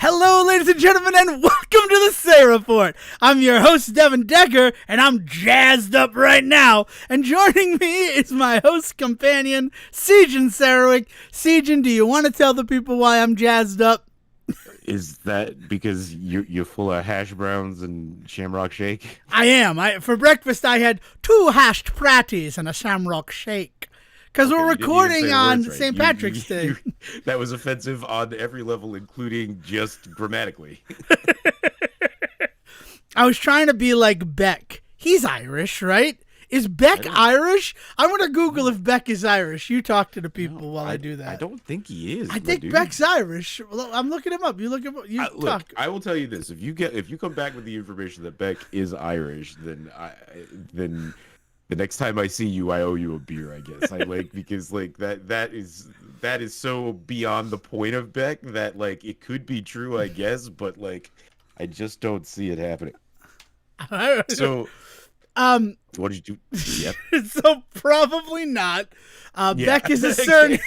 Hello, ladies and gentlemen, and welcome to the Say Report. I'm your host, Devon Decker, and I'm jazzed up right now. And joining me is my host companion, Sejohn Sarowick. Sejohn, do you want to tell the people why I'm jazzed up? Is that because you're full of hash browns and Shamrock shake? I am. For breakfast, I had 2 hashed Pratties and a Shamrock shake. Because we're recording on St. Patrick's Day. That was offensive on every level, including just grammatically. I was trying to be like Beck. He's Irish, right? Is Beck Irish? I'm going to Google if Beck is Irish. You talk to the people while I do that. I don't think he is. I think Beck's Irish. I'm looking him up. You look him up. Look, I will tell you this. If you come back with the information that Beck is Irish, then the next time I see you, I owe you a beer, I guess. Because that is so beyond the point of Beck that it could be true, I guess, but I just don't see it happening. So what did you do? Yep. So probably not. Beck is a surname.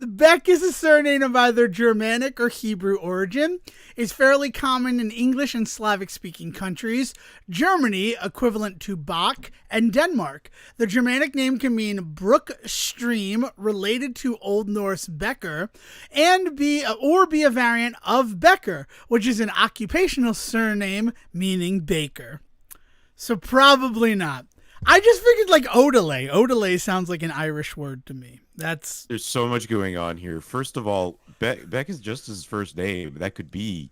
Beck is a surname of either Germanic or Hebrew origin. It's fairly common in English and Slavic-speaking countries, Germany, equivalent to Bach, and Denmark. The Germanic name can mean brook, stream, related to Old Norse Becker, and be a variant of Becker, which is an occupational surname meaning baker. So probably not. I just figured Odelay. Odelay sounds like an Irish word to me. There's so much going on here. First of all, Beck is just his first name. That could be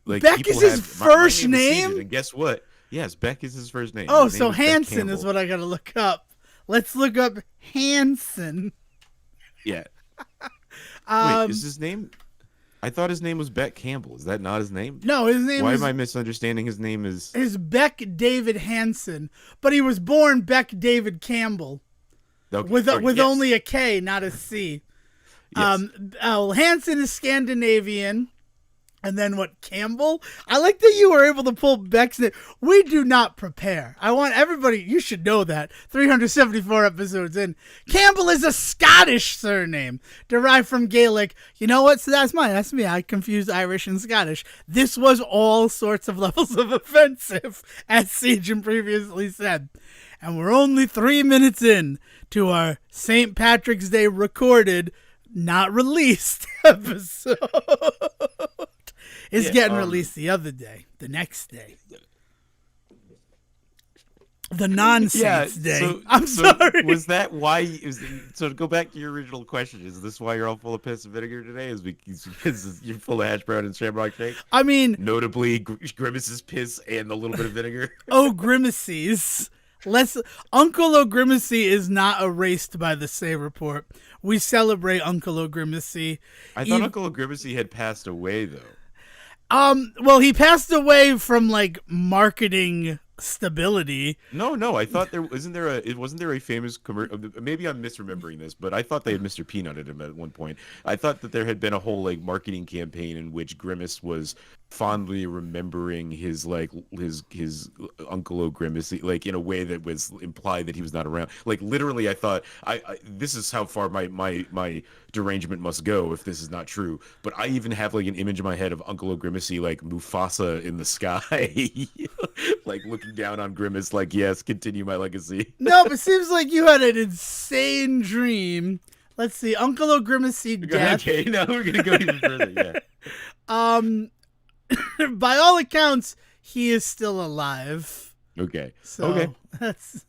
Beck is his first name. And guess what? Yes, Beck is his first name. Oh, so Hansen is what I gotta look up. Let's look up Hansen. Yeah. Wait, is his name? I thought his name was Beck Campbell. Is that not his name? No, his name Why am I misunderstanding his name is... His Beck David Hansen, but he was born Beck David Campbell. Okay. With only a K, not a C. Yes. Hansen is Scandinavian. And then what, Campbell? I like that you were able to pull Beck's name. We do not prepare. I want everybody, you should know that. 374 episodes in. Campbell is a Scottish surname derived from Gaelic. You know what? So that's mine. That's me. I confused Irish and Scottish. This was all sorts of levels of offensive, as Sejohn previously said. And we're only 3 minutes in to our St. Patrick's Day recorded, not released episode. It's getting released the next day. The non-Saints day. I'm sorry. Was that why? So to go back to your original question, is this why you're all full of piss and vinegar today? Is because you're full of hash brown and Shamrock shake? I mean, notably Grimace's piss and a little bit of vinegar. Oh, Grimaces. Uncle O'Grimacy is not erased by the Say Report. We celebrate Uncle O'Grimacy. I thought Uncle O'Grimacy had passed away, though. Well, he passed away from marketing stability. No. I thought wasn't there a famous commercial? Maybe I'm misremembering this, but I thought they had Mr. Peanut at him at one point. I thought that there had been a whole marketing campaign in which Grimace was fondly remembering his Uncle O'Grimacy, in a way that was implied that he was not around. Literally, I thought I this is how far my derangement must go if this is not true. But I even have an image in my head of Uncle O'Grimacy Mufasa in the sky, looking down on Grimace, yes, continue my legacy. No, but it seems like you had an insane dream. Let's see, Uncle O'Grimacy death. Okay, now we're gonna go even further. Yeah. By all accounts, he is still alive. Okay. So okay. That's.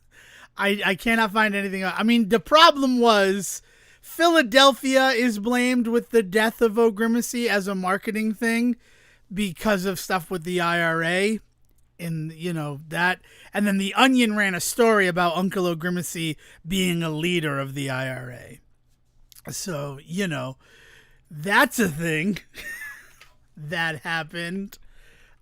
I cannot find anything else. I mean, the problem was Philadelphia is blamed with the death of O'Grimacy as a marketing thing because of stuff with the IRA. And, that. And then The Onion ran a story about Uncle O'Grimacy being a leader of the IRA. So, that's a thing that happened.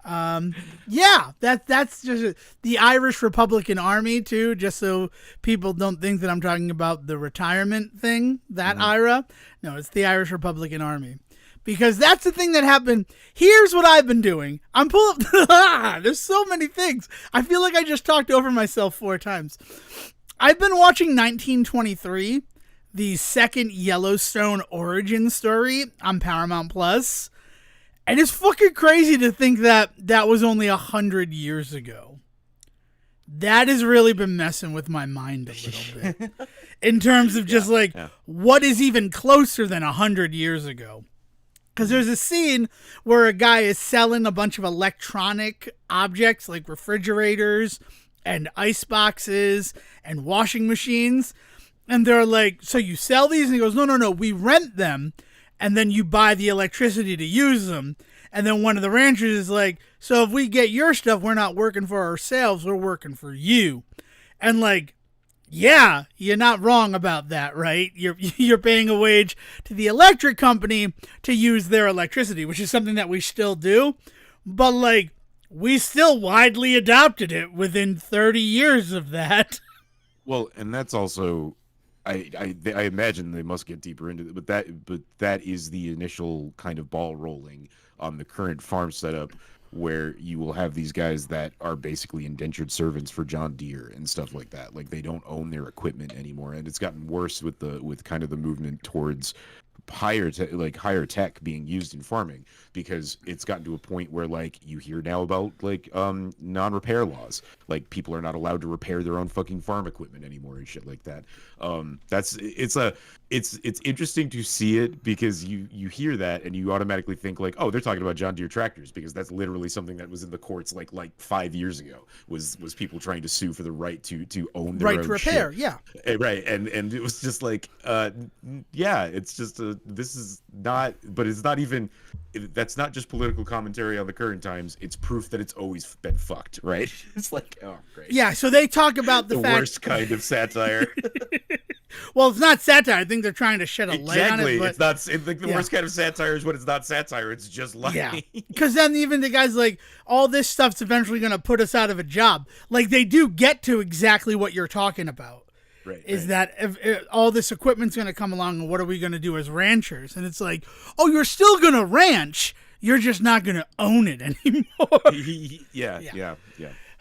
That's just the Irish Republican Army too, just so people don't think that I'm talking about the retirement thing, that IRA. No, it's the Irish Republican Army. Because that's the thing that happened. Here's what I've been doing. I'm pulling up. There's so many things. I feel like I just talked over myself 4 times. I've been watching 1923, the second Yellowstone origin story on Paramount Plus. And it's fucking crazy to think that that was only 100 years ago. That has really been messing with my mind a little bit. In terms of just what is even closer than 100 years ago. Because there's a scene where a guy is selling a bunch of electronic objects like refrigerators and ice boxes and washing machines. And they're like, so you sell these? And he goes, no, we rent them. And then you buy the electricity to use them. And then one of the ranchers is like, so if we get your stuff, we're not working for ourselves, we're working for you. And like, yeah, you're not wrong about that, right? You're paying a wage to the electric company to use their electricity, which is something that we still do. But like, we still widely adopted it within 30 years of that. Well, and that's also, I imagine they must get deeper into it, but that is the initial kind of ball rolling on the current farm setup, where you will have these guys that are basically indentured servants for John Deere and stuff like that. Like, they don't own their equipment anymore, and it's gotten worse with kind of the movement towards higher tech being used in farming, because it's gotten to a point where like you hear now about like non-repair laws, like people are not allowed to repair their own fucking farm equipment anymore and shit like that. It's interesting to see it, because you hear that and you automatically think like, oh, they're talking about John Deere tractors, because that's literally something that was in the courts like 5 years ago, was people trying to sue for the right to own their own right to repair shit. Yeah, right. And it was just like it's just this is not, but it's not even, that's not just political commentary on the current times, it's proof that it's always been fucked, right? It's like, oh great. Yeah, so they talk about the fact, worst kind of satire. Well, it's not satire. I think they're trying to shed a light on it. But it's not. The worst kind of satire is when it's not satire. It's just lying. Yeah, because then even the guys like, all this stuff's eventually going to put us out of a job. Like, they do get to exactly what you're talking about. Right. That if all this equipment's going to come along, and what are we going to do as ranchers? And it's like, oh, you're still going to ranch. You're just not going to own it anymore. Yeah.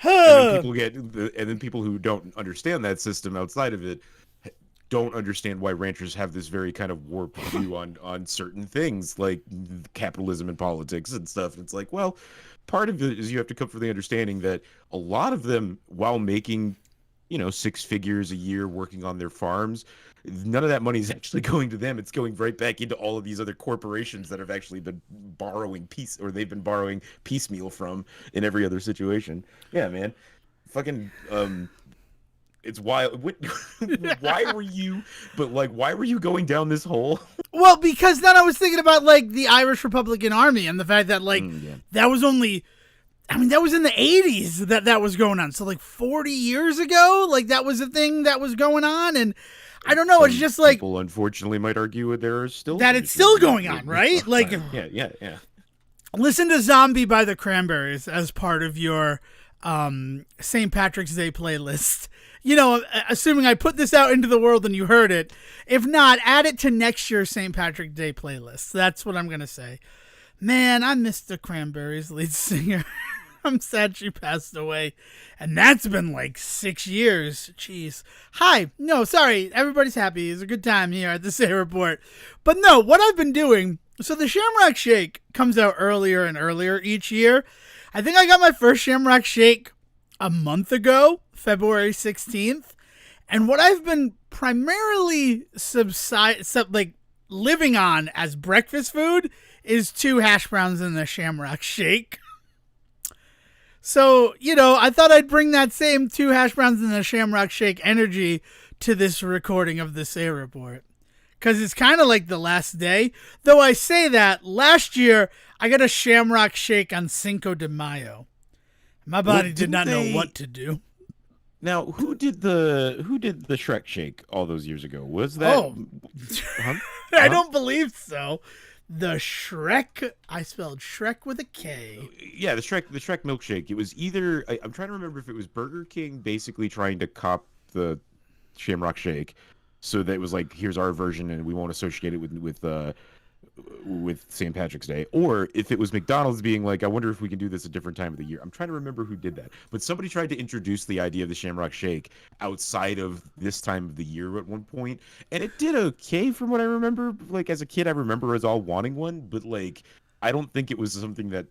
And then people who don't understand that system outside of it don't understand why ranchers have this very kind of warped view on certain things like capitalism and politics and stuff. And it's like, well, part of it is you have to come from the understanding that a lot of them, while making, 6 figures a year working on their farms, none of that money is actually going to them. It's going right back into all of these other corporations that have actually been borrowing they've been borrowing piecemeal from in every other situation. Yeah, man. Fucking, it's wild. Why were you going down this hole? Well, because then I was thinking about like the Irish Republican Army and the fact that like that was only, that was in the 80s that was going on. So like 40 years ago, like that was a thing that was going on. And I don't know. It's just like, people unfortunately might argue it's still going on, right? Like, yeah. Listen to Zombie by the Cranberries as part of your St. Patrick's Day playlist. Assuming I put this out into the world and you heard it. If not, add it to next year's St. Patrick's Day playlist. That's what I'm going to say. Man, I missed the Cranberries lead singer. I'm sad she passed away. And that's been like 6 years. Jeez. Hi. No, sorry. Everybody's happy. It's a good time here at the Say Report. But no, what I've been doing, so the Shamrock Shake comes out earlier and earlier each year. I think I got my first Shamrock Shake a month ago, February 16th. And what I've been primarily living on as breakfast food is 2 hash browns in the Shamrock Shake. So, I thought I'd bring that same 2 hash browns in the Shamrock Shake energy to this recording of the Say Report. Because it's kind of like the last day. Though I say that, last year I got a Shamrock Shake on Cinco de Mayo. My body did not know what to do. Now, who did the Shrek Shake all those years ago? Was that? Oh, I don't believe so. The Shrek, I spelled Shrek with a K. Yeah, the Shrek milkshake. It was either, I'm trying to remember if it was Burger King basically trying to cop the Shamrock Shake, so that it was like, here's our version and we won't associate it with St. Patrick's Day, or if it was McDonald's being like, I wonder if we can do this a different time of the year. I'm trying to remember who did that, but somebody tried to introduce the idea of the Shamrock Shake outside of this time of the year at one point, and it did okay from what I remember. Like, as a kid, I remember us all wanting one, but like, I don't think it was something that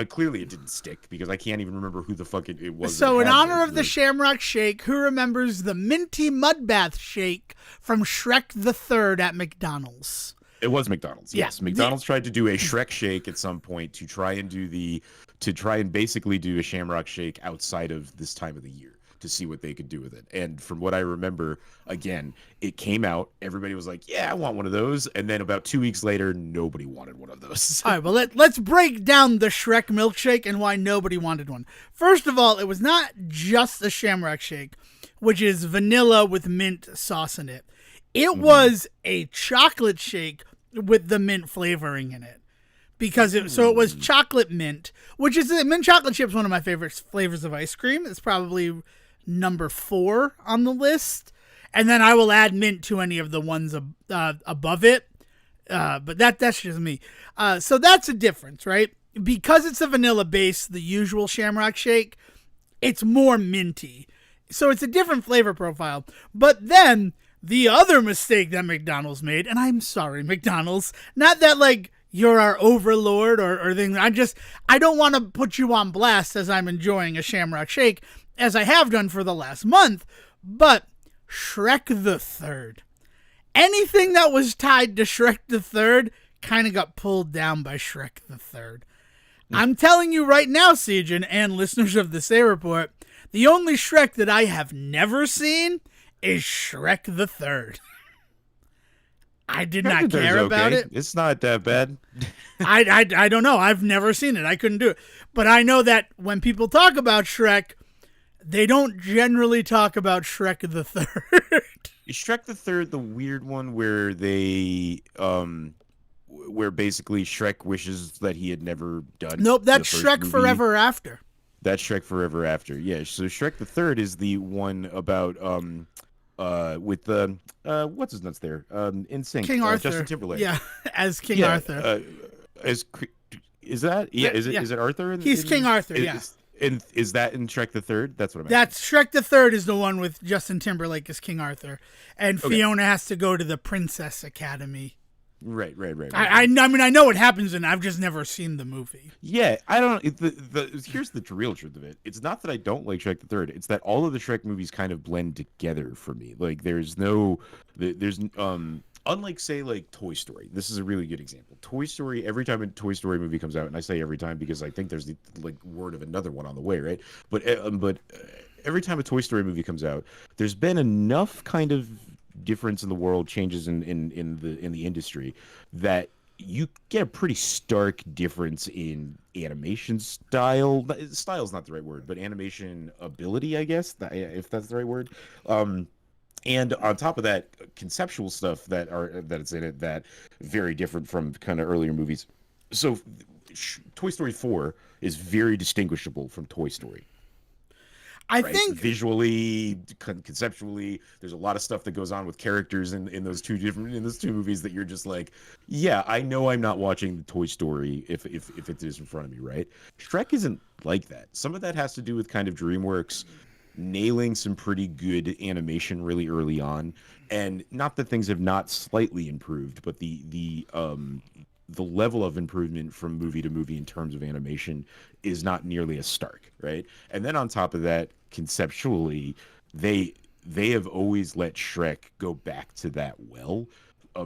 clearly it didn't stick because I can't even remember who the fuck it was. So in honor of the Shamrock Shake, who remembers the minty mud bath shake from Shrek the Third at McDonald's? It was McDonald's. Yes, Yeah. McDonald's tried to do a Shrek shake at some point to try and basically do a Shamrock Shake outside of this time of the year to see what they could do with it. And from what I remember, again, it came out. Everybody was like, "Yeah, I want one of those." And then about 2 weeks later, nobody wanted one of those. All right, well, let's break down the Shrek milkshake and why nobody wanted one. First of all, it was not just a Shamrock Shake, which is vanilla with mint sauce in it. It was a chocolate shake with the mint flavoring in it. Because it was chocolate mint, which is mint chocolate chip is one of my favorite flavors of ice cream. It's probably number 4 on the list, and then I will add mint to any of the ones above it. But that's just me. So that's a difference, right? Because it's a vanilla base, the usual Shamrock Shake, it's more minty. So it's a different flavor profile. But then the other mistake that McDonald's made, and I'm sorry, McDonald's, not that like you're our overlord or things. I don't want to put you on blast as I'm enjoying a Shamrock Shake, as I have done for the last month, but Shrek the Third. Anything that was tied to Shrek the Third kind of got pulled down by Shrek the Third. I'm telling you right now, Sejohn, and listeners of the Say Report, the only Shrek that I have never seen is Shrek the Third. I did not care about it. It's not that bad. I don't know. I've never seen it. I couldn't do it. But I know that when people talk about Shrek, they don't generally talk about Shrek the Third. Is Shrek the Third the weird one where where basically Shrek wishes that he had never done? Nope, that's Shrek Forever After. That's Shrek Forever After. Yeah, so Shrek the Third is the one about with the what's his nuts there? In Sync. King Arthur. Justin Timberlake. Yeah, as King Arthur. Is that? Yeah, is it Arthur? He's King Arthur, yeah. And is that in Shrek the Third? That's what I'm asking. That's Shrek the Third is the one with Justin Timberlake as King Arthur, and Fiona has to go to the Princess Academy. Right. I mean, I know what happens, and I've just never seen the movie. Yeah, I don't. Here's the real truth of it. It's not that I don't like Shrek the Third. It's that all of the Shrek movies kind of blend together for me. Like, unlike say like Toy Story. This is a really good example. Toy Story. Every time a Toy Story movie comes out, and I say every time because I think there's the like word of another one on the way, right? But every time a Toy Story movie comes out, there's been enough kind of difference in the world, changes in the industry, that you get a pretty stark difference in animation style. Style is not the right word, but animation ability, I guess, if that's the right word. And on top of that, conceptual stuff that it's in it that very different from kind of earlier movies. So Toy Story 4 is very distinguishable from Toy Story. I think visually, conceptually, there's a lot of stuff that goes on with characters in those two movies that you're just like, yeah, I know I'm not watching the Toy Story if it is in front of me, right? Shrek isn't like that. Some of that has to do with kind of DreamWorks nailing some pretty good animation really early on, and not that things have not slightly improved, but the level of improvement from movie to movie in terms of animation is not nearly as stark, right? And then on top of that, conceptually, they have always let Shrek go back to that well,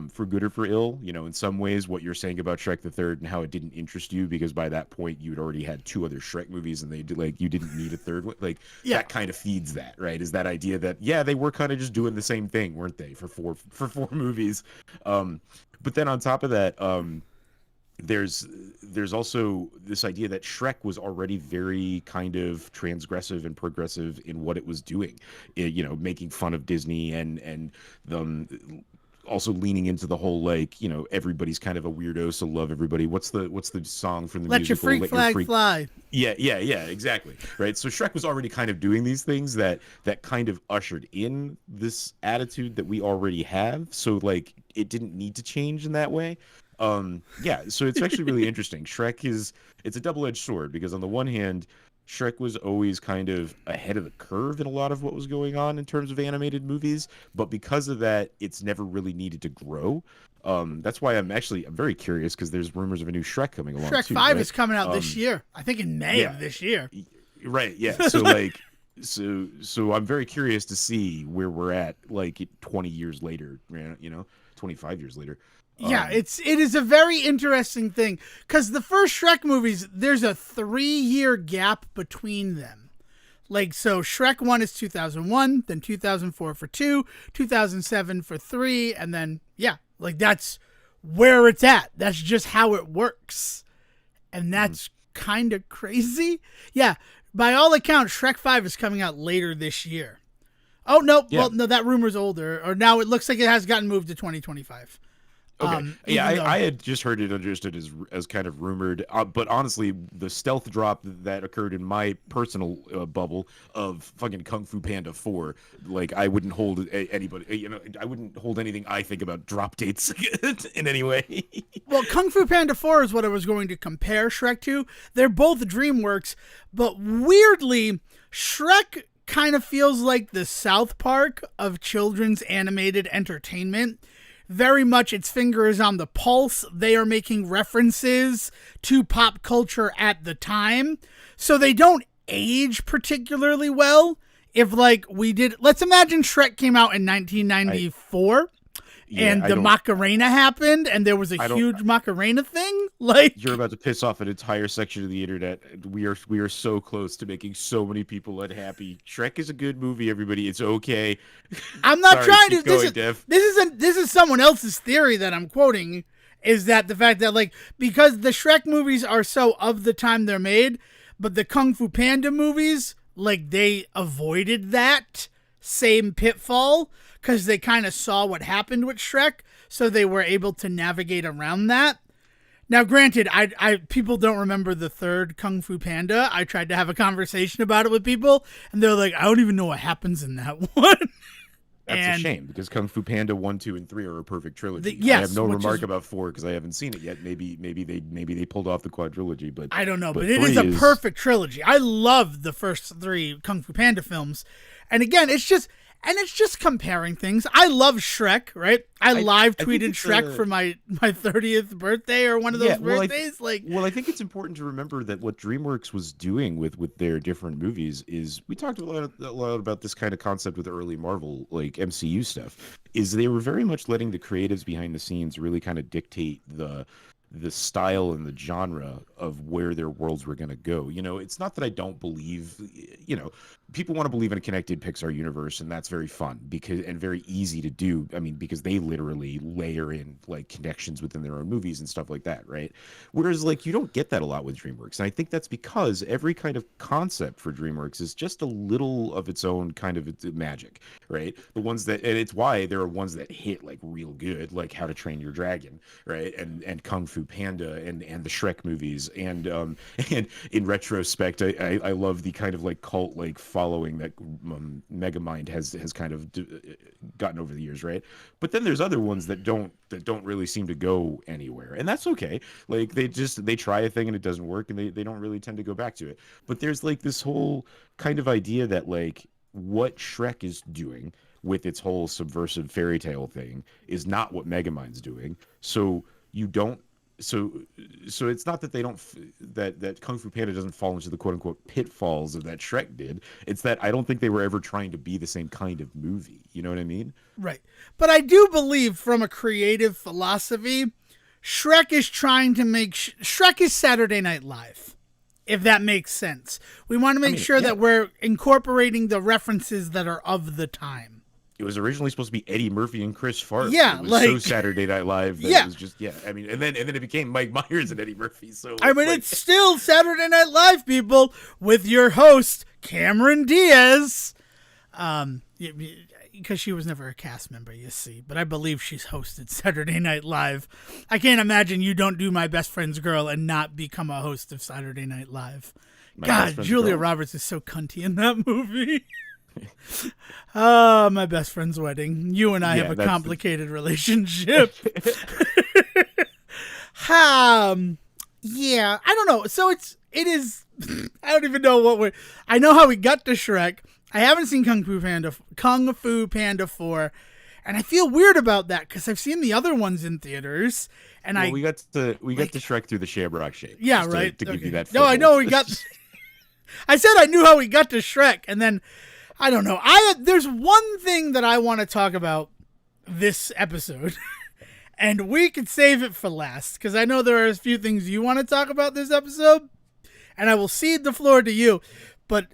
for good or for ill. You know, in some ways, what you're saying about Shrek the Third and how it didn't interest you because by that point you'd already had 2 other Shrek movies and you didn't need a third one. Like, that kind of feeds that, right? Is that idea that, yeah, they were kind of just doing the same thing, weren't they, for four movies? But then on top of that, there's also this idea that Shrek was already very kind of transgressive and progressive in what it was doing, you know, making fun of Disney and also leaning into the whole, like, you know, everybody's kind of a weirdo, so love everybody. What's the song from the musical? Let your freak fly. Yeah, exactly. Right. So Shrek was already kind of doing these things that kind of ushered in this attitude that we already have. So like it didn't need to change in that way. So it's actually really interesting. Shrek it's a double-edged sword because on the one hand, Shrek was always kind of ahead of the curve in a lot of what was going on in terms of animated movies, but because of that, it's never really needed to grow. That's why I'm very curious because there's rumors of a new Shrek coming along. Shrek too, 5 right? is coming out this year. I think in May yeah. of this year. Right, yeah. So like so I'm very curious to see where we're at 20 years later, 25 years later. Yeah, it is a very interesting thing because the first Shrek movies, there's a 3-year gap between them. Like, so Shrek 1 is 2001, then 2004 for 2, 2007 for 3, and then, yeah, like that's where it's at. That's just how it works. And that's kind of crazy. Yeah, by all accounts, Shrek 5 is coming out later this year. Oh, no, well, no, that rumor's older, or now it looks like it has gotten moved to 2025. Okay. I had just heard it understood as kind of rumored, but honestly, the stealth drop that occurred in my personal bubble of fucking Kung Fu Panda 4, like I wouldn't hold anybody, I wouldn't hold anything I think about drop dates in any way. Well, Kung Fu Panda 4 is what I was going to compare Shrek to. They're both DreamWorks, but weirdly, Shrek kind of feels like the South Park of children's animated entertainment. Very much its finger is on the pulse. They are making references to pop culture at the time. So they don't age particularly well. If let's imagine Shrek came out in 1994 and the Macarena happened and there was a huge Macarena thing. You're about to piss off an entire section of the internet. We are so close to making so many people unhappy. Shrek is a good movie, everybody. It's okay. I'm not trying to. Dev. This is someone else's theory that I'm quoting. Is that the fact that because the Shrek movies are so of the time they're made, but the Kung Fu Panda movies they avoided that same pitfall because they kind of saw what happened with Shrek, so they were able to navigate around that. Now, granted, I people don't remember the third Kung Fu Panda. I tried to have a conversation about it with people, and they're like, I don't even know what happens in that one. That's a shame because Kung Fu Panda 1, 2, and 3 are a perfect trilogy. Yes, I have no remark about 4 because I haven't seen it yet. Maybe they pulled off the quadrilogy, but I don't know. But it is a perfect trilogy. I love the first 3 Kung Fu Panda films, and again, it's just comparing things. I love Shrek, right? I live tweeted Shrek for my 30th birthday or one of those birthdays. I think it's important to remember that what DreamWorks was doing with their different movies is we talked a lot about this kind of concept with early Marvel MCU stuff. Is they were very much letting the creatives behind the scenes really kind of dictate the style and the genre of where their worlds were going to go. It's not that I don't believe, people want to believe in a connected Pixar universe, and that's very fun and very easy to do. I mean, because they literally layer in connections within their own movies and stuff like that, right? Whereas you don't get that a lot with DreamWorks. And I think that's because every kind of concept for DreamWorks is just a little of its own kind of magic, right? The ones that, and it's why there are ones that hit real good, like How to Train Your Dragon, right? And Kung Fu Panda and the Shrek movies. And in retrospect, I love the kind of cult following that Megamind has kind of gotten over the years, right? But then there's other ones that don't really seem to go anywhere, and that's okay. They try a thing and it doesn't work, and they don't really tend to go back to it. But there's this whole kind of idea that what Shrek is doing with its whole subversive fairy tale thing is not what Megamind's doing. So you don't. So it's not that they don't that Kung Fu Panda doesn't fall into the quote unquote pitfalls of that Shrek did. It's that I don't think they were ever trying to be the same kind of movie. You know what I mean? Right. But I do believe from a creative philosophy, Shrek is trying to make Shrek is Saturday Night Live. If that makes sense. We want to make sure that we're incorporating the references that are of the time. It was originally supposed to be Eddie Murphy and Chris Farley. Yeah, it was so Saturday Night Live that it was just I mean, and then it became Mike Myers and Eddie Murphy. So I mean, it's still Saturday Night Live, people, with your host Cameron Diaz. Because she was never a cast member, you see, but I believe she's hosted Saturday Night Live. I can't imagine you don't do My Best Friend's Girl and not become a host of Saturday Night Live. God, Julia Roberts is so cunty in that movie. My best friend's wedding. You and I have a complicated relationship. Yeah, I don't know. So it is. I don't even know what I know how we got to Shrek. I haven't seen Kung Fu Panda 4, and I feel weird about that because I've seen the other ones in theaters, and we got to Shrek through the Shamrock shape. Yeah, just right. To give you that. No, I know we got. I said I knew how we got to Shrek, and then I don't know. There's one thing that I want to talk about this episode, and we could save it for last because I know there are a few things you want to talk about this episode, and I will cede the floor to you. But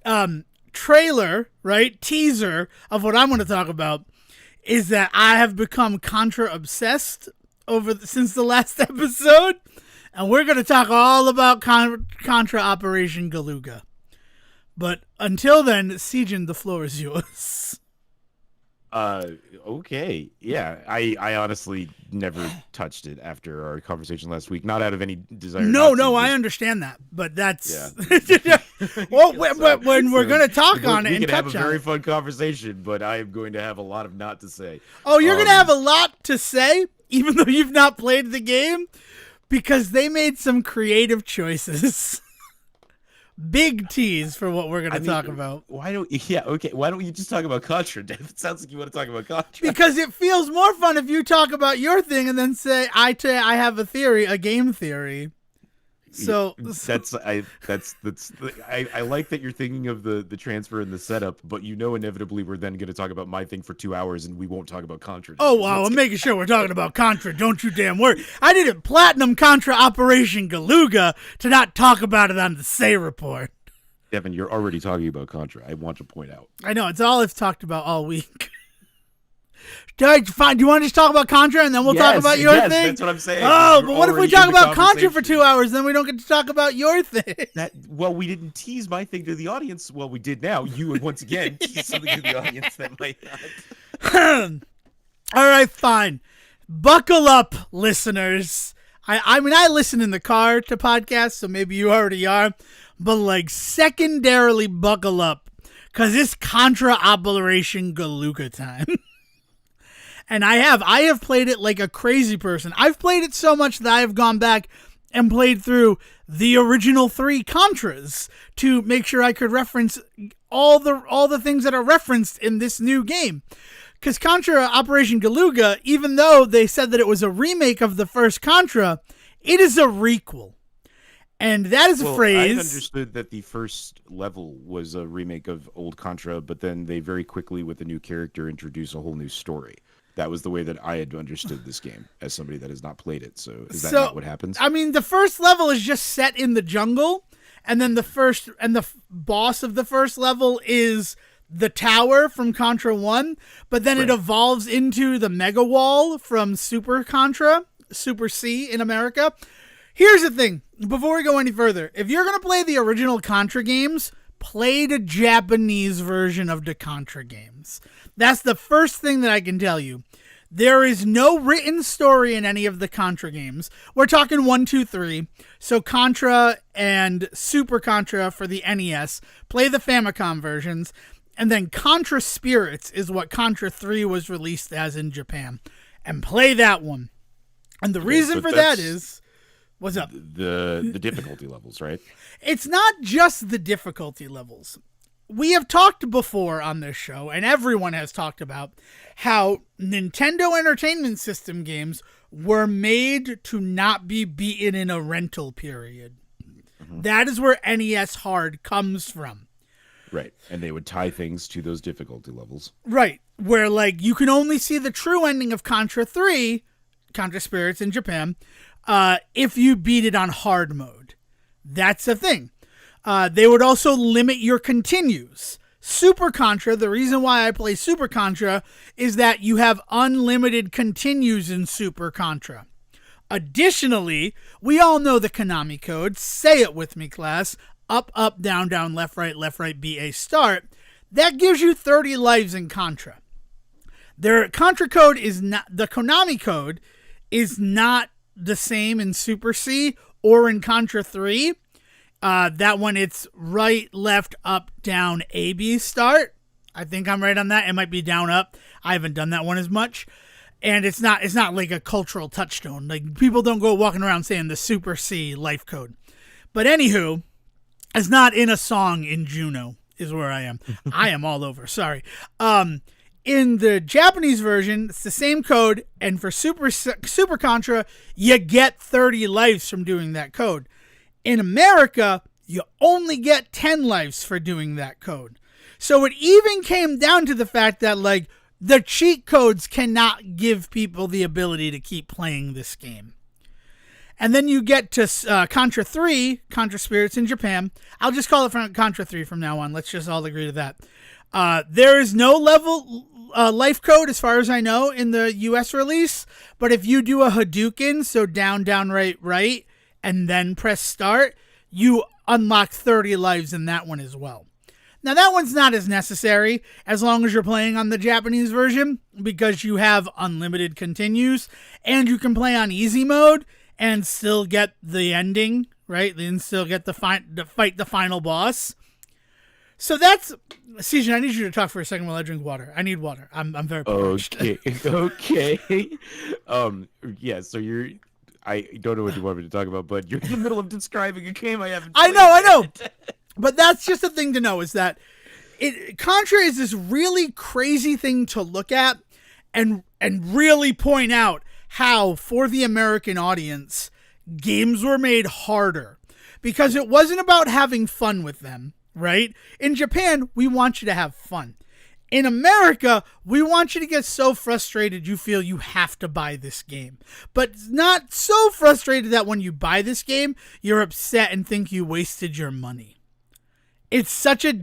trailer, right? Teaser of what I'm going to talk about is that I have become Contra obsessed since the last episode, and we're going to talk all about Contra Operation Galuga. But until then, Sejohn, the floor is yours. Okay. Yeah, I honestly never touched it after our conversation last week. Not out of any desire. No, I understand that, but that's well, when we're going to talk on it and touch on it. We can have a very fun conversation, but I am going to have a lot of not to say. Oh, you're going to have a lot to say, even though you've not played the game, because they made some creative choices. Big tease for what we're going to talk about. Why don't you just talk about Contra, Dave? It sounds like you want to talk about Contra. Because it feels more fun if you talk about your thing and then say, I have a theory, a game theory. So I like that you're thinking of the transfer and the setup, but inevitably we're then going to talk about my thing for 2 hours and we won't talk about Contra. Oh wow, I'm making sure we're talking about Contra. Don't you damn worry. I didn't platinum Contra Operation Galuga to not talk about it on the Say Report. Devon, you're already talking about Contra. I want to point out. I know, it's all I've talked about all week. Do you want to just talk about Contra and then we'll talk about your thing? That's what I'm saying. Oh, but what if we talk about Contra for 2 hours, then we don't get to talk about your thing? We didn't tease my thing to the audience. Well, we did now. You would once again tease something to the audience that might not. All right, fine. Buckle up, listeners. I mean, I listen in the car to podcasts, so maybe you already are. But, secondarily buckle up, because it's Contra Operation Galuga time. And I have played it like a crazy person. I've played it so much that I have gone back and played through the original 3 Contras to make sure I could reference all the things that are referenced in this new game. Because Contra Operation Galuga, even though they said that it was a remake of the first Contra, it is a requel. And that is a phrase. I understood that the first level was a remake of old Contra, but then they very quickly, with a new character, introduced a whole new story. That was the way that I had understood this game as somebody that has not played it. So is that not what happens? I mean, the first level is just set in the jungle, and then the boss of the first level is the tower from Contra 1, but then it evolves into the Mega Wall from Super Contra, Super C in America. Here's the thing, before we go any further, if you're going to play the original Contra games, play the Japanese version of the Contra games. That's the first thing that I can tell you. There is no written story in any of the Contra games. We're talking 1, 2, 3. So Contra and Super Contra for the NES. Play the Famicom versions. And then Contra Spirits is what Contra 3 was released as in Japan. And play that one. And the reason for that is... What's up? The difficulty levels, right? It's not just the difficulty levels. We have talked before on this show, and everyone has talked about how Nintendo Entertainment System games were made to not be beaten in a rental period. Mm-hmm. That is where NES Hard comes from. Right, and they would tie things to those difficulty levels. Right, where you can only see the true ending of Contra 3, Contra Spirits in Japan, if you beat it on hard mode. That's a thing. They would also limit your continues. Super Contra, the reason why I play Super Contra is that you have unlimited continues in Super Contra. Additionally, we all know the Konami code. Say it with me, class. Up, up, down, down, left, right, BA, start. That gives you 30 lives in Contra. Their Contra code is not, the Konami code is not the same in Super C or in Contra 3. That one, it's right, left, up, down, A, B, start. I think I'm right on that. It might be down, up. I haven't done that one as much. And it's not like a cultural touchstone. Like, people don't go walking around saying the Super C life code. But anywho, it's not in a song in Juno is where I am. I am all over. Sorry. In the Japanese version, it's the same code. And for Super Contra, you get 30 lives from doing that code. In America, you only get 10 lives for doing that code. So it even came down to the fact that, like, the cheat codes cannot give people the ability to keep playing this game. And then you get to Contra 3, Contra Spirits in Japan. I'll just call it Contra 3 from now on. Let's just all agree to that. There is no level life code, as far as I know, in the US release. But if you do a Hadouken, so down, right, and then press start, you unlock 30 lives in that one as well. Now, that one's not as necessary as long as you're playing on the Japanese version, because you have unlimited continues, and you can play on easy mode and still get the ending, right? And still get to fight the final boss. So that's... Sejohn, I need you to talk for a second while I drink water. I need water. I'm very parched. Okay. Yeah, so I don't know what you want me to talk about, but you're in the middle of describing a game I haven't played. I know. But that's just a thing to know, is that Contra is this really crazy thing to look at and really point out how, for the American audience, games were made harder. Because it wasn't about having fun with them, right? In Japan, we want you to have fun. In America, we want you to get so frustrated you feel you have to buy this game. But not so frustrated that when you buy this game, you're upset and think you wasted your money. It's such a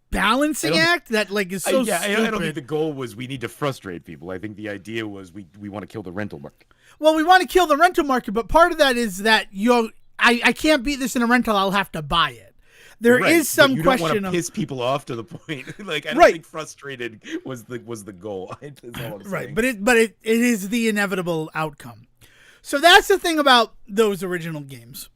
balancing act that, like, is so stupid. I don't think the goal was we need to frustrate people. I think the idea was we want to kill the rental market. Well, we want to kill the rental market, but part of that is that I can't beat this in a rental. I'll have to buy it. There is some you question don't want to piss people off to the point. Like, I don't think frustrated was the goal. That's all I'm saying. Right, but it is the inevitable outcome. So that's the thing about those original games.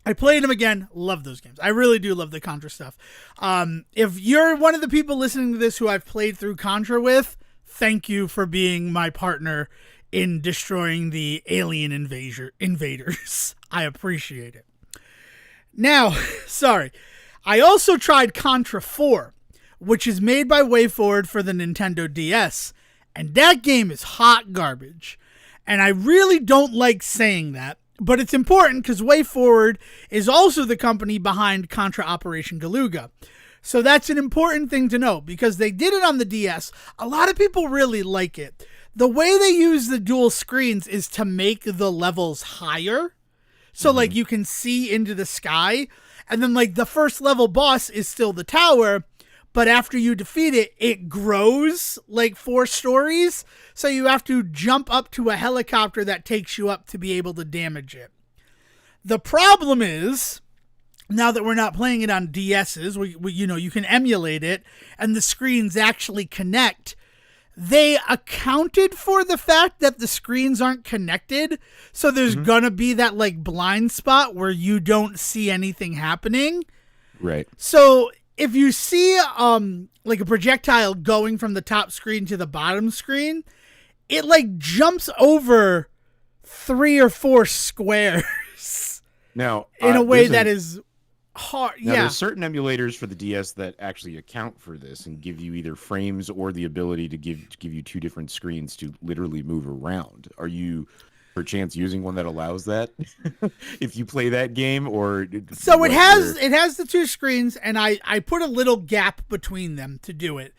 I played them again. Love those games. I really do love the Contra stuff. If you're one of the people listening to this who I've played through Contra with, thank you for being my partner in destroying the alien invaders. I appreciate it. Now, sorry. I also tried Contra 4, which is made by Wayforward for the Nintendo DS, and that game is hot garbage. And I really don't like saying that, but it's important because Wayforward is also the company behind Contra Operation Galuga. So that's an important thing to know, because they did it on the DS. A lot of people really like it. The way they use the dual screens is to make the levels higher. So, like, you can see into the sky. And then, like, the first level boss is still the tower. But after you defeat it, it grows, like, 4 stories. So you have to jump up to a helicopter that takes you up to be able to damage it. The problem is, now that we're not playing it on DSs, you can emulate it, and the screens actually connect. They accounted for the fact that the screens aren't connected, so there's gonna be that, like, blind spot where you don't see anything happening. Right. So if you see like a projectile going from the top screen to the bottom screen, it, like, jumps over 3 or 4 squares. Now, in a way that is hard. Now, there's certain emulators for the DS that actually account for this and give you either frames or the ability to give you 2 different screens to literally move around. Are you perchance using one that allows that? If you play that game, or so it has the 2 screens, and I put a little gap between them to do it,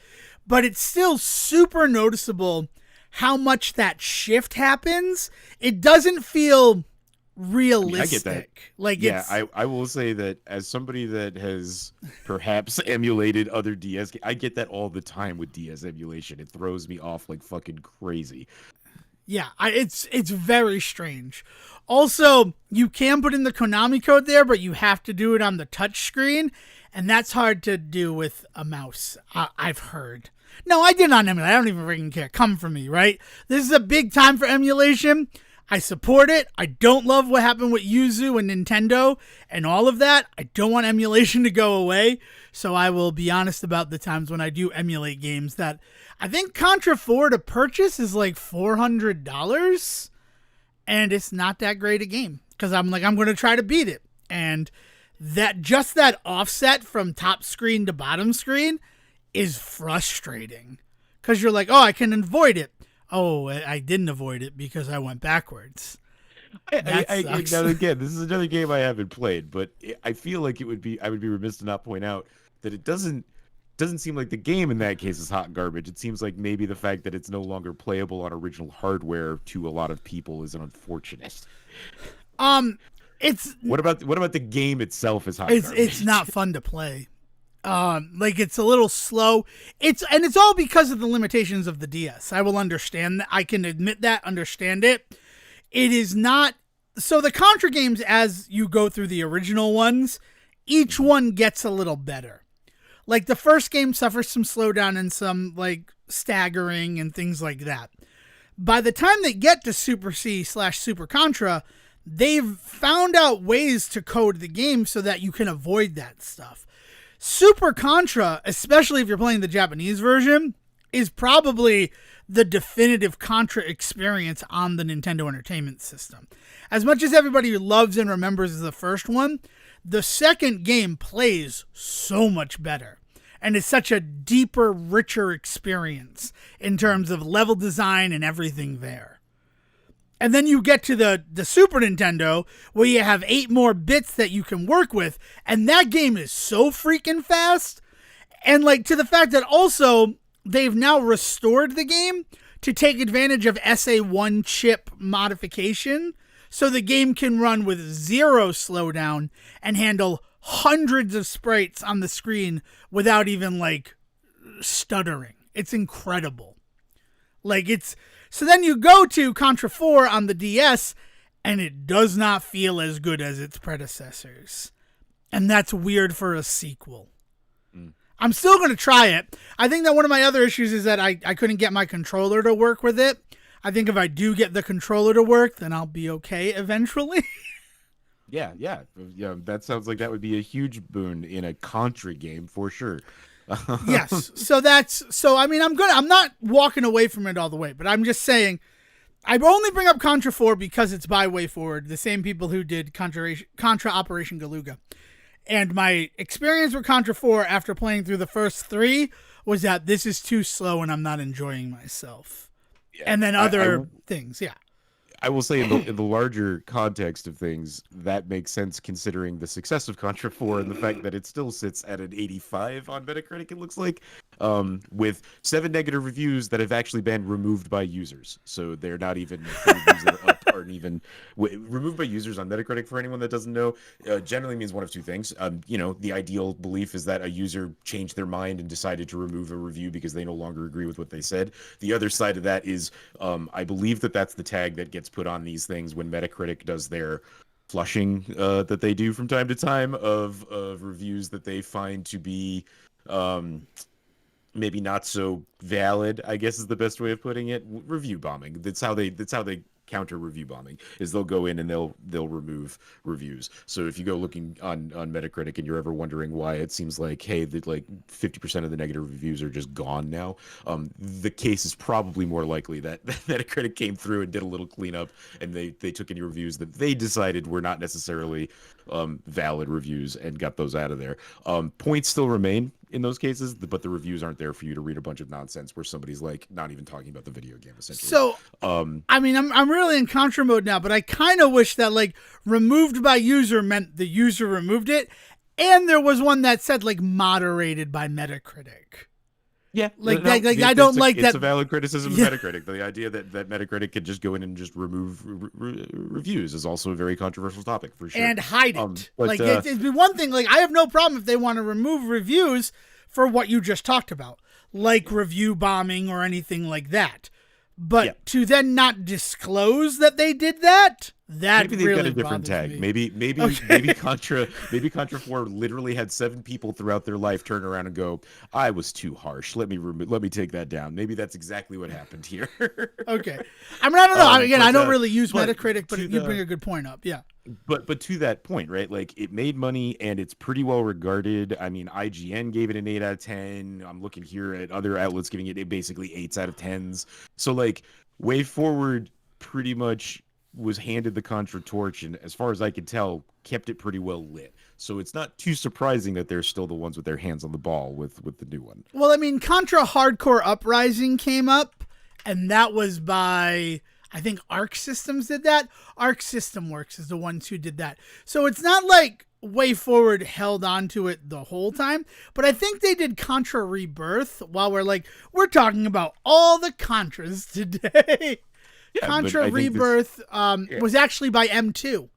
but it's still super noticeable how much that shift happens. It doesn't feel realistic. I get that. Like, yeah, I will say that as somebody that has perhaps emulated other DS games, I get that all the time with DS emulation. It throws me off like fucking crazy. Yeah, it's very strange. Also, you can put in the Konami code there, but you have to do it on the touch screen, and that's hard to do with a mouse, I've heard. No, I did not emulate. I don't even freaking care. Come for me, right? This is a big time for emulation. I support it. I don't love what happened with Yuzu and Nintendo and all of that. I don't want emulation to go away. So I will be honest about the times when I do emulate games that I think Contra 4 to purchase is like $400. And it's not that great a game because I'm going to try to beat it. And that offset from top screen to bottom screen is frustrating because you're like, oh, I can avoid it. Oh, I didn't avoid it because I went backwards. Now again, this is another game I haven't played, but I feel like I would be remiss to not point out that it doesn't seem like the game in that case is hot garbage. It seems like maybe the fact that it's no longer playable on original hardware to a lot of people is unfortunate. It's what about the game itself is hot garbage? It's not fun to play. It's a little slow. It's all because of the limitations of the DS. I will understand that. I can admit that, understand it. It is not. So the Contra games, as you go through the original ones, each one gets a little better. Like the first game suffers some slowdown and some like staggering and things like that. By the time they get to Super C/Super Contra, they've found out ways to code the game so that you can avoid that stuff. Super Contra, especially if you're playing the Japanese version, is probably the definitive Contra experience on the Nintendo Entertainment System. As much as everybody loves and remembers the first one, the second game plays so much better. And it's such a deeper, richer experience in terms of level design and everything there. And then you get to the Super Nintendo where you have 8 more bits that you can work with. And that game is so freaking fast. And like to the fact that also they've now restored the game to take advantage of SA1 chip modification. So the game can run with 0 slowdown and handle hundreds of sprites on the screen without even like stuttering. It's incredible. So then you go to Contra 4 on the DS, and it does not feel as good as its predecessors. And that's weird for a sequel. I'm still going to try it. I think that one of my other issues is that I couldn't get my controller to work with it. I think if I do get the controller to work, then I'll be okay eventually. Yeah. That sounds like that would be a huge boon in a Contra game for sure. Yes. I'm not walking away from it all the way, but I'm just saying I only bring up Contra 4 because it's by Wayforward, the same people who did Contra Operation Galuga. And my experience with Contra 4 after playing through the first 3 was that this is too slow and I'm not enjoying myself. Yeah, and then other things. Yeah. I will say in the larger context of things, that makes sense considering the success of Contra 4 and the fact that it still sits at an 85 on Metacritic, it looks like, with 7 negative reviews that have actually been removed by users. So they're not even the reviews that are up aren't even removed by users on Metacritic. For anyone that doesn't know, generally means one of two things. The ideal belief is that a user changed their mind and decided to remove a review because they no longer agree with what they said. The other side of that is, I believe that's the tag that gets put on these things when Metacritic does their flushing that they do from time to time of reviews that they find to be maybe not so valid, I guess is the best way of putting it. Review bombing. That's how they counter review bombing, is they'll go in and they'll remove reviews. So if you go looking on Metacritic and you're ever wondering why it seems like, hey, that like 50% of the negative reviews are just gone now, the case is probably more likely that Metacritic came through and did a little cleanup and they took any reviews that they decided were not necessarily valid reviews and got those out of there. Points still remain in those cases, but the reviews aren't there for you to read a bunch of nonsense where somebody's like not even talking about the video game essentially. So I'm really in Contra mode now, but I kind of wish that like removed by user meant the user removed it, and there was one that said like moderated by Metacritic. Yeah, I don't like that. It's a valid criticism of Metacritic. The idea that Metacritic could just go in and just remove reviews is also a very controversial topic for sure. And hide it. It'd be one thing. Like I have no problem if they want to remove reviews for what you just talked about, like review bombing or anything like that. But to then not disclose that they did that, maybe they've really got a different tag. me. Maybe Contra 4 literally had 7 people throughout their life turn around and go, "I was too harsh. Let me take that down." Maybe that's exactly what happened here. Okay. I mean, I don't know. Again, I don't really use Metacritic, but you bring a good point up. Yeah. But to that point, right? Like, it made money and it's pretty well regarded. I mean, IGN gave it an 8 out of 10. I'm looking here at other outlets giving it basically 8s out of 10s. So like, Wayforward pretty much was handed the Contra torch, and as far as I could tell, kept it pretty well lit. So it's not too surprising that they're still the ones with their hands on the ball with the new one. Well, I mean, Contra Hardcore Uprising came up, and that was by, I think Arc Systems did that. Arc System Works is the ones who did that. So it's not like Wayforward held on to it the whole time, but I think they did Contra Rebirth while we're talking about all the Contras today. Yeah, Contra Rebirth was actually by M2.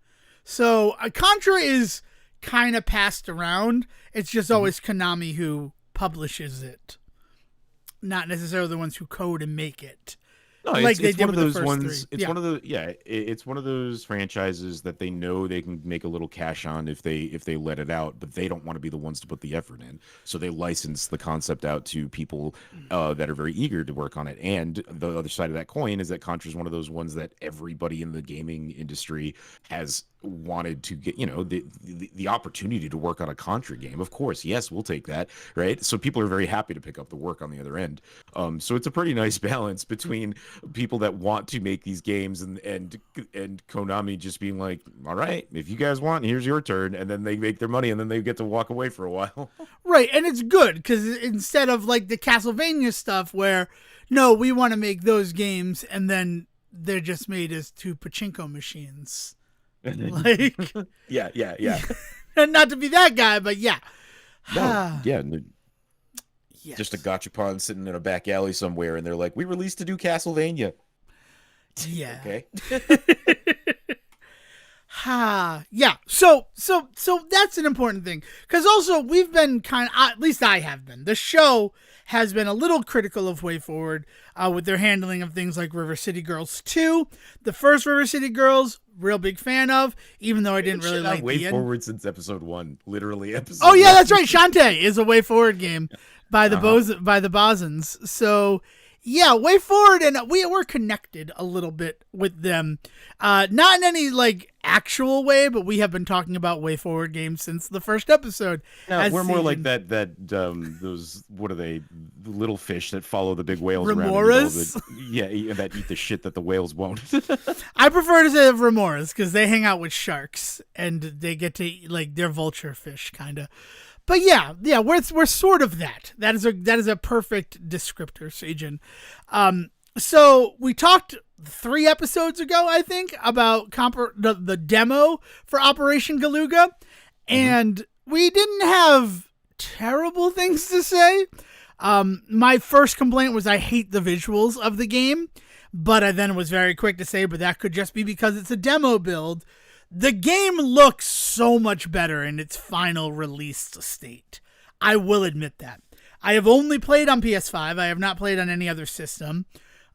So Contra is kind of passed around. It's just always Konami who publishes it, not necessarily the ones who code and make it. No, it's one of those ones. It's one of the it's one of those franchises that they know they can make a little cash on if they let it out, but they don't want to be the ones to put the effort in. So they license the concept out to people that are very eager to work on it. And the other side of that coin is that Contra is one of those ones that everybody in the gaming industry has wanted to get, the opportunity to work on a Contra game. Of course, yes, we'll take that, right? So people are very happy to pick up the work on the other end. So it's a pretty nice balance between people that want to make these games and Konami just being like, all right, if you guys want, here's your turn, and then they make their money and then they get to walk away for a while. Right, and it's good because instead of like the Castlevania stuff where no, we want to make those games and then they're just made as 2 pachinko machines. Like, yeah. And not to be that guy, but yeah. No, yeah. Yes. Just a gachapon sitting in a back alley somewhere, and they're like, "We released a new Castlevania." Yeah. Okay. Yeah. So that's an important thing because also we've been at least I have been. The show has been a little critical of Wayforward with their handling of things like River City Girls 2. The first River City Girls, real big fan of, even though I didn't really like the end. Wayforward since episode 1, literally episode. Oh yeah, that's right. Shantae is a Wayforward game by the Bosons. So yeah, Wayforward, and we're connected a little bit with them. Not in any like actual way, but we have been talking about Wayforward games since the first episode. No, we're more like that those, what are they, the little fish that follow the big whales Remoras? around that eat the shit that the whales won't. I prefer to say Remoras because they hang out with sharks and they get to eat, like, they're vulture fish kind of. But yeah, we're sort of that. That is a perfect descriptor, Sejohn. So we talked 3 episodes ago, I think, about the demo for Operation Galuga, and we didn't have terrible things to say. My first complaint was I hate the visuals of the game, but I then was very quick to say, but that could just be because it's a demo build. The game looks so much better in its final released state. I will admit that. I have only played on PS5. I have not played on any other system.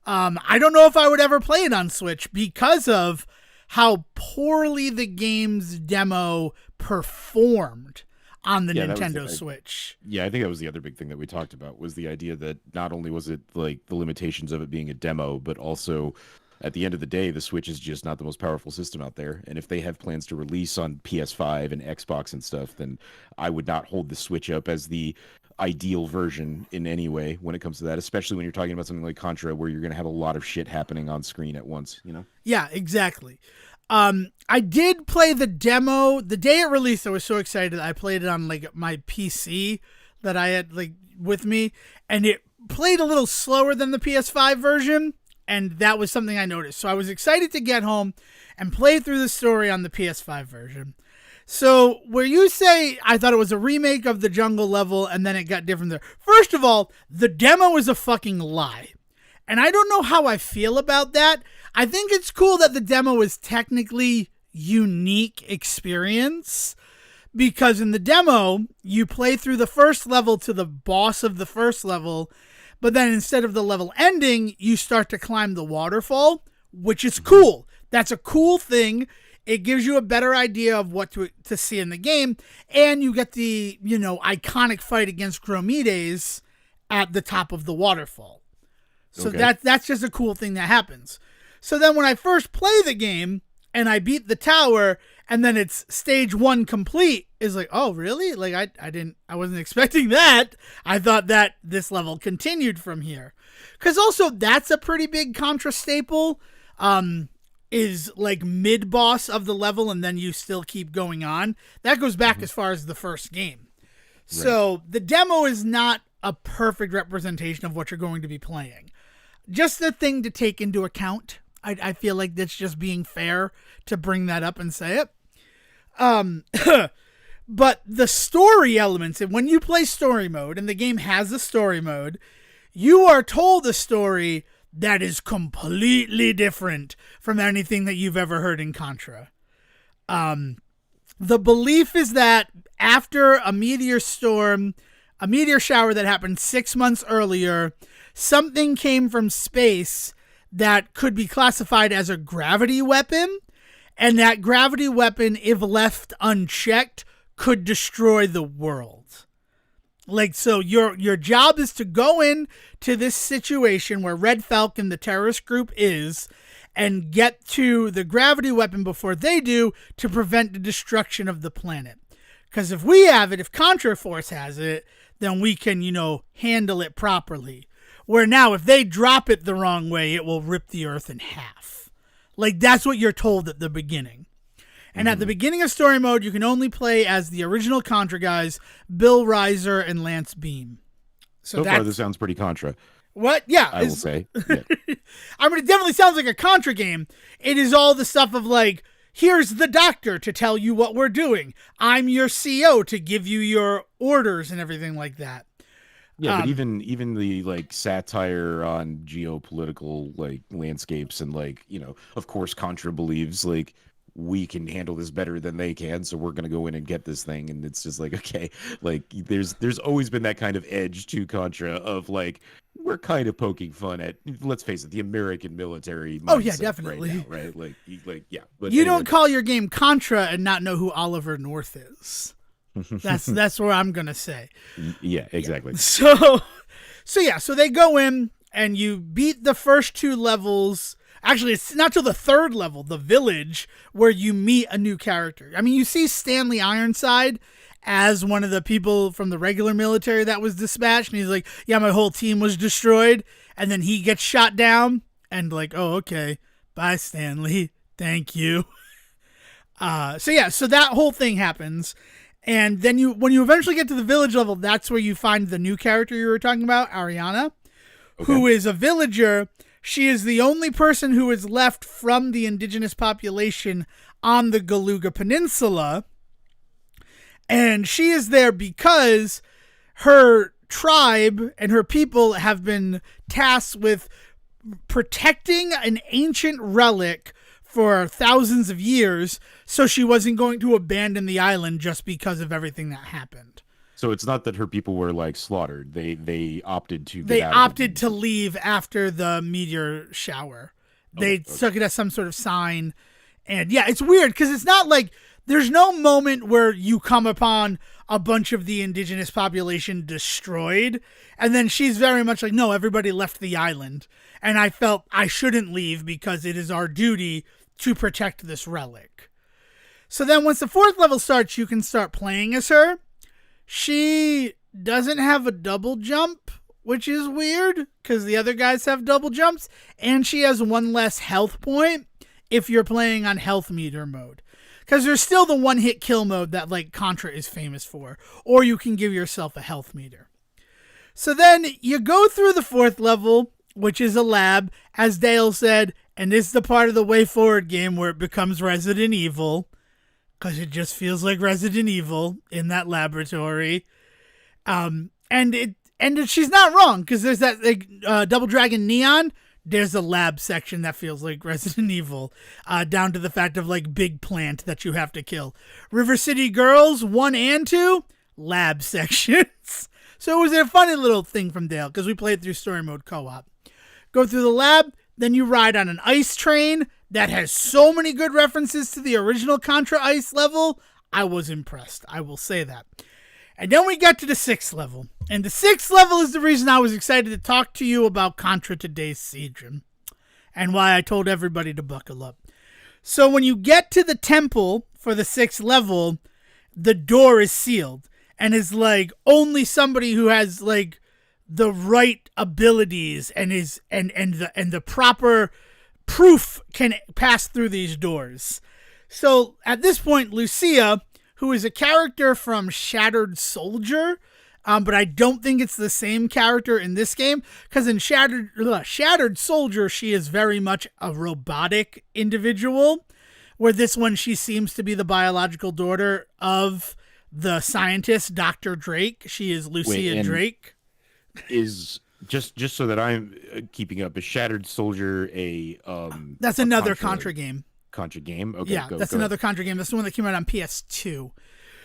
I don't know if I would ever play it on Switch because of how poorly the game's demo performed on the Nintendo Switch. Yeah, I think that was the other big thing that we talked about, was the idea that not only was it like the limitations of it being a demo, but also at the end of the day, the Switch is just not the most powerful system out there. And if they have plans to release on PS5 and Xbox and stuff, then I would not hold the Switch up as the ideal version in any way when it comes to that, especially when you're talking about something like Contra, where you're going to have a lot of shit happening on screen at once, Yeah, exactly. I did play the demo the day it released. I was so excited. I played it on like my PC that I had like with me, and it played a little slower than the PS5 version. And that was something I noticed. So I was excited to get home and play through the story on the PS5 version. So where you say I thought it was a remake of the jungle level and then it got different there. First of all, the demo is a fucking lie. And I don't know how I feel about that. I think it's cool that the demo is technically unique experience, because in the demo, you play through the first level to the boss of the first level, But then instead of the level ending, you start to climb the waterfall, which is cool. That's a cool thing. It gives you a better idea of what to see in the game. And you get the, iconic fight against Gromedes at the top of the waterfall. So that's just a cool thing that happens. So then when I first play the game and I beat the tower and then it's stage 1 complete, is like, oh, really? Like I wasn't expecting that. I thought that this level continued from here. Because also that's a pretty big Contra staple, is like mid-boss of the level and then you still keep going on. That goes back as far as the first game. Right. So the demo is not a perfect representation of what you're going to be playing. Just a thing to take into account. I feel like that's just being fair to bring that up and say it. But the story elements, and when you play story mode, and the game has a story mode, you are told a story that is completely different from anything that you've ever heard in Contra. The belief is that after a meteor shower that happened 6 months earlier, something came from space that could be classified as a gravity weapon, and that gravity weapon, if left unchecked, could destroy the world. Like, so your job is to go in to this situation where Red Falcon, the terrorist group, is, and get to the gravity weapon before they do to prevent the destruction of the planet. Because if we have it, if Contra Force has it, then we can, handle it properly. Where now, if they drop it the wrong way, it will rip the Earth in half. Like, that's what you're told at the beginning. And at the beginning of story mode, you can only play as the original Contra guys, Bill Reiser and Lance Beam. So far, this sounds pretty Contra. What? Yeah. I will say. Yeah. I mean, it definitely sounds like a Contra game. It is all the stuff of like, here's the doctor to tell you what we're doing. I'm your CO to give you your orders and everything like that. Yeah, but even the like satire on geopolitical like landscapes and like, of course Contra believes like we can handle this better than they can, so we're gonna go in and get this thing, and it's just like, okay, like there's always been that kind of edge to Contra of like we're kind of poking fun at, let's face it, the American military. Oh yeah, definitely. Right, now, right? Like yeah. But you don't call your game Contra and not know who Oliver North is. That's what I'm gonna say. Yeah, exactly. Yeah. So they go in and you beat the first 2 levels. Actually, it's not till the 3rd level, the village, where you meet a new character. I mean, you see Stanley Ironside as one of the people from the regular military that was dispatched, and he's like, "Yeah, my whole team was destroyed," and then he gets shot down, and like, "Oh, okay, bye, Stanley, thank you." So that whole thing happens. And then when you eventually get to the village level, that's where you find the new character you were talking about, Ariana, who is a villager. She is the only person who is left from the indigenous population on the Galuga Peninsula. And she is there because her tribe and her people have been tasked with protecting an ancient relic for thousands of years, so she wasn't going to abandon the island just because of everything that happened. So it's not that her people were like slaughtered. They opted to. They opted to leave after the meteor shower. They took it as some sort of sign, and yeah, it's weird because it's not like there's no moment where you come upon a bunch of the indigenous population destroyed, and then she's very much like, no, everybody left the island, and I felt I shouldn't leave because it is our duty to protect this relic. So then once the 4th level starts, you can start playing as her. She doesn't have a double jump, which is weird because the other guys have double jumps, and she has 1 less health point if you're playing on health meter mode. Because there's still the 1-hit kill mode that like Contra is famous for, or you can give yourself a health meter. So then you go through the 4th level, which is a lab, as Dale said, and this is the part of the Wayforward game where it becomes Resident Evil, because it just feels like Resident Evil in that laboratory. And she's not wrong, because there's that like Double Dragon Neon. There's a lab section that feels like Resident Evil, down to the fact of like big plant that you have to kill. River City Girls 1 and 2, lab sections. So it was a funny little thing from Dale because we played through story mode co-op. Go through the lab, then you ride on an ice train that has so many good references to the original Contra ice level. I was impressed. I will say that. And then we got to the 6th level. And the 6th level is the reason I was excited to talk to you about Contra today's Sejohn. And why I told everybody to buckle up. So when you get to the temple for the 6th level, the door is sealed. And is like only somebody who has like the right abilities and the proper proof can pass through these doors. So at this point, Lucia, who is a character from Shattered Soldier, but I don't think it's the same character in this game, because in Shattered Soldier, she is very much a robotic individual, where this one, she seems to be the biological daughter of the scientist, Dr. Drake. She is Lucia Drake. Is just so that I'm keeping up, is Shattered Soldier that's another Contra game. Contra game? Okay, yeah, that's another Contra game. That's the one that came out on PS2.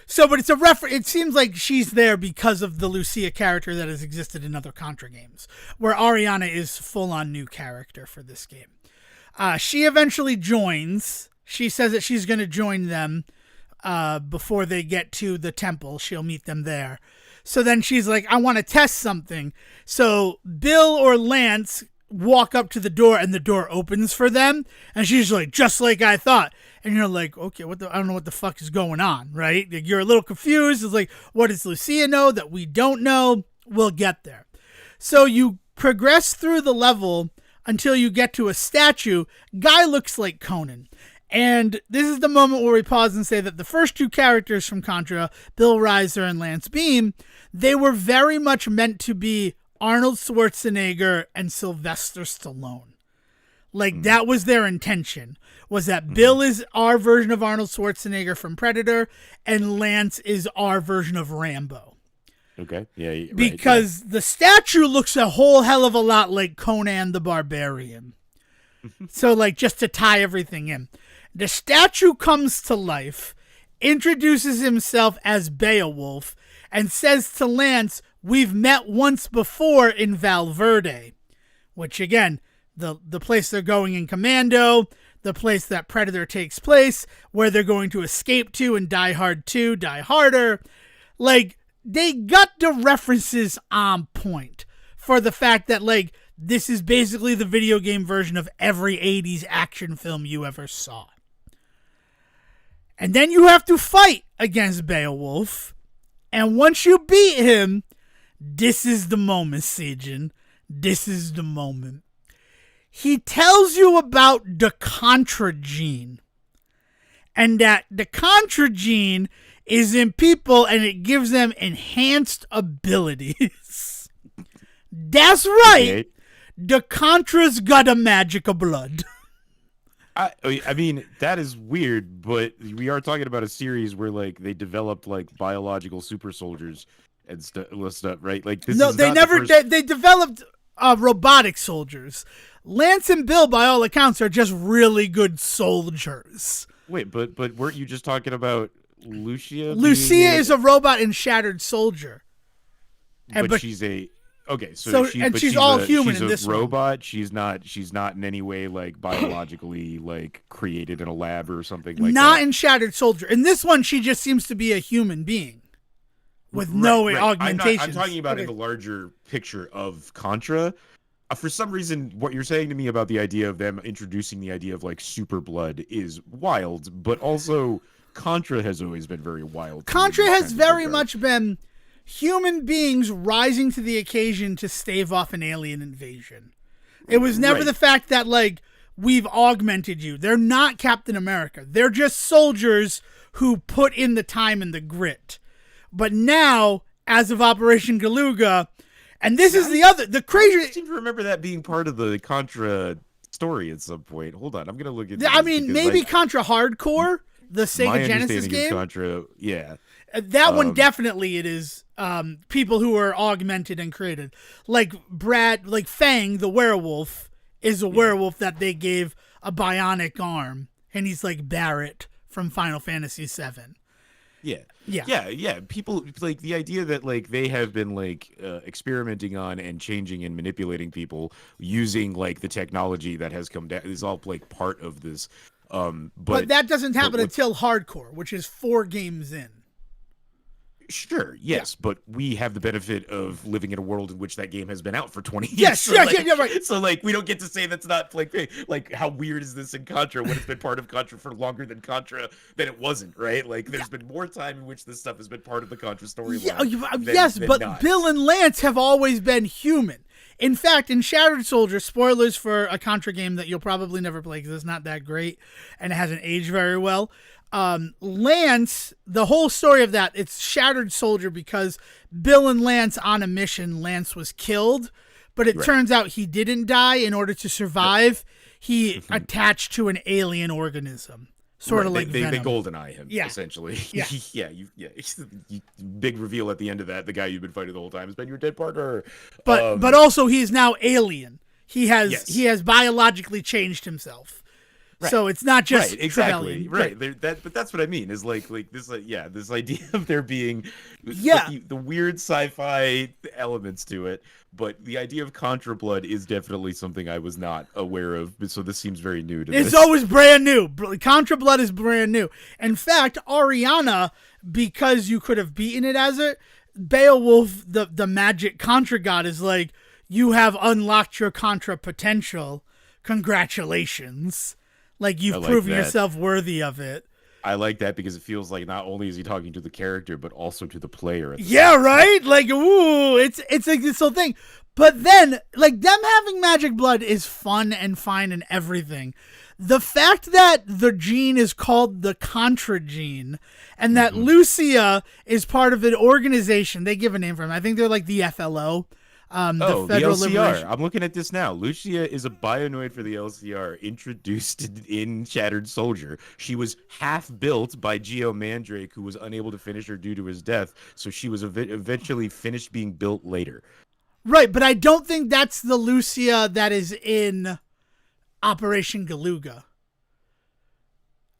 So, but it's a it seems like she's there because of the Lucia character that has existed in other Contra games, where Ariana is full-on new character for this game. She eventually joins. She says that she's going to join them before they get to the temple. She'll meet them there. So then she's like, I want to test something. So Bill or Lance walk up to the door and the door opens for them. And she's like, just like I thought. And you're like, okay, I don't know what the fuck is going on, right? You're a little confused. It's like, what does Lucia know that we don't know? We'll get there. So you progress through the level until you get to a statue. Guy looks like Conan. And this is the moment where we pause and say that the first two characters from Contra, Bill Reiser and Lance Beam, they were very much meant to be Arnold Schwarzenegger and Sylvester Stallone. Like, that was their intention, was that Bill is our version of Arnold Schwarzenegger from Predator, and Lance is our version of Rambo. Okay, yeah. Right, because the statue looks a whole hell of a lot like Conan the Barbarian. So, like, just to tie everything in. The statue comes to life, introduces himself as Beowulf, and says to Lance, we've met once before in Valverde. Which, again, the place they're going in Commando, the place that Predator takes place, where they're going to escape to in Die Hard 2, Die Harder. Like, they got the references on point for the fact that, like, this is basically the video game version of every 80s action film you ever saw. And then you have to fight against Beowulf. And once you beat him, this is the moment, Sejohn. This is the moment. He tells you about the Contra gene. And that the Contra gene is in people and it gives them enhanced abilities. That's right. Okay. The Contra's got a magic of blood. I mean, that is weird, but we are talking about a series where, like, they developed, like, biological super soldiers and stuff, right? Like, this no, is they not never. the first... They developed robotic soldiers. Lance and Bill, by all accounts, are just really good soldiers. Wait, but weren't you just talking about Lucia? Lucia is a robot in Shattered Soldier, but she's a. Okay, so she's all human in this robot. one. She's not in any way like biologically like created in a lab or something like that. Not in Shattered Soldier. In this one, she just seems to be a human being with no augmentations. I'm talking about in the larger picture of Contra. For some reason, what you're saying to me about the idea of them introducing the idea of like super blood is wild, but also Contra has always been very wild. Contra has very much been human beings rising to the occasion to stave off an alien invasion. It was never the fact that, like, we've augmented you. They're not Captain America. They're just soldiers who put in the time and the grit. But now, as of Operation Galuga, and this is the crazy... I seem to remember that being part of the Contra story at some point. Hold on, I'm going to look at I mean, maybe Contra Hardcore, the Sega Genesis game. Contra, yeah. That one definitely it is people who are augmented and created. Like Fang, the werewolf, is a werewolf that they gave a bionic arm. And he's like Barrett from Final Fantasy VII. Yeah. Yeah. People like the idea that like they have been like experimenting on and changing and manipulating people using like the technology that has come down is all like part of this. But that doesn't happen until hardcore, which is 4 games in. Sure, yes, but we have the benefit of living in a world in which that game has been out for 20 years. Yes, so right. So, like, we don't get to say that's not, like, how weird is this in Contra when it's been part of Contra for longer than Contra than it wasn't, right? Like, there's been more time in which this stuff has been part of the Contra storyline. Yes, but not. Bill and Lance have always been human. In fact, in Shattered Soldier, spoilers for a Contra game that you'll probably never play because it's not that great and it hasn't aged very well. Lance, the whole story of that, it's Shattered Soldier because Bill and Lance on a mission, Lance was killed, but it turns out he didn't die. In order to survive, he attached to an alien organism. Sort of like Venom. They GoldenEye him, essentially. Yeah. Big reveal at the end of that. The guy you've been fighting the whole time has been your dead partner. But also he's now alien. He has biologically changed himself. Right. So it's not just exactly Trevelyan. Right. But that's what I mean is like this this idea of there being the weird sci-fi elements to it, but the idea of Contra Blood is definitely something I was not aware of. So this seems very new to me. It's always brand new. Contra Blood is brand new. In fact, Ariana, because you could have beaten it as it, Beowulf, the magic Contra god, is like, you have unlocked your Contra potential. Congratulations. Like, you've proven yourself worthy of it. I like that because it feels like not only is he talking to the character, but also to the player. Right? Like, ooh, it's like this whole thing. But then, like, them having magic blood is fun and fine and everything. The fact that the gene is called the Contra gene and that Lucia is part of an organization, they give a name for him. I think they're like the FLO. The Federal LCR. Liberation. I'm looking at this now. Lucia is a bionoid for the LCR, introduced in Shattered Soldier. She was half built by Geo Mandrake, who was unable to finish her due to his death, so she was eventually finished being built later. Right, but I don't think that's the Lucia that is in Operation Galuga.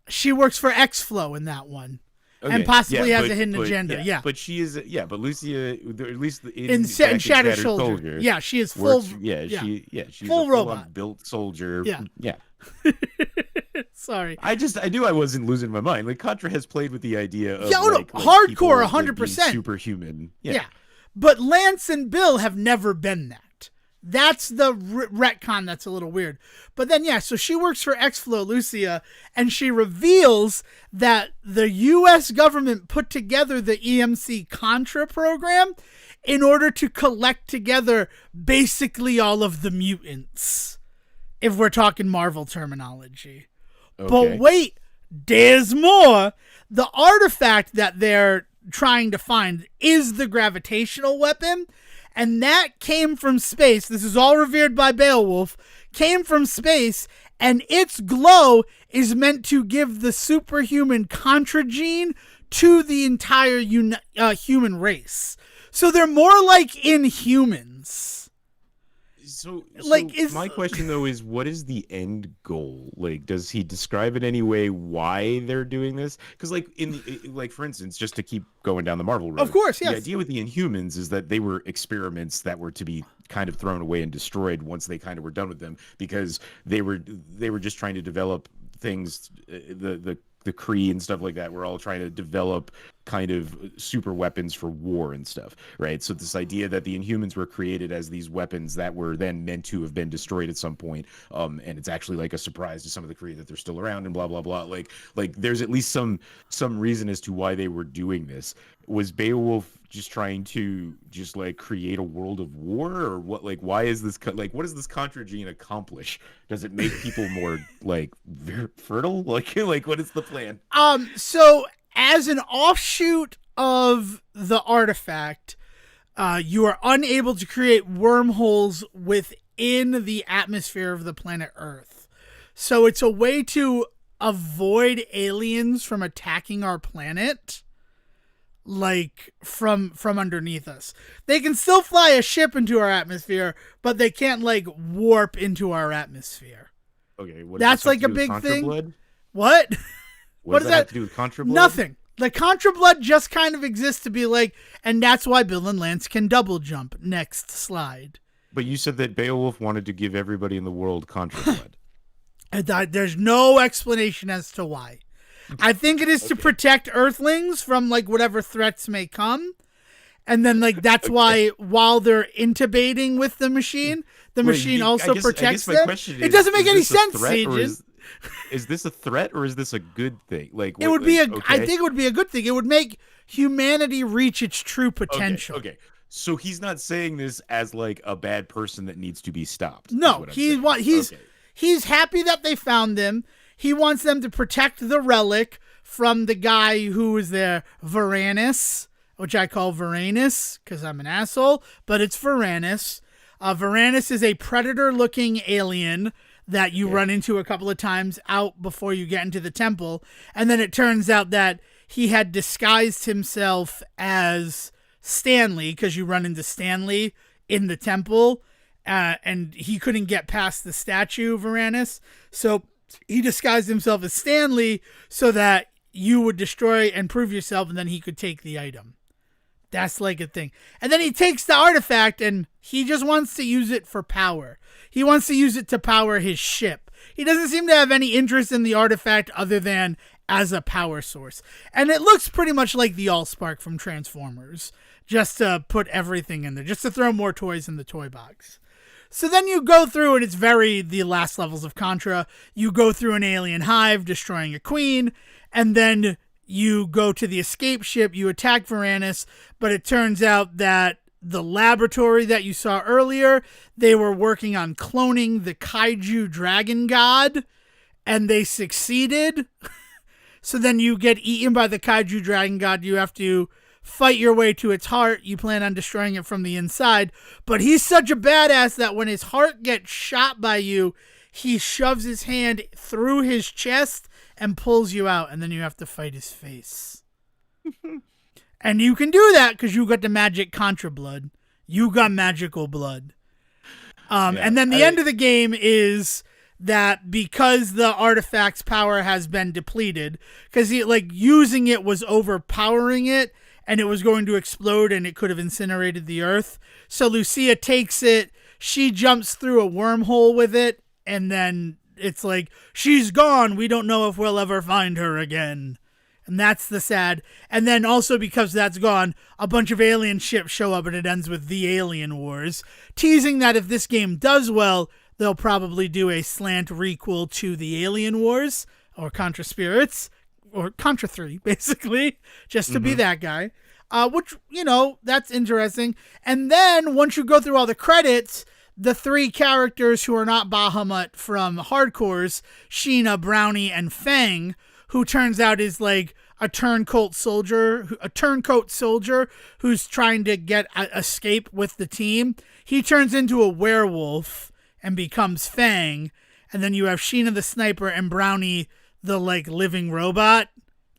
She works for X-Flow in that one. Okay. And possibly has a hidden agenda. Yeah. But she is. Yeah. But Lucia, at least in Shattered Soldier. Yeah. She is full. She's full a robot. Built soldier. Yeah. Sorry. I knew I wasn't losing my mind. Like, Contra has played with the idea of hardcore 100%. Superhuman. Yeah. But Lance and Bill have never been that. That's the retcon that's a little weird. But then, so she works for X-Flow, Lucia, and she reveals that the U.S. government put together the EMC Contra program in order to collect together basically all of the mutants, if we're talking Marvel terminology. Okay. But wait, there's more. The artifact that they're trying to find is the gravitational weapon. And that came from space. This is all revered by Beowulf. Came from space, and its glow is meant to give the superhuman Contra gene to the entire human race. So they're more like Inhumans. So my question though is, what is the end goal? Like, does he describe in any way why they're doing this? Because for instance, just to keep going down the Marvel road, of course, yes. The idea with the Inhumans is that they were experiments that were to be kind of thrown away and destroyed once they kind of were done with them, because they were just trying to develop things. The Kree and stuff like that were all trying to develop kind of super weapons for war and stuff, right? So this idea that the Inhumans were created as these weapons that were then meant to have been destroyed at some point, and it's actually like a surprise to some of the Kree that they're still around and blah blah blah. Like there's at least some reason as to why they were doing this. Was Beowulf just trying to create a world of war, or what? Like, why is this what does this Contra gene accomplish? Does it make people more fertile? Like what is the plan? So as an offshoot of the artifact, you are unable to create wormholes within the atmosphere of the planet Earth. So it's a way to avoid aliens from attacking our planet, like from underneath us. They can still fly a ship into our atmosphere, but they can't warp into our atmosphere. Okay, that's like a big thing. Blood? What? What does that have to do with Contra Blood? Nothing. The Contra blood just kind of exists to be like, and that's why Bill and Lance can double jump. Next slide. But you said that Beowulf wanted to give everybody in the world Contra blood. And there's no explanation as to why. I think it is to protect Earthlings from like whatever threats may come. And then like that's why while they're intubating with the machine also protects them. It doesn't make any sense, Sejohn. Is this a threat or is this a good thing? Like it would be I think it would be a good thing. It would make humanity reach its true potential. Okay. So he's not saying this as like a bad person that needs to be stopped. No, he's happy that they found them. He wants them to protect the relic from the guy who is there, Varanus, which I call Varanus because I'm an asshole, but it's Varanus. Varanus is a predator-looking alien that you run into a couple of times out before you get into the temple. And then it turns out that he had disguised himself as Stanley because you run into Stanley in the temple and he couldn't get past the statue, Varanus. So he disguised himself as Stanley so that you would destroy and prove yourself and then he could take the item. That's like a thing. And then he takes the artifact and he just wants to use it for power. He wants to use it to power his ship. He doesn't seem to have any interest in the artifact other than as a power source. And it looks pretty much like the Allspark from Transformers, just to put everything in there, just to throw more toys in the toy box. So then you go through, and it's the last levels of Contra. You go through an alien hive, destroying a queen, and then you go to the escape ship, you attack Varanus, but it turns out that the laboratory that you saw earlier, they were working on cloning the kaiju dragon god, and they succeeded. So then you get eaten by the kaiju dragon god. You have to fight your way to its heart. You plan on destroying it from the inside, but he's such a badass that when his heart gets shot by you, he shoves his hand through his chest and pulls you out, and then you have to fight his face. And you can do that because you got the magic Contra blood. You got magical blood. And then the end of the game is that because the artifact's power has been depleted, because using it was overpowering it, and it was going to explode, and it could have incinerated the Earth. So Lucia takes it, she jumps through a wormhole with it, and then it's like, she's gone. We don't know if we'll ever find her again. And that's the sad. And then also because that's gone, a bunch of alien ships show up and it ends with the Alien Wars, teasing that if this game does well, they'll probably do a slant requel to the Alien Wars or Contra Spirits or Contra 3, basically, just to be that guy. Which, that's interesting. And then once you go through all the credits, the three characters who are not Bahamut from Hardcores, Sheena, Brownie, and Fang, who turns out is like a turncoat soldier who's trying to escape with the team. He turns into a werewolf and becomes Fang. And then you have Sheena the sniper and Brownie the living robot.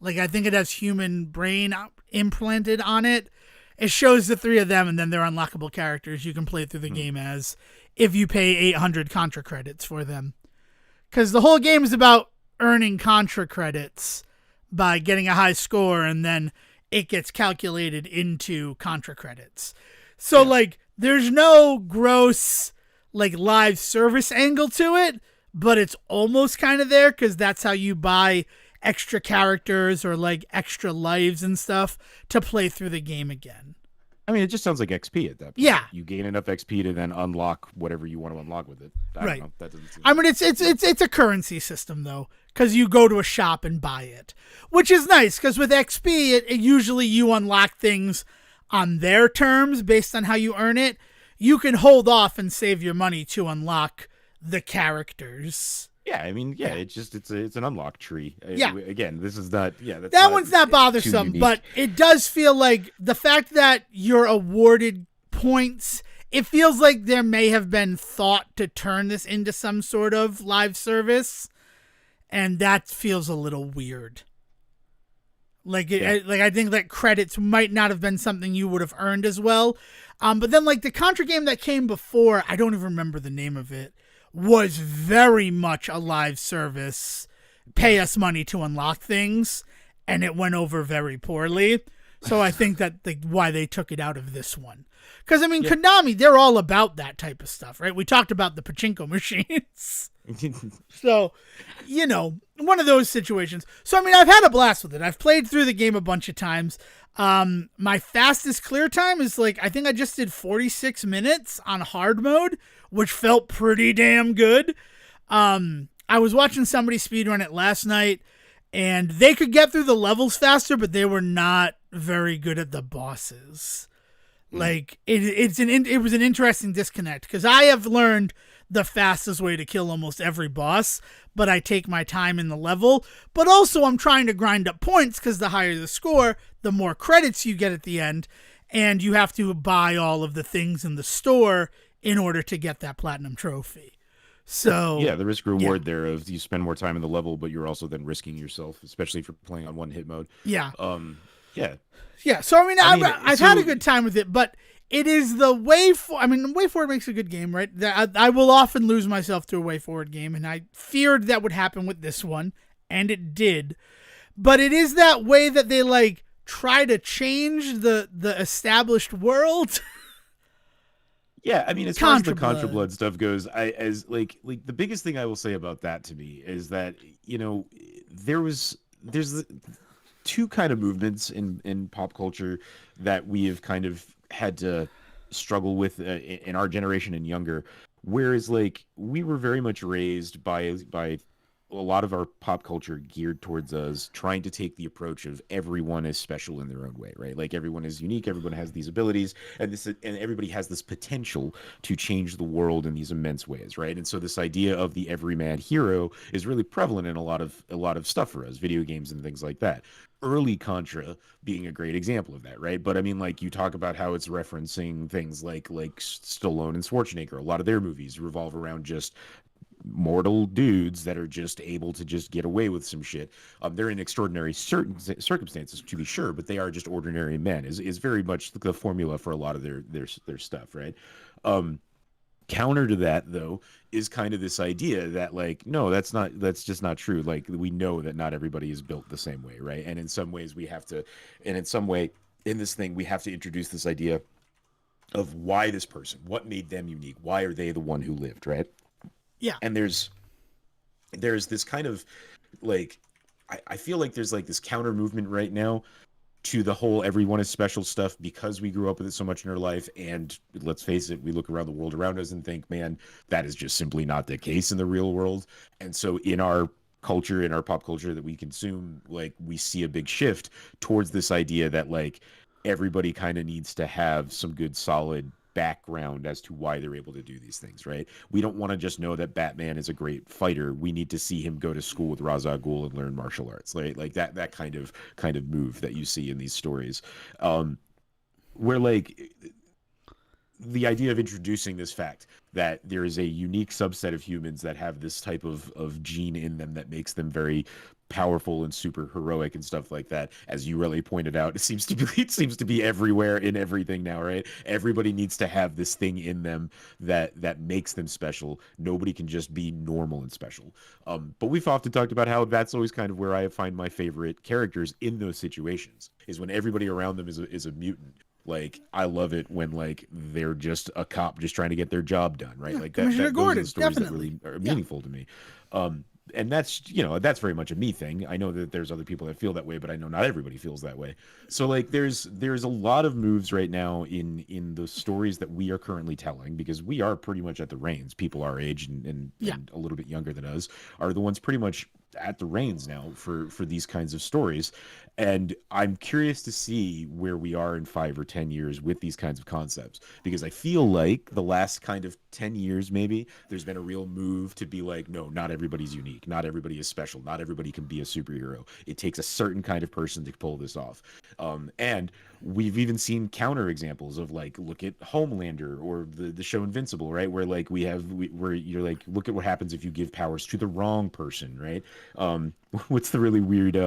I think it has human brain implanted on it. It shows the three of them, and then they're unlockable characters you can play through the game as if you pay 800 Contra credits for them. Because the whole game is about earning Contra credits by getting a high score, and then it gets calculated into Contra credits. So, there's no gross, live service angle to it, but it's almost kind of there because that's how you buy extra characters or extra lives and stuff to play through the game again. I mean, it just sounds like XP at that point. Yeah. You gain enough XP to then unlock whatever you want to unlock with it. I don't know. That doesn't seem it's a currency system though, because you go to a shop and buy it, which is nice because with XP, it usually you unlock things on their terms based on how you earn it. You can hold off and save your money to unlock the characters. Yeah, I mean, it's an unlock tree. Yeah. Again, this is not. Yeah, that one's not bothersome, but it does feel like the fact that you're awarded points. It feels like there may have been thought to turn this into some sort of live service, and that feels a little weird. I think that credits might not have been something you would have earned as well. But then the Contra game that came before, I don't even remember the name of it, was very much a live service. Pay us money to unlock things. and it went over very poorly. So I think that why they took it out of this one. Because, I mean, Konami, they're all about that type of stuff, right? We talked about the pachinko machines. So, you know, one of those situations. So, I mean, I've had a blast with it. I've played through the game a bunch of times. My fastest clear time is I think I just did 46 minutes on hard mode, which felt pretty damn good. I was watching somebody speedrun it last night, and they could get through the levels faster, but they were not very good at the bosses. It was an interesting disconnect, because I have learned the fastest way to kill almost every boss, but I take my time in the level. But also I'm trying to grind up points, because the higher the score, the more credits you get at the end, and you have to buy all of the things in the store in order to get that platinum trophy. So yeah, the risk reward there of you spend more time in the level, but you're also then risking yourself, especially if you're playing on one hit mode. Yeah. Yeah. So I mean, I've had a good time with it, but it is the Wayforward makes a good game, right? I will often lose myself to a Wayforward game, and I feared that would happen with this one, and it did. But it is that way that they try to change the established world. Yeah, I mean, as far as the Contra Blood stuff goes, the biggest thing I will say about that to me is that, you know, there's two kind of movements in pop culture that we have kind of had to struggle with in our generation and younger. Whereas we were very much raised by a lot of our pop culture geared towards us trying to take the approach of everyone is special in their own way, right? Like everyone is unique, everyone has these abilities, and everybody has this potential to change the world in these immense ways, right? And so this idea of the everyman hero is really prevalent in a lot of stuff for us, video games and things like that. Early Contra being a great example of that, right? But I mean, you talk about how it's referencing things like Stallone and Schwarzenegger. A lot of their movies revolve around just mortal dudes that are just able to just get away with some shit. They're in extraordinary certain circumstances, to be sure, but they are just ordinary men. Is very much the formula for a lot of their stuff, right? Counter to that, though, is kind of this idea that no, that's just not true. We know that not everybody is built the same way, right? And in some ways we have to, and in some way in this thing we have to introduce this idea of why this person, what made them unique, why are they the one who lived, right? Yeah. And there's this kind of I feel like there's this counter movement right now to the whole everyone is special stuff because we grew up with it so much in our life. And let's face it, we look around the world around us and think, man, that is just simply not the case in the real world. And so in our culture, in our pop culture that we consume, we see a big shift towards this idea that everybody kind of needs to have some good solid background as to why they're able to do these things, right? We don't want to just know that Batman is a great fighter. We need to see him go to school with Ra's al Ghul and learn martial arts, like that kind of move that you see in these stories, where the idea of introducing this fact that there is a unique subset of humans that have this type of gene in them that makes them very powerful and super heroic and stuff like that. As you really pointed out, it seems to be everywhere in everything now, right? Everybody needs to have this thing in them that makes them special. Nobody can just be normal and special. But we've often talked about how that's always kind of where I find my favorite characters in those situations, is when everybody around them is a mutant. I love it when they're just a cop just trying to get their job done, right? Yeah, Commissioner Gordon, those are the stories definitely. that really are meaningful to me. And that's very much a me thing. I know that there's other people that feel that way, but I know not everybody feels that way. So there's a lot of moves right now in the stories that we are currently telling, because we are pretty much at the reins. People our age and a little bit younger than us are the ones pretty much at the reins now for these kinds of stories. And I'm curious to see where we are in 5 or 10 years with these kinds of concepts, because I feel like the last kind of 10 years, maybe there's been a real move to be no, not everybody's unique. Not everybody is special. Not everybody can be a superhero. It takes a certain kind of person to pull this off. And we've even seen counter examples of look at Homelander or the show Invincible, right? Where where you're look at what happens if you give powers to the wrong person, right? What's the really weird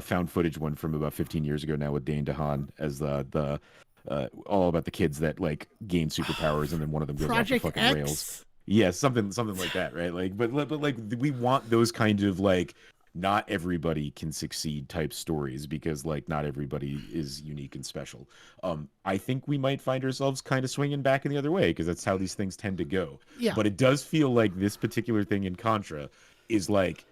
found footage one from about 15 years ago now with Dane DeHaan as the all about the kids that gain superpowers and then one of them goes Project off the fucking X? rails. Yeah, something like that, right? But we want those kind of not everybody can succeed type stories because like not everybody is unique and special. I think we might find ourselves kind of swinging back in the other way because that's how these things tend to go. Yeah. But it does feel like this particular thing in Contra is like,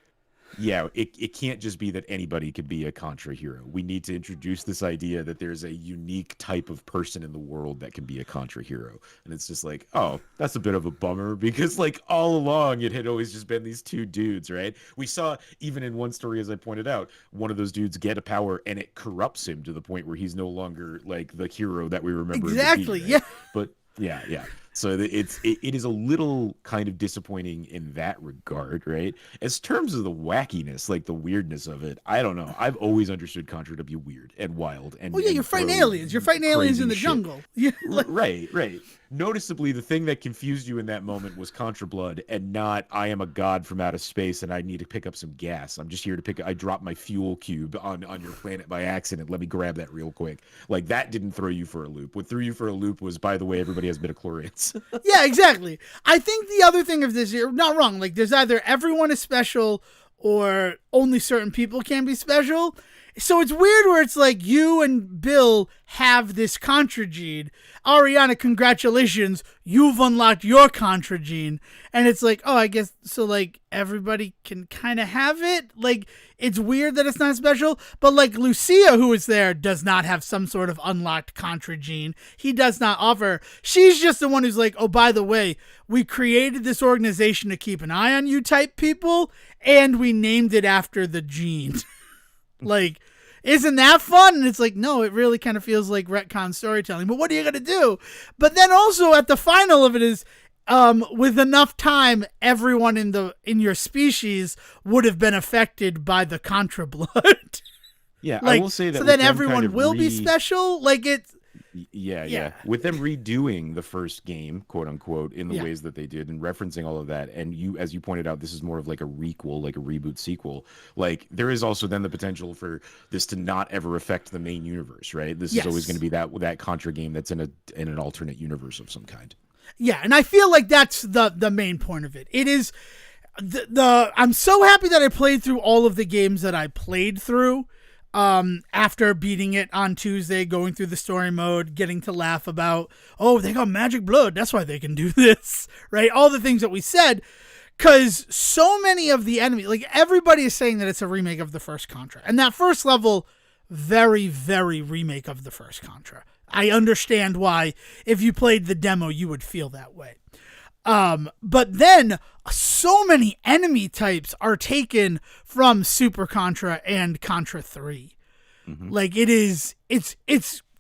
yeah, it can't just be that anybody could be a Contra hero. We need to introduce this idea that there's a unique type of person in the world that can be a Contra hero. And it's just like, oh, that's a bit of a bummer because like all along it had always just been these two dudes, right? We saw even in one story, as I pointed out, one of those dudes get a power and it corrupts him to the point where he's no longer like the hero that we remember. Exactly, him to be, right? yeah. But yeah. So it is a little kind of disappointing in that regard, right? As terms of the wackiness, like the weirdness of it, I don't know. I've always understood Contra to be weird and wild and you're fighting aliens. You're fighting aliens in the jungle. Yeah, right. Noticeably, the thing that confused you in that moment was Contra Blood, and not I am a god from outer space and I need to pick up some gas. I'm just here to I dropped my fuel cube on your planet by accident. Let me grab that real quick. Like that didn't throw you for a loop. What threw you for a loop was, by the way, everybody has midichlorians. Yeah, exactly. I think the other thing of this, you're not wrong. Like there's either everyone is special or only certain people can be special. So it's weird where it's like you and Bill have this Contra gene. Ariana, congratulations, you've unlocked your Contra gene. And it's like, oh, I guess, so like everybody can kind of have it. Like it's weird that it's not special. But like Lucia, who is there, does not have some sort of unlocked Contra gene. He does not offer. She's just the one who's like, oh, by the way, we created this organization to keep an eye on you type people. And we named it after the gene. Like, isn't that fun? And it's like, no, it really kind of feels like retcon storytelling. But what are you going to do? But then also at the final of it is, with enough time, everyone in your species would have been affected by the Contra blood. Yeah, like, I will say that. So then everyone kind of will be special? Like it's... Yeah. With them redoing the first game, quote unquote, in the ways that they did and referencing all of that, and you, as you pointed out, this is more of like a requel, like a reboot sequel. Like there is also then the potential for this to not ever affect the main universe, right? This is always going to be that Contra game that's in an alternate universe of some kind. Yeah, and I feel like that's the main point of it. It is I'm so happy that I played through all of the games that I played through. After beating it on Tuesday, going through the story mode, getting to laugh about, oh, they got magic blood, that's why they can do this, right? All the things that we said, because so many of the enemies, like everybody is saying that it's a remake of the first Contra. And that first level, very, very remake of the first Contra. I understand why, if you played the demo, you would feel that way. But then so many enemy types are taken from Super Contra and Contra 3. Mm-hmm. Like it's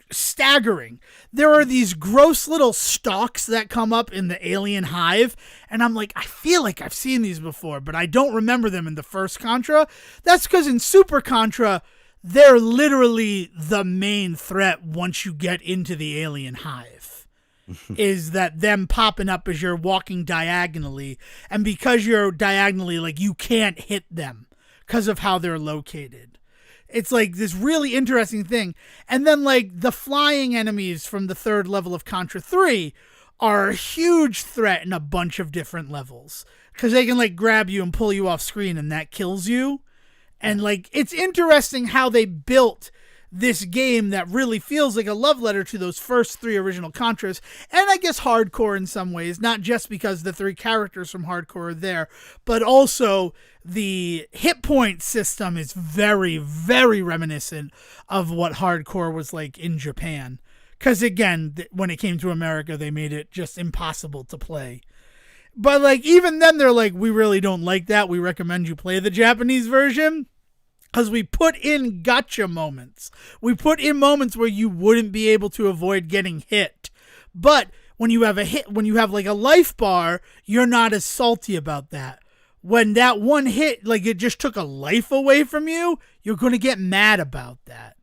staggering. There are these gross little stalks that come up in the alien hive. And I'm like, I feel like I've seen these before, but I don't remember them in the first Contra. That's because in Super Contra, they're literally the main threat once you get into the alien hive. Is that them popping up as you're walking diagonally, and because you're diagonally, like you can't hit them because of how they're located. It's like this really interesting thing. And then like the flying enemies from the third level of Contra 3 are a huge threat in a bunch of different levels because they can like grab you and pull you off screen and that kills you. And like it's interesting how they built this game that really feels like a love letter to those first three original Contras, and I guess hardcore in some ways, not just because the three characters from hardcore are there, but also the hit point system is very, very reminiscent of what hardcore was like in Japan. Because again, when it came to America, they made it just impossible to play. But like even then, they're like, we really don't like that. We recommend you play the Japanese version. Because we put in gotcha moments. We put in moments where you wouldn't be able to avoid getting hit. But when you have when you have like a life bar, you're not as salty about that. When that one hit, like it just took a life away from you, you're going to get mad about that.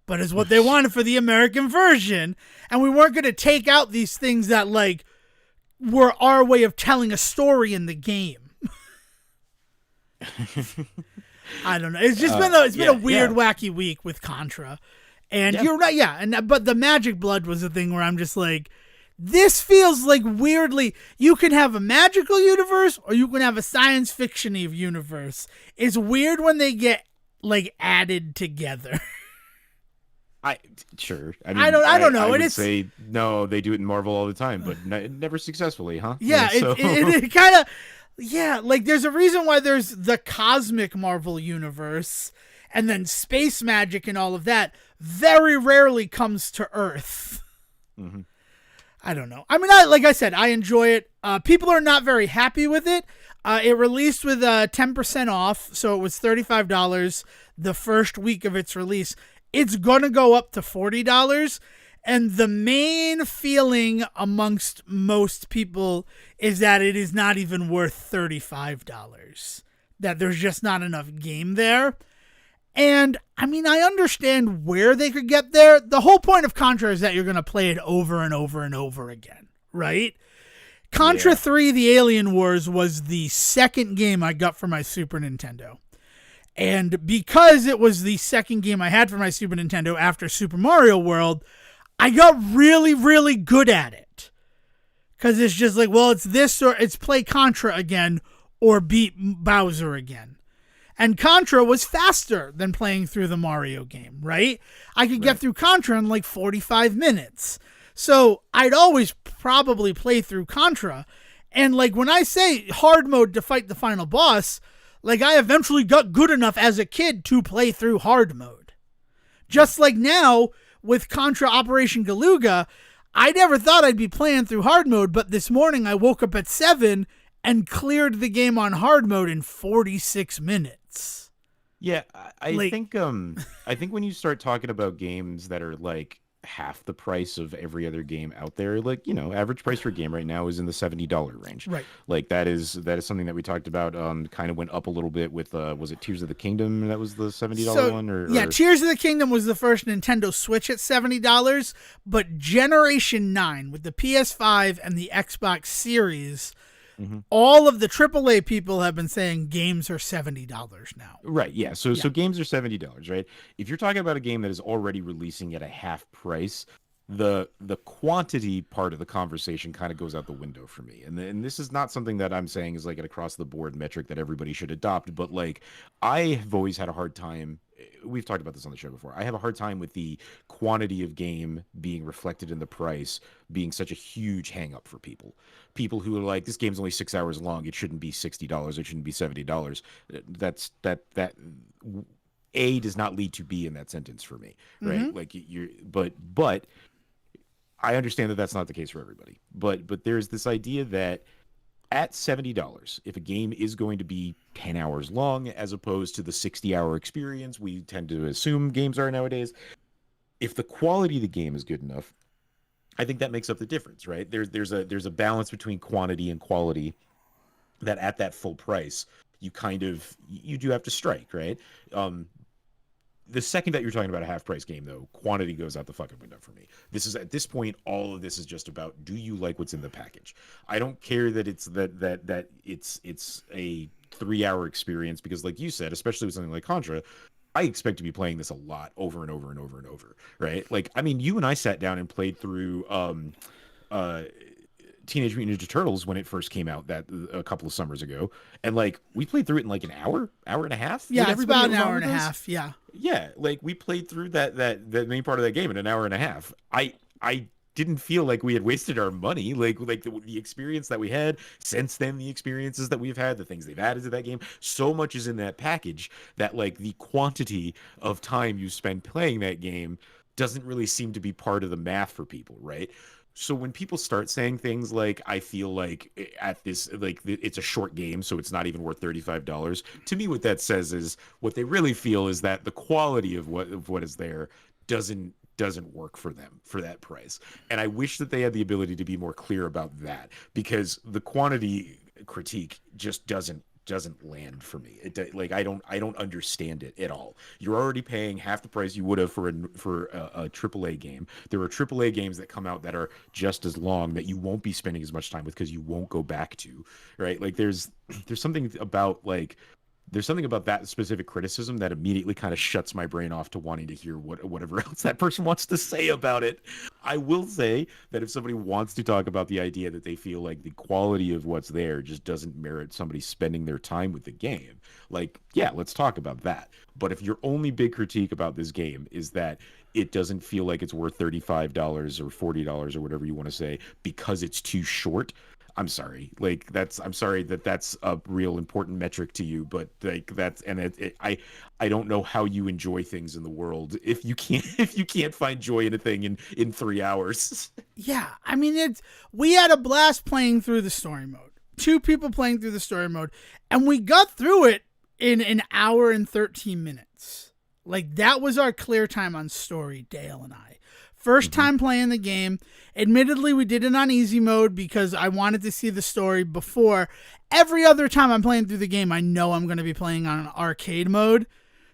But it's what they wanted for the American version. And we weren't going to take out these things that like were our way of telling a story in the game. I don't know. It's just been a weird, wacky week with Contra, and you're right. Yeah, but the magic blood was a thing where I'm just like, This feels like weirdly, you can have a magical universe or you can have a science fiction-y universe. It's weird when they get like added together. Sure. I don't know. I would say no. They do it in Marvel all the time, but never successfully, huh? Yeah, it kind of, yeah. Like there's a reason why there's the cosmic Marvel universe, and then space magic and all of that very rarely comes to Earth. Mm-hmm. I don't know. I mean, like I said, I enjoy it. People are not very happy with it. It released with 10% off, so it was $35 the first week of its release. It's going to go up to $40. And the main feeling amongst most people is that it is not even worth $35. That there's just not enough game there. And, I mean, I understand where they could get there. The whole point of Contra is that you're going to play it over and over and over again, right? Contra 3, The Alien Wars, was the second game I got for my Super Nintendo. And because it was the second game I had for my Super Nintendo after Super Mario World, I got really, really good at it. Because it's just like, well, it's this or it's play Contra again or beat Bowser again. And Contra was faster than playing through the Mario game, right? I could get through Contra in like 45 minutes. So I'd always probably play through Contra. And like when I say hard mode to fight the final boss, like I eventually got good enough as a kid to play through hard mode. Just like now with Contra Operation Galuga, I never thought I'd be playing through hard mode, but this morning I woke up at 7 and cleared the game on hard mode in 46 minutes. Yeah, I think when you start talking about games that are like half the price of every other game out there, like, you know, average price for a game right now is in the $70 range. Right. Like that is something that we talked about, kind of went up a little bit with was it Tears of the Kingdom that was the $70 one or Tears of the Kingdom was the first Nintendo Switch at $70, but Generation 9 with the PS5 and the Xbox Series, all of the AAA people have been saying games are $70 now. Right, yeah. So games are $70, right? If you're talking about a game that is already releasing at a half price, the quantity part of the conversation kind of goes out the window for me. And this is not something that I'm saying is like an across the board metric that everybody should adopt, but like I have always had a hard time. We've talked about this on the show before. I have a hard time with the quantity of game being reflected in the price being such a huge hang up for people. People who are like, this game's only 6 hours long. It shouldn't be $60. It shouldn't be $70. That A does not lead to B in that sentence for me, right? Like but I understand that that's not the case for everybody. But there's this idea that at $70, if a game is going to be 10 hours long as opposed to the 60-hour experience we tend to assume games are nowadays, if the quality of the game is good enough, I think that makes up the difference, right? There's a balance between quantity and quality that at that full price you do have to strike, right? The second that you're talking about a half price game, though, quantity goes out the fucking window for me. This is at this point, all of this is just about, do you like what's in the package? I don't care that it's it's a 3-hour experience, because like you said, especially with something like Contra, I expect to be playing this a lot over and over and over and over, right? Like, I mean, you and I sat down and played through Teenage Mutant Ninja Turtles when it first came out a couple of summers ago, and like we played through it in like an hour and a half. Yeah, it's about an hour and a half. Yeah, like we played through that main part of that game in an hour and a half. I didn't feel like we had wasted our money. Like the experience that we had since then, the experiences that we've had, the things they've added to that game, so much is in that package that like the quantity of time you spend playing that game doesn't really seem to be part of the math for people, right? So when people start saying things like, I feel like at this, like it's a short game, so it's not even worth $35. To me, what that says is what they really feel is that the quality of what is there doesn't work for them for that price. And I wish that they had the ability to be more clear about that, because the quantity critique just doesn't land for me. Like I don't understand it at all. You're already paying half the price you would have for a AAA game. There are AAA games that come out that are just as long that you won't be spending as much time with because you won't go back to, right? Like there's something about like there's something about that specific criticism that immediately kind of shuts my brain off to wanting to hear whatever else that person wants to say about it. I will say that if somebody wants to talk about the idea that they feel like the quality of what's there just doesn't merit somebody spending their time with the game, like, yeah, let's talk about that. But if your only big critique about this game is that it doesn't feel like it's worth $35 or $40 or whatever you want to say because it's too short, I'm sorry. Like, I'm sorry that that's a real important metric to you, but like I don't know how you enjoy things in the world if you can't find joy in a thing in 3 hours. Yeah, I mean, we had a blast playing through the story mode. 2 people playing through the story mode, and we got through it in an hour and 13 minutes. Like, that was our clear time on story, Dale and I. First time playing the game. Admittedly, we did it on easy mode because I wanted to see the story before. Every other time I'm playing through the game, I know I'm going to be playing on arcade mode.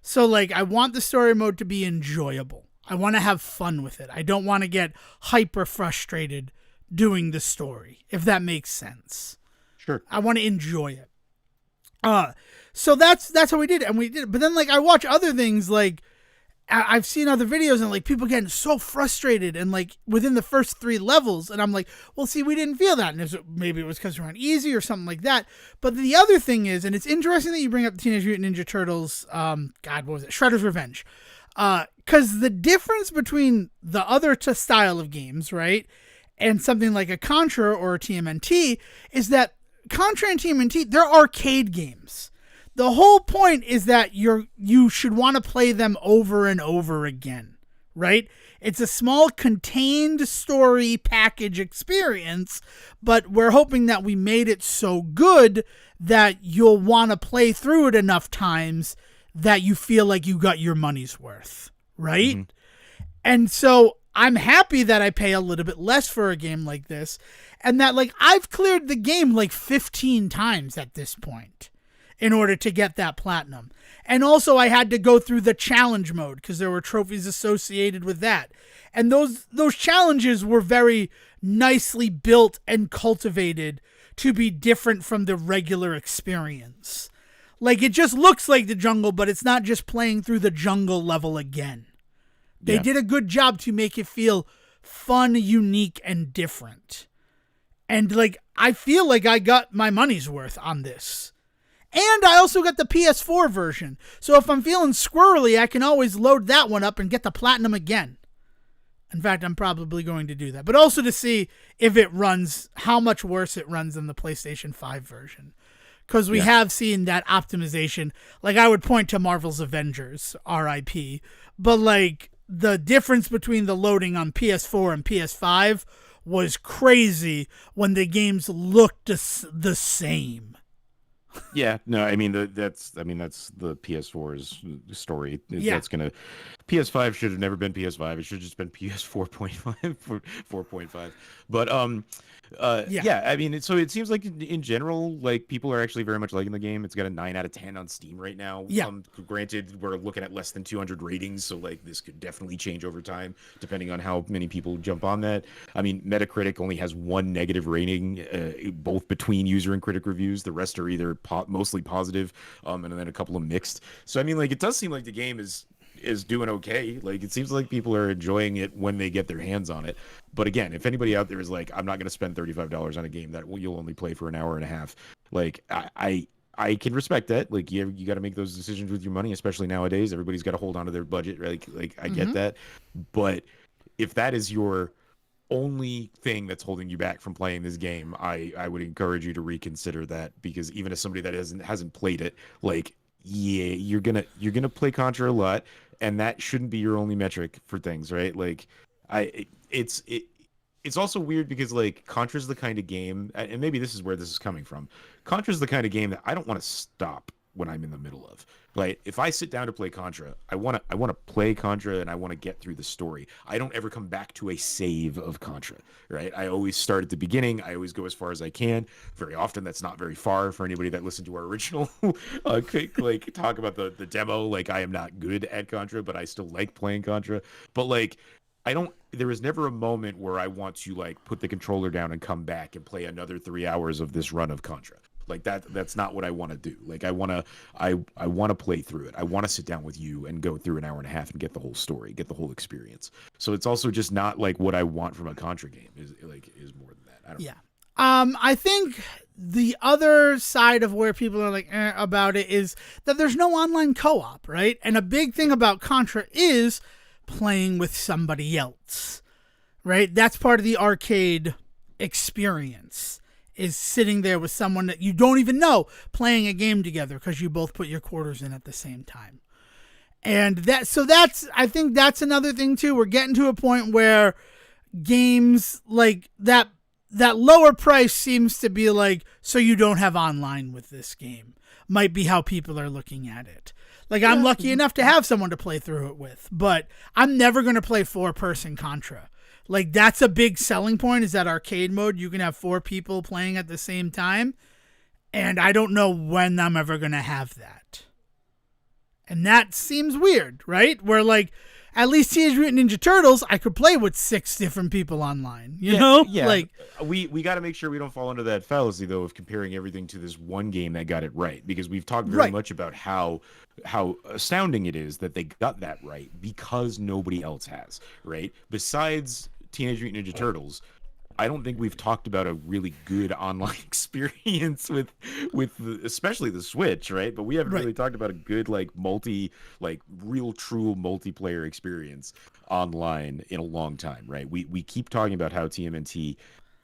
So, like, I want the story mode to be enjoyable. I want to have fun with it. I don't want to get hyper frustrated doing the story, if that makes sense. Sure. I want to enjoy it. So that's how we did it. And we did it. But then, like, I watch other things, like, I've seen other videos and like people getting so frustrated and like within the first 3 levels, and I'm like, well, see, we didn't feel that, and maybe it was because we're on easy or something like that. But the other thing is, and it's interesting that you bring up the Teenage Mutant Ninja Turtles, what was it, Shredder's Revenge, because the difference between the other style of games, right, and something like a Contra or a TMNT is that Contra and TMNT, they're arcade games. The whole point is that you should want to play them over and over again, right? It's a small contained story package experience, but we're hoping that we made it so good that you'll want to play through it enough times that you feel like you got your money's worth, right? Mm-hmm. And so I'm happy that I pay a little bit less for a game like this, and that like I've cleared the game like 15 times at this point in order to get that platinum. And also I had to go through the challenge mode because there were trophies associated with that. And those challenges were very nicely built and cultivated to be different from the regular experience. Like, it just looks like the jungle, but it's not just playing through the jungle level again. They did a good job to make it feel fun, unique, and different. And like, I feel like I got my money's worth on this. And I also got the PS4 version. So if I'm feeling squirrely, I can always load that one up and get the platinum again. In fact, I'm probably going to do that. But also to see if it runs, how much worse it runs than the PlayStation 5 version. Because we have seen that optimization. Like, I would point to Marvel's Avengers, RIP. But like, the difference between the loading on PS4 and PS5 was crazy when the games looked the same. Yeah, no, I mean that's the PS4's story. Yeah. That's gonna PS5 should have never been PS5. It should have just been PS4.5 4.5. But yeah, I mean, so it seems like in general, like people are actually very much liking the game. It's got a 9 out of 10 on Steam right now. Yeah. Granted, we're looking at less than 200 ratings, so like this could definitely change over time depending on how many people jump on that. I mean, Metacritic only has 1 negative rating, both between user and critic reviews. The rest are either mostly positive, and then a couple of mixed. So I mean, like, it does seem like the game is doing okay. Like, it seems like people are enjoying it when they get their hands on it. But again, if anybody out there is like, I'm not going to spend $35 on a game that you'll only play for an hour and a half, like, I can respect that. Like, you got to make those decisions with your money, especially nowadays. Everybody's got to hold on to their budget. Like I get that. But if that is your only thing that's holding you back from playing this game, I would encourage you to reconsider that, because even as somebody that hasn't played it, like, yeah, you're gonna play Contra a lot, and that shouldn't be your only metric for things, right? Like, it's also weird because like Contra's the kind of game, and maybe this is where this is coming from. Contra's the kind of game that I don't want to stop when I'm in the middle of. Like, if I sit down to play Contra, I want to play Contra and I want to get through the story. I don't ever come back to a save of Contra, right? I always start at the beginning. I always go as far as I can. Very often, that's not very far for anybody that listened to our original like talk about the demo. Like, I am not good at Contra, but I still like playing Contra. But like, there was never a moment where I want to like put the controller down and come back and play another 3 hours of this run of Contra. Like that's not what I want to do. Like I want to play through it. I want to sit down with you and go through an hour and a half and get the whole story, get the whole experience. So it's also just not like what I want from a Contra game is more than that. I don't know. I think the other side of where people are like about it is that there's no online co-op, right? And a big thing about Contra is playing with somebody else, right? That's part of the arcade experience, is sitting there with someone that you don't even know playing a game together because you both put your quarters in at the same time. And I think that's another thing too. We're getting to a point where games like that lower price seems to be like, so you don't have online with this game, might be how people are looking at it. Like, I'm lucky enough to have someone to play through it with, but I'm never going to play 4-person Contra. Like, that's a big selling point, is that arcade mode. You can have 4 people playing at the same time, and I don't know when I'm ever going to have that. And that seems weird, right? Where, like, at least Teenage Mutant Ninja Turtles, I could play with 6 different people online, you know? Yeah. Like, we got to make sure we don't fall into that fallacy, though, of comparing everything to this one game that got it right, because we've talked very much about how astounding it is that they got that right because nobody else has, right? Besides Teenage Mutant Ninja Turtles, I don't think we've talked about a really good online experience with especially the Switch, right? But we haven't really talked about a good real true multiplayer experience online in a long time, right? We keep talking about how TMNT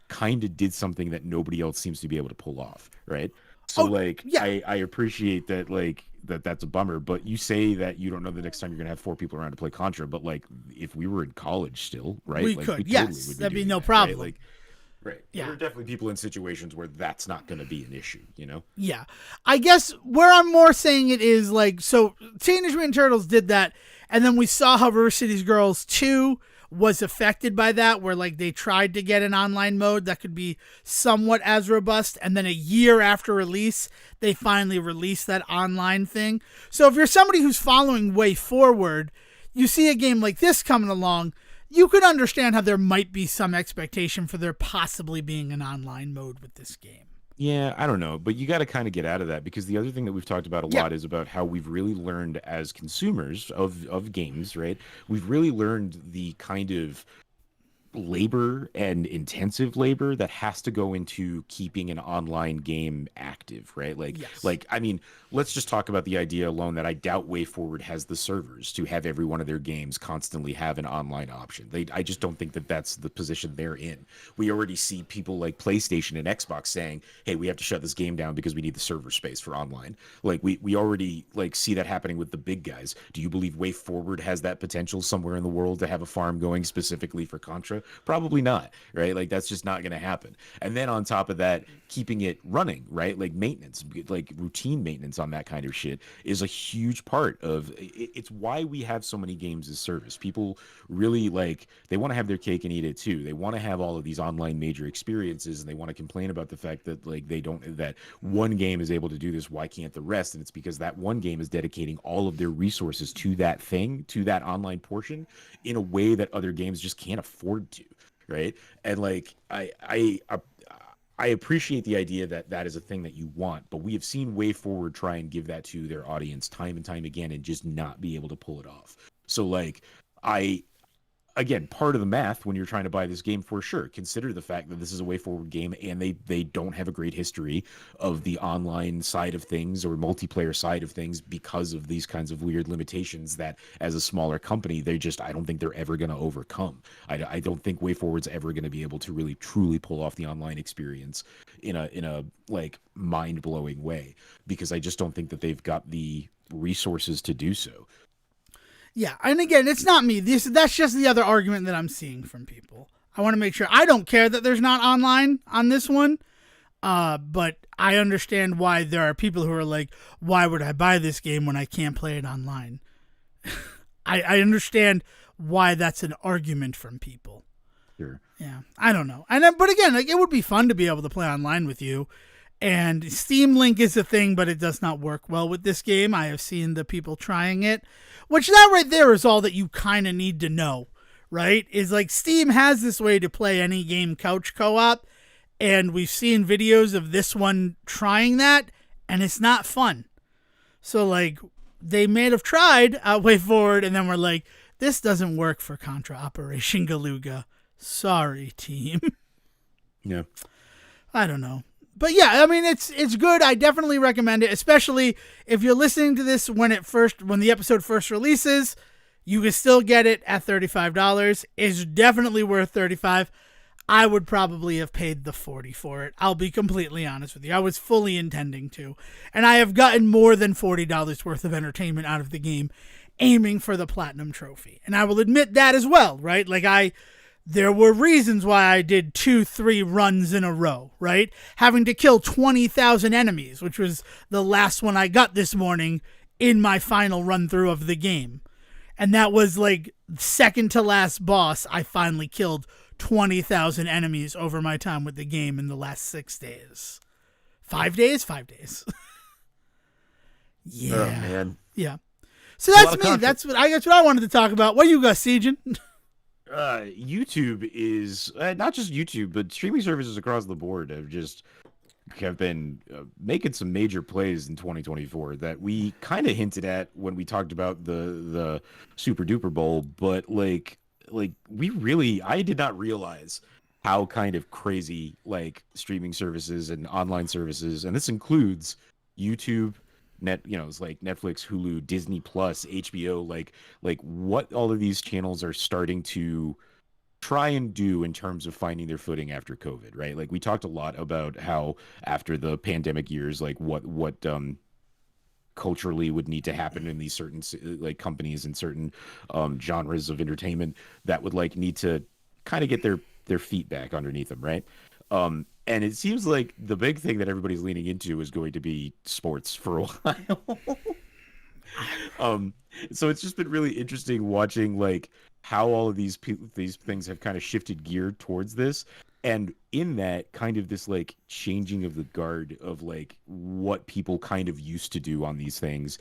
kind of did something that nobody else seems to be able to pull off, right? So I appreciate that, like, that's a bummer, but you say that you don't know the next time you're gonna have 4 people around to play Contra, but like if we were in college still, right? We like, could, we totally yes, would be that'd be doing no that, problem. Right? Right. Yeah. There are definitely people in situations where that's not going to be an issue, you know? Yeah. I guess where I'm more saying it is, like, so Teenage Mutant Turtles did that, and then we saw how River City's Girls 2 was affected by that, where, like, they tried to get an online mode that could be somewhat as robust, and then a year after release, they finally released that online thing. So if you're somebody who's following Wayforward, you see a game like this coming along, you could understand how there might be some expectation for there possibly being an online mode with this game. Yeah, I don't know, but you got to kind of get out of that, because the other thing that we've talked about a lot is about how we've really learned as consumers of games, right? We've really learned the kind of labor and intensive labor that has to go into keeping an online game active, right? Like I mean, let's just talk about the idea alone that I doubt Wayforward has the servers to have every one of their games constantly have an online option. I just don't think that that's the position they're in. We already see people like PlayStation and Xbox saying, hey, we have to shut this game down because we need the server space for online. Like we already like see that happening with the big guys. Do you believe Wayforward has that potential somewhere in the world to have a farm going specifically for Contra? Probably not, right? Like that's just not going to happen. And then on top of that, keeping it running, right? Like maintenance, like routine maintenance on that kind of shit is a huge part of it's why we have so many games as service. People really like, they want to have their cake and eat it too. They want to have all of these online major experiences, and they want to complain about the fact that like that one game is able to do this, why can't the rest? And it's because that one game is dedicating all of their resources to that thing, to that online portion, in a way that other games just can't afford to. Right. And like, I appreciate the idea that that is a thing that you want, but we have seen Wayforward try and give that to their audience time and time again and just not be able to pull it off. So like, again, part of the math when you're trying to buy this game, for sure, consider the fact that this is a Wayforward game and they don't have a great history of the online side of things or multiplayer side of things because of these kinds of weird limitations that as a smaller company, I don't think they're ever going to overcome. I don't think Wayforward's ever going to be able to really truly pull off the online experience in a like mind-blowing way, because I just don't think that they've got the resources to do so. Yeah, and again, it's not me. That's just the other argument that I'm seeing from people. I want to make sure. I don't care that there's not online on this one, but I understand why there are people who are like, why would I buy this game when I can't play it online? I understand why that's an argument from people. Sure. Yeah, I don't know. But again, like, it would be fun to be able to play online with you. And Steam Link is a thing, but it does not work well with this game. I have seen the people trying it, which that right there is all that you kind of need to know, right? Is like Steam has this way to play any game couch co-op, And we've seen videos of this one trying that, and it's not fun. So, like, they may have tried Wayforward, and then we're like, this doesn't work for Contra Operation Galuga. Sorry, team. Yeah. I don't know. But yeah, I mean, it's good. I definitely recommend it, especially if you're listening to this when the episode first releases. You can still get it at $35. It's definitely worth $35. I would probably have paid the $40 for it. I'll be completely honest with you. I was fully intending to. And I have gotten more than $40 worth of entertainment out of the game, aiming for the Platinum Trophy. And I will admit that as well, right? Like there were reasons why I did 2-3 runs in a row, right? Having to kill 20,000 enemies, which was the last one I got this morning in my final run through of the game. And that was like second to last boss. I finally killed 20,000 enemies over my time with the game in the last 6 days. 5 days? 5 days. Yeah. Oh, man. Yeah. So that's me. That's what I wanted to talk about. What you got, Sejohn? YouTube is not just YouTube, but streaming services across the board have been making some major plays in 2024 that we kind of hinted at when we talked about the Super Duper Bowl, but like I did not realize how kind of crazy like streaming services and online services, and this includes YouTube, it's like Netflix, Hulu, Disney Plus, HBO, like what all of these channels are starting to try and do in terms of finding their footing after COVID, right? Like we talked a lot about how after the pandemic years, like what culturally would need to happen in these certain like companies and certain genres of entertainment that would like need to kind of get their feet back underneath them, right? And it seems like the big thing that everybody's leaning into is going to be sports for a while. So it's just been really interesting watching like how all of these things have kind of shifted gear towards this, and in that kind of this like changing of the guard of like what people kind of used to do on these things,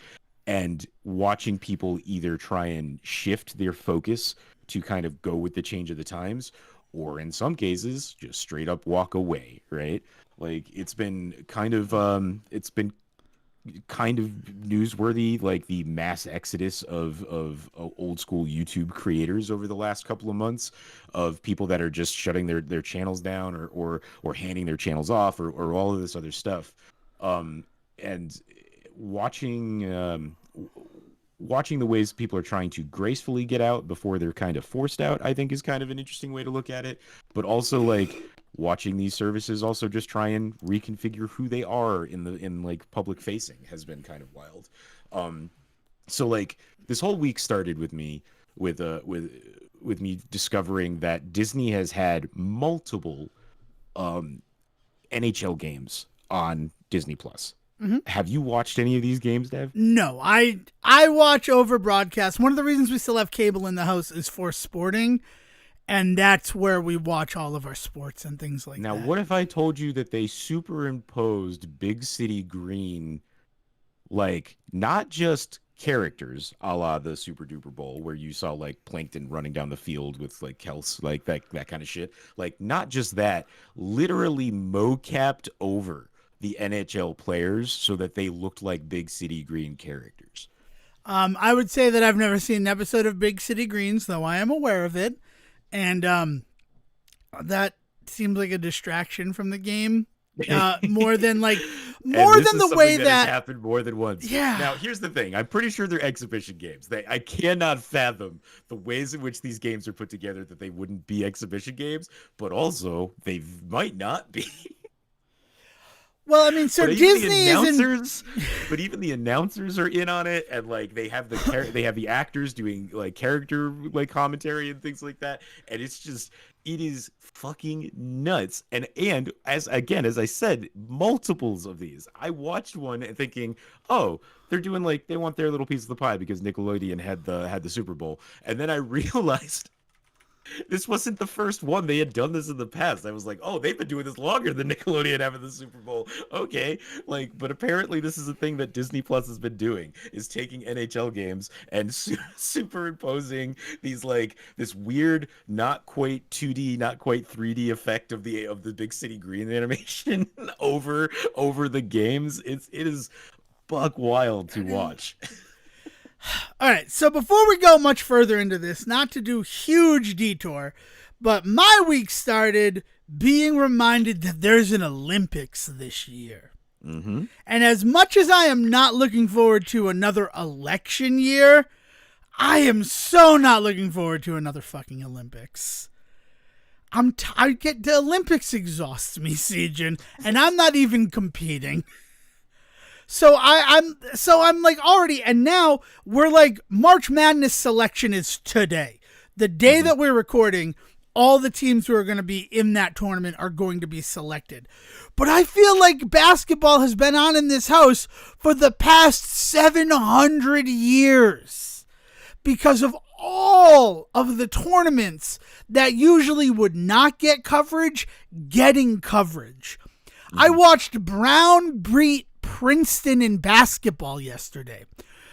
and watching people either try and shift their focus to kind of go with the change of the times, or in some cases just straight up walk away, right? Like it's been kind of newsworthy, like the mass exodus of old school YouTube creators over the last couple of months, of people that are just shutting their channels down or handing their channels off or all of this other stuff. And watching the ways people are trying to gracefully get out before they're kind of forced out, I think is kind of an interesting way to look at it. But also like watching these services also just try and reconfigure who they are in like public facing has been kind of wild. So like this whole week started with me with me discovering that Disney has had multiple NHL games on Disney Plus. Mm-hmm. Have you watched any of these games, Dev? No, I watch over broadcast. One of the reasons we still have cable in the house is for sporting, and that's where we watch all of our sports and things like that. Now, what if I told you that they superimposed Big City Green, like not just characters a la the Super Duper Bowl where you saw like Plankton running down the field with like Kels, like that kind of shit, like not just that, literally mocapped over the NHL players so that they looked like Big City Green characters? I would say that I've never seen an episode of Big City Greens, though I am aware of it. And that seems like a distraction from the game. More than the way that happened more than once. Yeah. Now, here's the thing. I'm pretty sure they're exhibition games. I cannot fathom the ways in which these games are put together that they wouldn't be exhibition games, but also they might not be. Well, I mean, so Disney is but even the announcers are in on it, and like they have the actors doing like character like commentary and things like that, and it is fucking nuts. And as I said, multiples of these. I watched one and thinking, oh, they're doing like they want their little piece of the pie because Nickelodeon had the Super Bowl, and then I realized This wasn't the first one. They had done this in the past. I was like, oh, they've been doing this longer than Nickelodeon having the Super Bowl. Okay. Like, but apparently this is a thing that Disney Plus has been doing, is taking NHL games and superimposing these, like, this weird, not quite 2D, not quite 3D effect of the big city green animation over the games. It is buck wild to watch. All right, so before we go much further into this, not to do huge detour, but my week started being reminded that there's an Olympics this year. Mm-hmm. And as much as I am not looking forward to another election year, I am so not looking forward to another fucking Olympics. The Olympics exhausts me, Sejohn, and I'm not even competing. So I'm like already, and now we're like March Madness selection is today. The day that we're recording, all the teams who are going to be in that tournament are going to be selected. But I feel like basketball has been on in this house for the past 700 years because of all of the tournaments that usually would not get coverage, getting coverage. I watched Brown beat Princeton in basketball yesterday.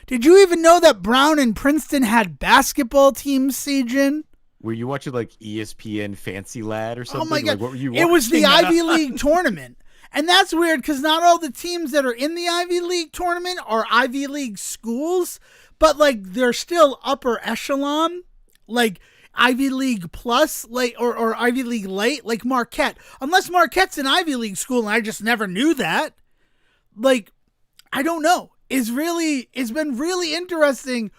Did you even know that Brown and Princeton had basketball teams, Sejohn? Were you watching like ESPN Fancy Lad or something? Oh my God. Like, what were you it was the watching? Ivy League tournament. And that's weird because not all the teams that are in the Ivy League tournament are Ivy League schools, but like they're still upper echelon, like Ivy League plus, like or Ivy League light, like Marquette. Unless Marquette's an Ivy League school and I just never knew that. Like, I don't know. It's been really interesting,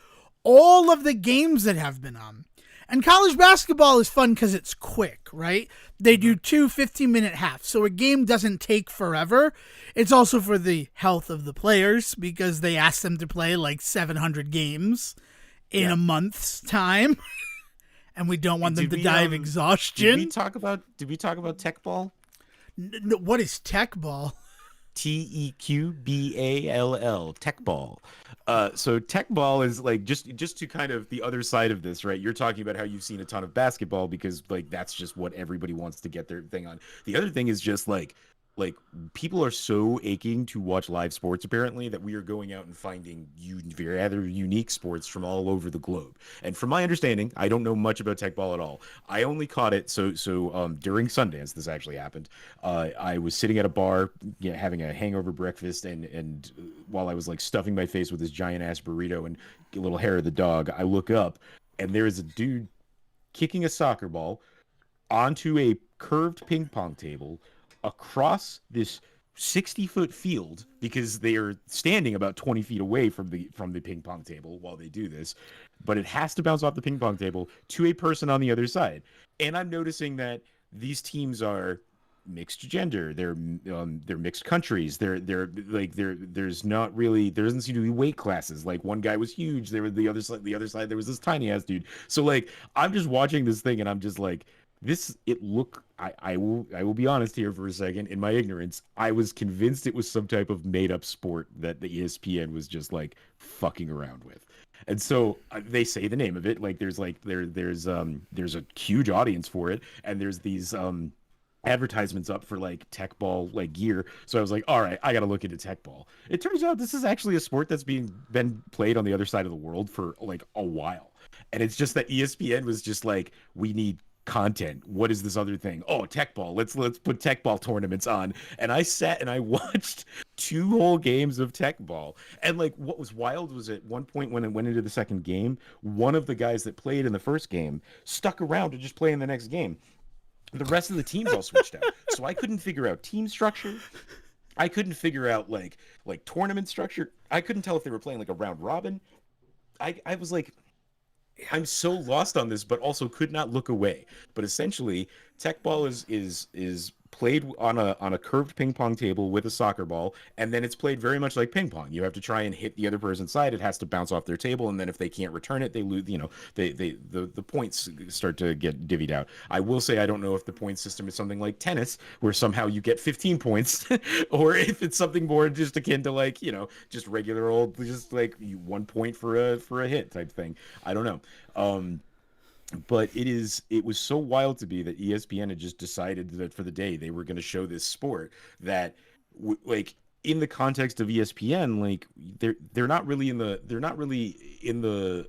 all of the games that have been on. And college basketball is fun because it's quick, right? They do 2 15-minute halves, so a game doesn't take forever. It's also for the health of the players because they ask them to play like 700 games in a month's time. And we don't want them to die of exhaustion. Did we talk about tech ball? What is tech ball? TEQBALL, tech ball. So tech ball is like just to kind of the other side of this, right? You're talking about how you've seen a ton of basketball because like that's just what everybody wants to get their thing on. The other thing is just like people are so aching to watch live sports apparently that we are going out and finding rather unique sports from all over the globe. And from my understanding, I don't know much about tech ball at all. I only caught it so during Sundance. This actually happened. I was sitting at a bar, having a hangover breakfast, and while I was like stuffing my face with this giant ass burrito and a little hair of the dog, I look up and there is a dude kicking a soccer ball onto a curved ping pong table across this 60-foot field because they are standing about 20 feet away from the ping pong table while they do this, but it has to bounce off the ping pong table to a person on the other side. And I'm noticing that these teams are mixed gender, they're mixed countries, there's not really, there doesn't seem to be weight classes. Like one guy was huge, there was the other side there was this tiny ass dude. So like I'm just watching this thing and I'm just like, I will be honest here for a second. In my ignorance, I was convinced it was some type of made up sport that the ESPN was just like fucking around with. And so they say the name of it, like there's a huge audience for it, and there's these advertisements up for like tech ball like gear. So I was like, all right, I got to look into tech ball. It turns out this is actually a sport that's been played on the other side of the world for like a while. And it's just that ESPN was just like, we need content. What is this other thing? Oh, tech ball. Let's put tech ball tournaments on. And I sat and I watched 2 whole games of tech ball. And like what was wild was at one point when it went into the second game, one of the guys that played in the first game stuck around to just play in the next game. The rest of the teams all switched out. So I couldn't figure out team structure. I couldn't figure out like tournament structure. I couldn't tell if they were playing like a round robin. I was like, I'm so lost on this, but also could not look away. But essentially, tech ball is played on a curved ping pong table with a soccer ball, and then it's played very much like ping pong. You have to try and hit the other person's side. It has to bounce off their table, and then if they can't return it, they lose. The points start to get divvied out. I will say I don't know if the point system is something like tennis, where somehow you get 15 points, or if it's something more just akin to like just regular old, just like 1 point for a hit type thing. I don't know. But it was so wild to me that ESPN had just decided that for the day they were going to show this sport that like in the context of ESPN, like they're not really in the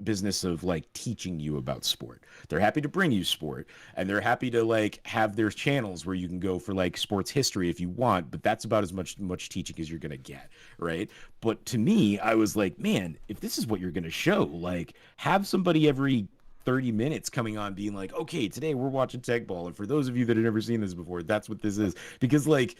business of like teaching you about sport. They're happy to bring you sport, and they're happy to like have their channels where you can go for like sports history if you want, but that's about as much teaching as you're going to get, right? But to me, I was like, man, if this is what you're going to show, like have somebody every 30 minutes coming on being like, okay, today we're watching tech ball, and for those of you that have never seen this before, that's what this is. Because like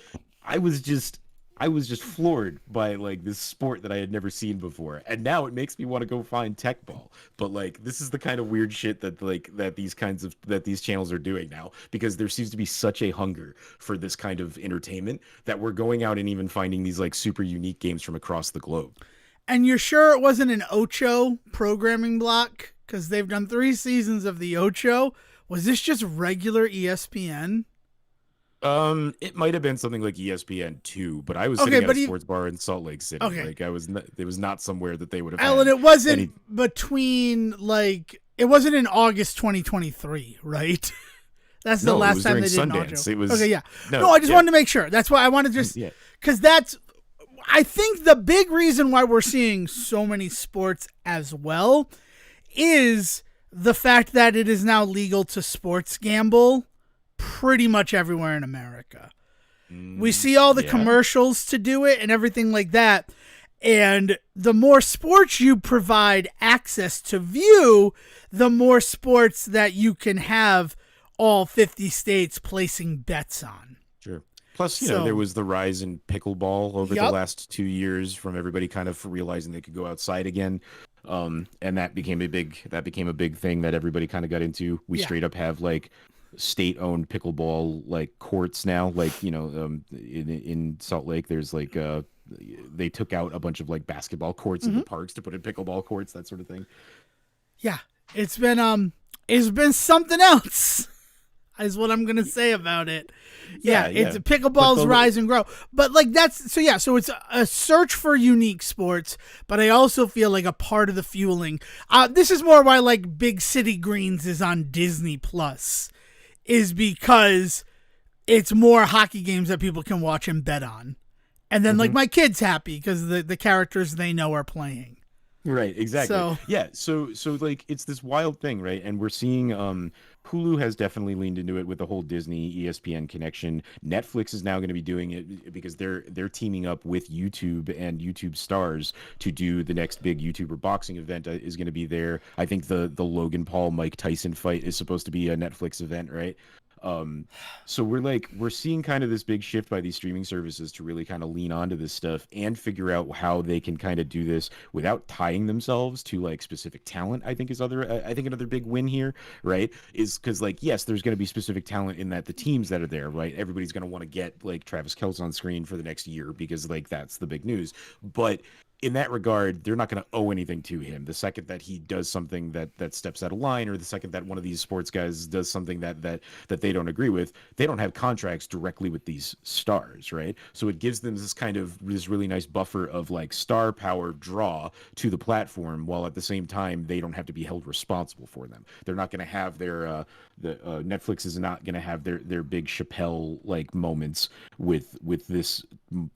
I was just I was just floored by like this sport that I had never seen before. And now it makes me want to go find tech ball. But like this is the kind of weird shit that these channels are doing now, because there seems to be such a hunger for this kind of entertainment that we're going out and even finding these like super unique games from across the globe. And you're sure it wasn't an Ocho programming block? Because they've done 3 seasons of the Ocho. Was this just regular ESPN? It might have been something like ESPN two, but I was Okay, sitting at but a sports bar in Salt Lake City. okay, Like it was not somewhere that they would have Alan, had it wasn't any. between like it wasn't in August 2023, right? That's the No, it last was time during they did an Sundance. Ocho. It was Okay, yeah. no, No, I just yeah, wanted to make sure. That's why I wanted to just yeah. because that's I think the big reason why we're seeing so many sports as well is the fact that it is now legal to sports gamble pretty much everywhere in America. We see all the Yeah. commercials to do it and everything like that. And the more sports you provide access to view, the more sports that you can have all 50 states placing bets on. Sure. Plus, So- there was the rise in pickleball over the Yup. last 2 years from everybody kind of realizing they could go outside again. And that became a big thing that everybody kind of got into. We Yeah. straight up have like state-owned pickleball like courts now. Like, in Salt Lake, there's like they took out a bunch of like basketball courts in the parks to put in pickleball courts, that sort of thing. Yeah. It's been something else. Is what I'm gonna say about it. Yeah, Yeah, it's yeah. pickleball's But the- rise and grow. But like so it's a search for unique sports, but I also feel like a part of the fueling. This is more why like Big City Greens is on Disney Plus, is because it's more hockey games that people can watch and bet on. And then like my kid's happy because the characters they know are playing. Right, exactly. So- Yeah, so like it's this wild thing, right? And we're seeing Hulu has definitely leaned into it with the whole Disney ESPN connection. Netflix is now going to be doing it because they're teaming up with YouTube and YouTube stars to do the next big YouTuber boxing event is going to be there. I think the Logan Paul Mike Tyson fight is supposed to be a Netflix event, right? So we're seeing kind of this big shift by these streaming services to really kind of lean onto this stuff and figure out how they can kind of do this without tying themselves to like specific talent. I think another big win here, right? Is because like, yes, there's going to be specific talent in that the teams that are there, right? Everybody's going to want to get like Travis Kelce on screen for the next year because like that's the big news. But in that regard, they're not going to owe anything to him. The second that he does something that steps out of line, or the second that one of these sports guys does something that they don't agree with, they don't have contracts directly with these stars, right? So it gives them this really nice buffer of like star power draw to the platform, while at the same time they don't have to be held responsible for them. They're not going to have their Netflix is not going to have their big Chappelle like moments with this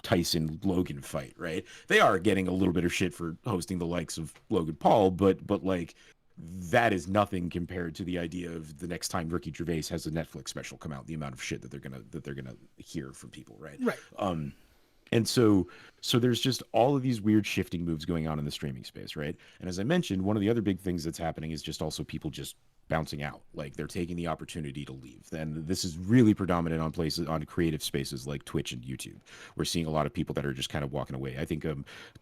Tyson Logan fight, right? They are getting a little bit of shit for hosting the likes of Logan Paul, but like that is nothing compared to the idea of the next time Ricky Gervais has a Netflix special come out, the amount of shit that they're gonna hear from people, right? Right. And so there's just all of these weird shifting moves going on in the streaming space, right? And as I mentioned, one of the other big things that's happening is just also people just bouncing out. Like they're taking the opportunity to leave. And this is really predominant on creative spaces like Twitch and YouTube. We're seeing a lot of people that are just kind of walking away. I think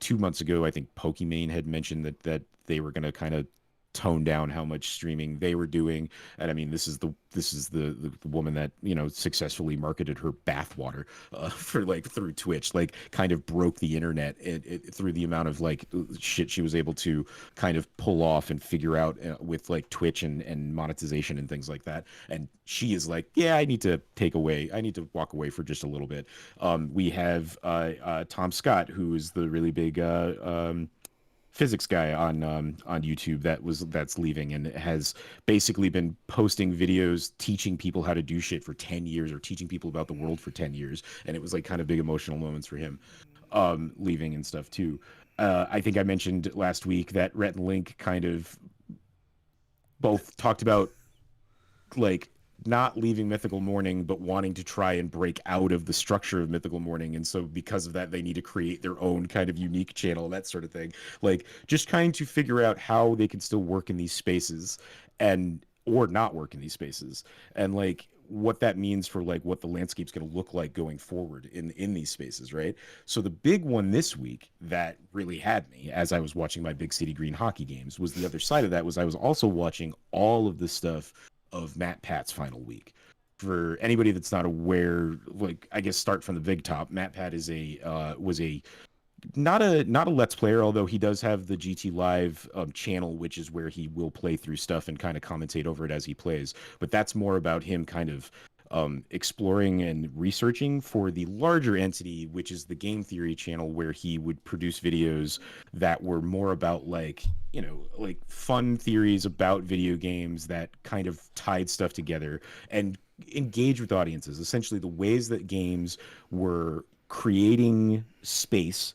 2 months ago, I think Pokimane had mentioned that they were going to kind of tone down how much streaming they were doing. And I mean, this is the woman that successfully marketed her bathwater for like through Twitch, like kind of broke the internet through the amount of like shit she was able to kind of pull off and figure out with like Twitch and monetization and things like that. And she is like, yeah, I need to walk away for just a little bit. We have Tom Scott, who is the really big physics guy on YouTube that's leaving and has basically been posting videos teaching people how to do shit for 10 years or teaching people about the world for 10 years. And it was like kind of big emotional moments for him leaving and stuff too. I think I mentioned last week that Rhett and Link kind of both talked about like not leaving Mythical Morning, but wanting to try and break out of the structure of Mythical Morning. And so because of that, they need to create their own kind of unique channel, that sort of thing. Like just trying to figure out how they can still work in these spaces and or not work in these spaces. And like what that means for like what the landscape's going to look like going forward in these spaces, right? So the big one this week that really had me as I was watching my Big City Green hockey games was the other side of that was I was also watching all of the stuff of Matt Pat's final week. For anybody that's not aware, like I guess start from the big top. Matt Pat is was a not a Let's Player, although he does have the GT Live channel, which is where he will play through stuff and kind of commentate over it as he plays. But that's more about him kind of exploring and researching for the larger entity, which is the Game Theory channel, where he would produce videos that were more about like, you know, like fun theories about video games that kind of tied stuff together and engage with audiences. Essentially, the ways that games were creating space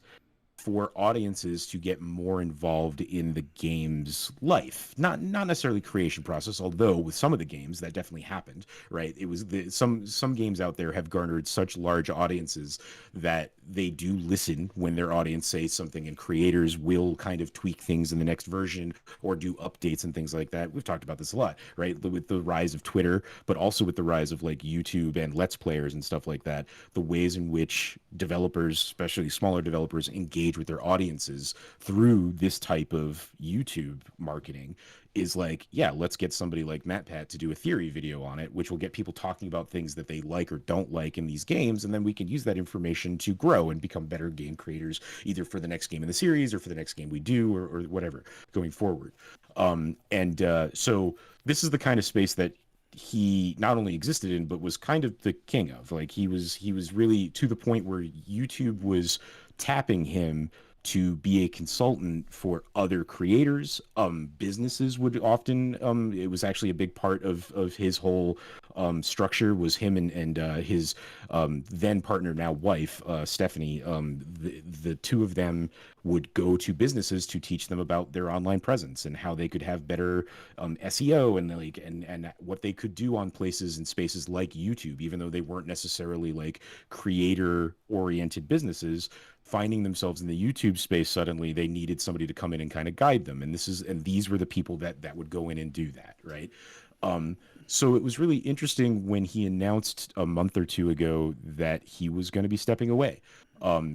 for audiences to get more involved in the game's life, not necessarily creation process, although with some of the games that definitely happened, right? It was some games out there have garnered such large audiences that they do listen when their audience says something, and creators will kind of tweak things in the next version or do updates and things like that. We've talked about this a lot, right? With the rise of Twitter, but also with the rise of like YouTube and Let's Players and stuff like that, the ways in which developers, especially smaller developers, engage with their audiences through this type of YouTube marketing is like, yeah, let's get somebody like Matt Pat to do a theory video on it, which will get people talking about things that they like or don't like in these games. And then we can use that information to grow and become better game creators, either for the next game in the series or for the next game we do or whatever going forward. So this is the kind of space that he not only existed in, but was kind of the king of. Like he was really to the point where YouTube was tapping him to be a consultant for other creators. Businesses would often, it was actually a big part of his whole structure was him and his then partner, now wife, Stephanie. The two of them would go to businesses to teach them about their online presence and how they could have better SEO and what they could do on places and spaces like YouTube, even though they weren't necessarily like creator oriented businesses. Finding themselves in the YouTube space, suddenly they needed somebody to come in and kind of guide them, and these were the people that would go in and do that, right? So it was really interesting when he announced a month or two ago that he was going to be stepping away.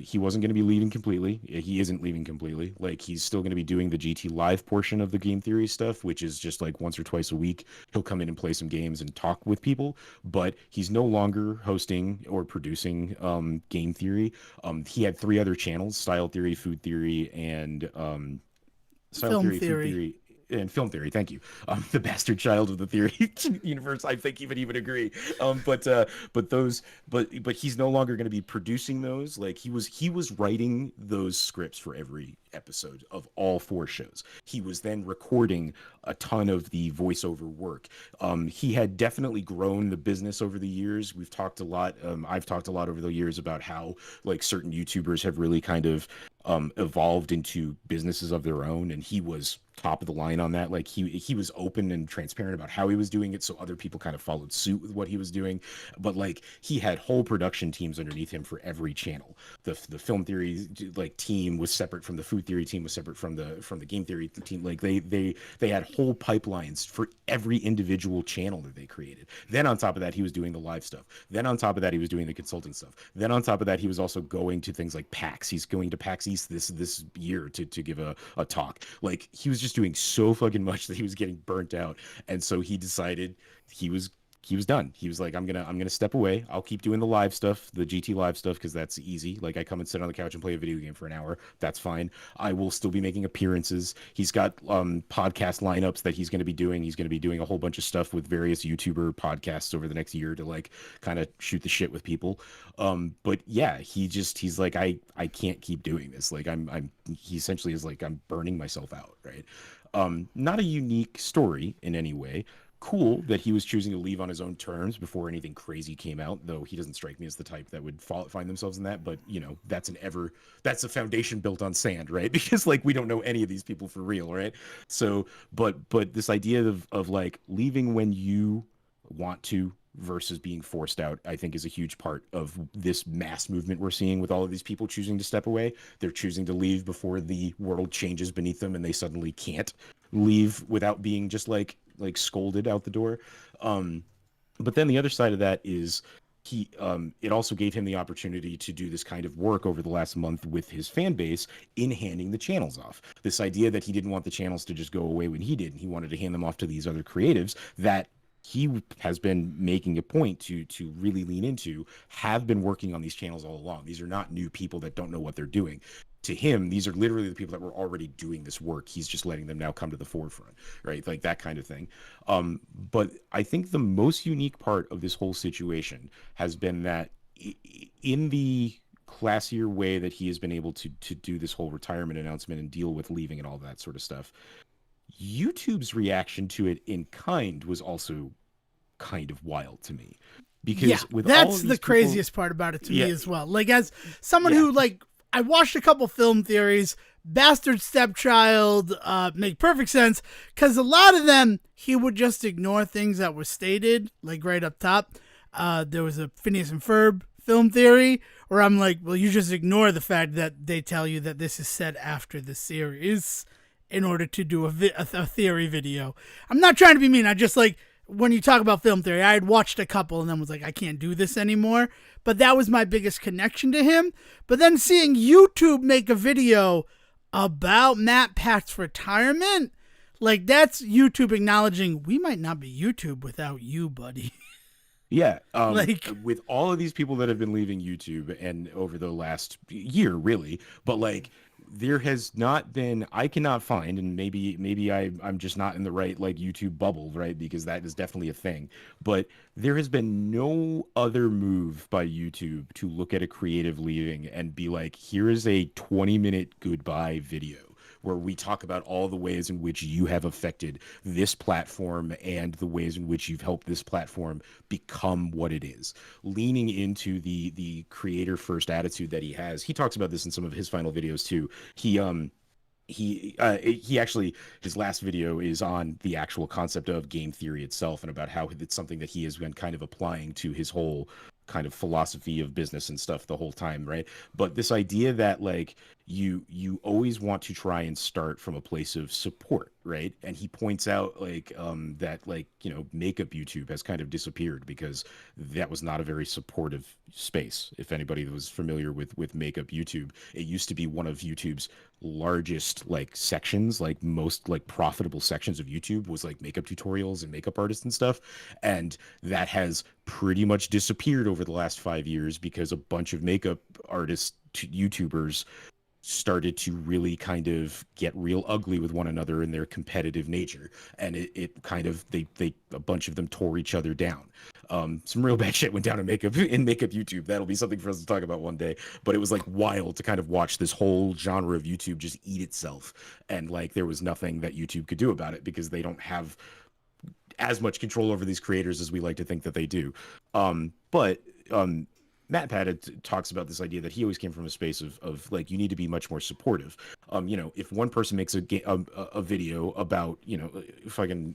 He wasn't going to be leaving completely. He isn't leaving completely. Like he's still going to be doing the GT Live portion of the Game Theory stuff, which is just like once or twice a week. He'll come in and play some games and talk with people, but he's no longer hosting or producing Game Theory. He had three other channels: Style Theory, Food Theory, and Film Theory. Food Theory, and Film Theory. Thank you. The bastard child of the theory universe. I think he would agree. But he's no longer going to be producing those. Like he was writing those scripts for every episode of all four shows. He was then recording a ton of the voiceover work. He had definitely grown the business over the years. We've talked a lot. I've talked a lot over the years about how like certain YouTubers have really kind of evolved into businesses of their own, and he was top of the line on that. Like he was open and transparent about how he was doing it, so other people kind of followed suit with what he was doing. But like he had whole production teams underneath him for every channel. The Film Theory like team was separate from the Food Theory team, was separate from the Game Theory team. Like they had whole pipelines for every individual channel that they created. Then on top of that, he was doing the live stuff. Then on top of that, he was doing the consulting stuff. Then on top of that, he was also going to things like PAX. He's going to PAX East this year to give a talk. Like he was just doing so fucking much that he was getting burnt out, and so he decided he was he was done. He was like, I'm gonna step away. I'll keep doing the live stuff, the GT live stuff, because that's easy. Like I come and sit on the couch and play a video game for an hour. That's fine. I will still be making appearances. He's got podcast lineups that he's gonna be doing. He's gonna be doing a whole bunch of stuff with various YouTuber podcasts over the next year to like kind of shoot the shit with people. But yeah, he's like, I can't keep doing this. Like he essentially is like, I'm burning myself out, right? Not a unique story in any way. Cool that he was choosing to leave on his own terms before anything crazy came out, though he doesn't strike me as the type that would find themselves in that. But you know, that's a foundation built on sand, right? Because like we don't know any of these people for real, right? So but this idea of like leaving when you want to versus being forced out, I think is a huge part of this mass movement we're seeing with all of these people choosing to step away. They're choosing to leave before the world changes beneath them and they suddenly can't leave without being just like scolded out the door. But then the other side of that is it also gave him the opportunity to do this kind of work over the last month with his fan base in handing the channels off. This idea that he didn't want the channels to just go away when he did, and he wanted to hand them off to these other creatives that he has been making a point to really lean into, have been working on these channels all along. These are not new people that don't know what they're doing. To him, these are literally the people that were already doing this work. He's just letting them now come to the forefront, right? Like that kind of thing. But I think the most unique part of this whole situation has been that in the classier way that he has been able to do this whole retirement announcement and deal with leaving and all that sort of stuff, YouTube's reaction to it in kind was also kind of wild to me. Because with all that's of the these craziest part about it to me as well. Like as someone who like, I watched a couple film theories, Bastard Stepchild make perfect sense, because a lot of them he would just ignore things that were stated, like right up top. There was a Phineas and Ferb film theory where I'm like, well, you just ignore the fact that they tell you that this is set after the series in order to do a theory video. I'm not trying to be mean. I just like, when you talk about film theory, I had watched a couple and then was like, I can't do this anymore. But that was my biggest connection to him. But then seeing YouTube make a video about Matt Pat's retirement, like that's YouTube acknowledging we might not be YouTube without you, buddy. Yeah, like with all of these people that have been leaving YouTube and over the last year, really, but like there has not been, I cannot find, and maybe I'm just not in the right like YouTube bubble, right? Because that is definitely a thing. But there has been no other move by YouTube to look at a creative leaving and be like, here is a 20-minute goodbye video where we talk about all the ways in which you have affected this platform and the ways in which you've helped this platform become what it is. Leaning into the creator first attitude that he has. He talks about this in some of his final videos too. He actually, his last video is on the actual concept of game theory itself and about how it's something that he has been kind of applying to his whole kind of philosophy of business and stuff the whole time, right? But this idea that like you always want to try and start from a place of support, right? And he points out like that like, you know, makeup YouTube has kind of disappeared because that was not a very supportive space. If anybody was familiar with makeup YouTube, it used to be one of YouTube's largest like sections, like most like profitable sections of YouTube was like makeup tutorials and makeup artists and stuff, and that has pretty much disappeared over the last 5 years because a bunch of makeup artists YouTubers started to really kind of get real ugly with one another in their competitive nature, and it kind of they a bunch of them tore each other down. Some real bad shit went down in makeup YouTube. That'll be something for us to talk about one day. But it was like wild to kind of watch this whole genre of YouTube just eat itself, and like there was nothing that YouTube could do about it because they don't have as much control over these creators as we like to think that they do. But Matt Pat talks about this idea that he always came from a space of like, you need to be much more supportive. You know, if one person makes a video about, you know, fucking,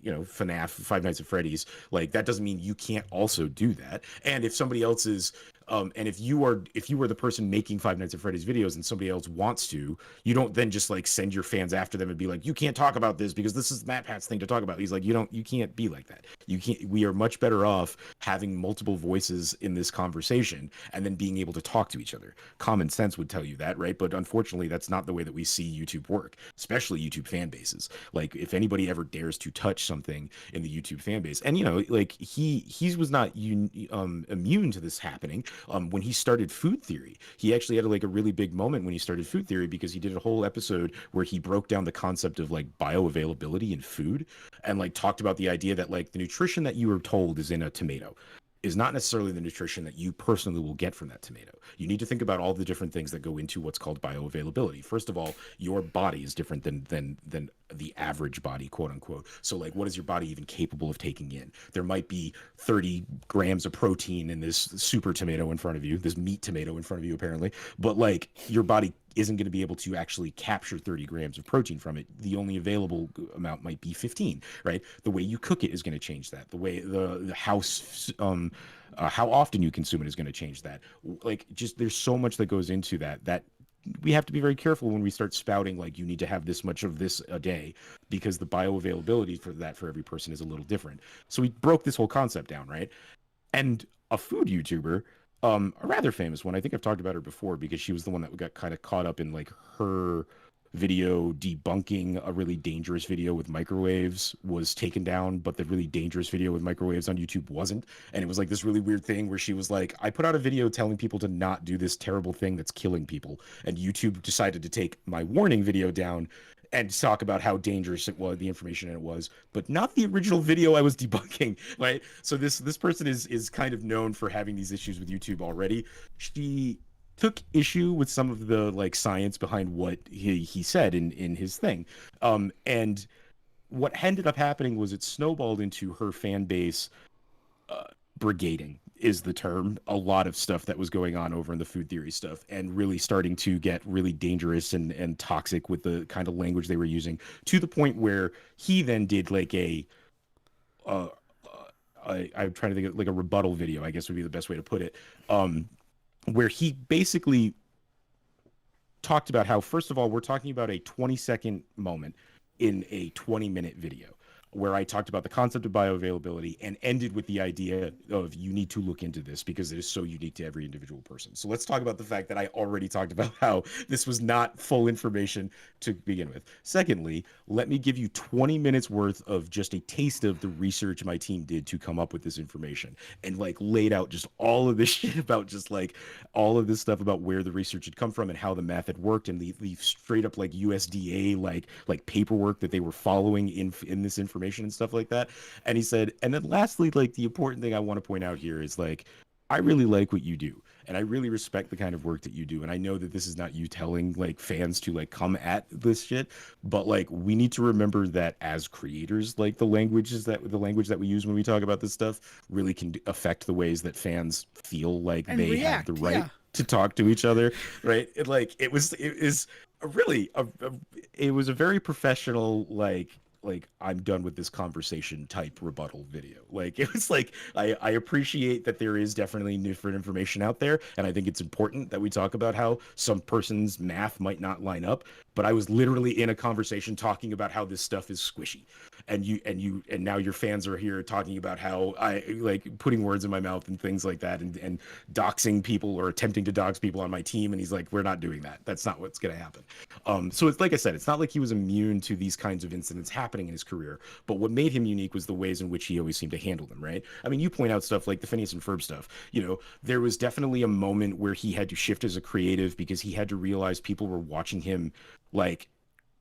you know, FNAF, Five Nights at Freddy's, like that doesn't mean you can't also do that. And if somebody else is And if you are the person making Five Nights at Freddy's videos and somebody else wants to, you don't then just like send your fans after them and be like, you can't talk about this because this is Matt Pat's thing to talk about. He's like, you can't be like that. You can't. We are much better off having multiple voices in this conversation and then being able to talk to each other. Common sense would tell you that, right? But unfortunately, that's not the way that we see YouTube work, especially YouTube fan bases. Like if anybody ever dares to touch something in the YouTube fan base, and like he was not immune to this happening. When he started Food Theory, he actually had like a really big moment when he started Food Theory because he did a whole episode where he broke down the concept of like bioavailability in food and like talked about the idea that like the nutrition that you were told is in a tomato is not necessarily the nutrition that you personally will get from that tomato. You need to think about all the different things that go into what's called bioavailability. First of all, your body is different than the average body, quote unquote. So like, what is your body even capable of taking in? There might be 30 grams of protein in this super tomato in front of you, this meat tomato in front of you, apparently. But like, your body isn't going to be able to actually capture 30 grams of protein from it. The only available amount might be 15, right? The way you cook it is going to change that. The way the house, how often you consume it is going to change that. Like, just there's so much that goes into that we have to be very careful when we start spouting like you need to have this much of this a day, because the bioavailability for every person is a little different. So we broke this whole concept down, right? And a food YouTuber, a rather famous one, I think I've talked about her before because she was the one that got kind of caught up in like her video debunking a really dangerous video with microwaves was taken down, but the really dangerous video with microwaves on YouTube wasn't. And it was like this really weird thing where she was like, I put out a video telling people to not do this terrible thing that's killing people, and YouTube decided to take my warning video down and talk about how dangerous it was, the information it was, but not the original video I was debunking, right? So this person is kind of known for having these issues with YouTube already. She took issue with some of the like science behind what he said in his thing. And what ended up happening was it snowballed into her fan base brigading is the term, a lot of stuff that was going on over in the food theory stuff, and really starting to get really dangerous and toxic with the kind of language they were using, to the point where he then did like I'm trying to think of like a rebuttal video, I guess would be the best way to put it, where he basically talked about how, first of all, we're talking about a 20-second moment in a 20-minute video, where I talked about the concept of bioavailability and ended with the idea of you need to look into this because it is so unique to every individual person. So let's talk about the fact that I already talked about how this was not full information to begin with. Secondly, let me give you 20 minutes worth of just a taste of the research my team did to come up with this information, and like laid out just all of this shit about just like all of this stuff about where the research had come from and how the method worked, and the straight up like USDA like paperwork that they were following in this information and stuff like that. And he said, and then lastly, like the important thing I want to point out here is like, I really like what you do, and I really respect the kind of work that you do. And I know that this is not you telling like fans to like come at this shit, but like we need to remember that as creators, like the language that we use when we talk about this stuff really can affect the ways that fans feel like and they react, have the right to talk to each other, right? It was a very professional like I'm done with this conversation type rebuttal video. Like it was like I appreciate that there is definitely different information out there, and I think it's important that we talk about how some person's math might not line up, but I was literally in a conversation talking about how this stuff is squishy, and now your fans are here talking about how I like putting words in my mouth and things like that, and doxing people or attempting to dox people on my team, and he's like, we're not doing that. That's not what's going to happen. So it's like I said, it's not like he was immune to these kinds of incidents happening in his career, but what made him unique was the ways in which he always seemed to handle them, right? I mean, you point out stuff like the Phineas and Ferb stuff. There was definitely a moment where he had to shift as a creative because he had to realize people were watching him like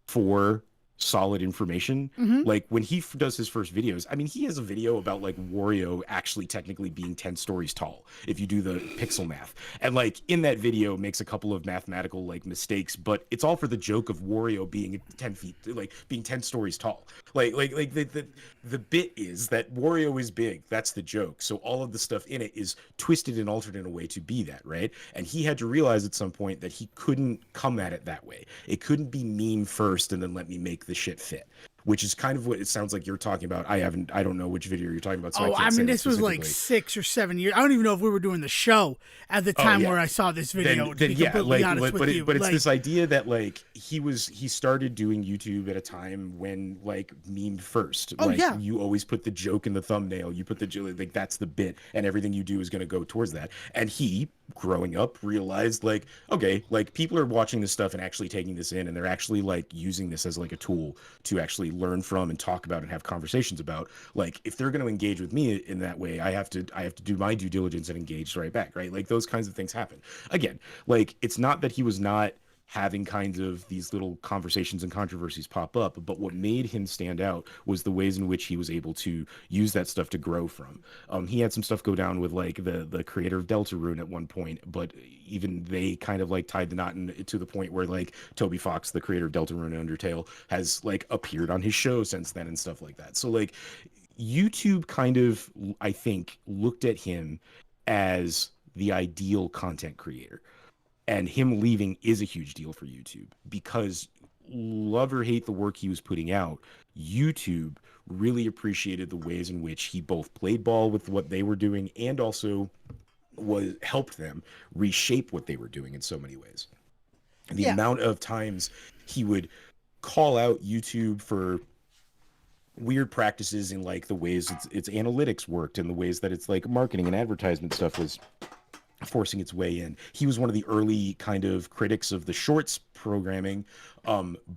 for solid information. Like when he does his first videos, I mean, he has a video about like Wario actually technically being 10 stories tall if you do the pixel math, and like in that video makes a couple of mathematical like mistakes, but it's all for the joke of Wario being 10 feet, like being 10 stories tall. Like the bit is that Wario is big, that's the joke, so all of the stuff in it is twisted and altered in a way to be that, right? And he had to realize at some point that he couldn't come at it that way. It couldn't be meme first and then let me make the shit fit. which is kind of what it sounds like you're talking about. I don't know which video you're talking about, so I Oh, can't I say mean, that this was like specifically. 6 or 7 years. I don't even know if we were doing the show at the Oh time yeah. where I saw this video. Then to be yeah, completely like, honest with you, but it's like, this idea that like he started doing YouTube at a time when like meme first, oh like yeah, you always put the joke in the thumbnail, you put the like that's the bit, and everything you do is going to go towards that. And he, growing up, realized like, okay, like people are watching this stuff and actually taking this in, and they're actually like using this as like a tool to actually learn from and talk about and have conversations about. Like if they're going to engage with me in that way, I have to do my due diligence and engage right back, right? Like those kinds of things happen. Again, like it's not that he was not having kinds of these little conversations and controversies pop up, but what made him stand out was the ways in which he was able to use that stuff to grow from. He had some stuff go down with like the creator of Deltarune at one point, but even they kind of like tied the knot to the point where like Toby Fox, the creator of Deltarune and Undertale, has like appeared on his show since then and stuff like that. So like YouTube kind of, I think, looked at him as the ideal content creator. And him leaving is a huge deal for YouTube because, love or hate the work he was putting out, YouTube really appreciated the ways in which he both played ball with what they were doing and also was helped them reshape what they were doing in so many ways. The yeah. amount of times he would call out YouTube for weird practices in like the ways its analytics worked and the ways that it's like marketing and advertisement stuff was forcing its way in. He was one of the early kind of critics of the shorts programming,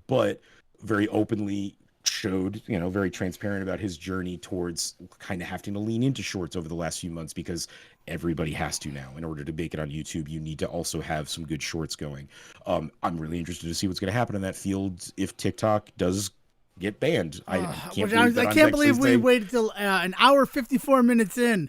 but very openly showed, very transparent about his journey towards kind of having to lean into shorts over the last few months because everybody has to now. In order to make it on YouTube, you need to also have some good shorts going. I'm really interested to see what's going to happen in that field if TikTok does get banned. I can't believe we waited till an hour 54 minutes in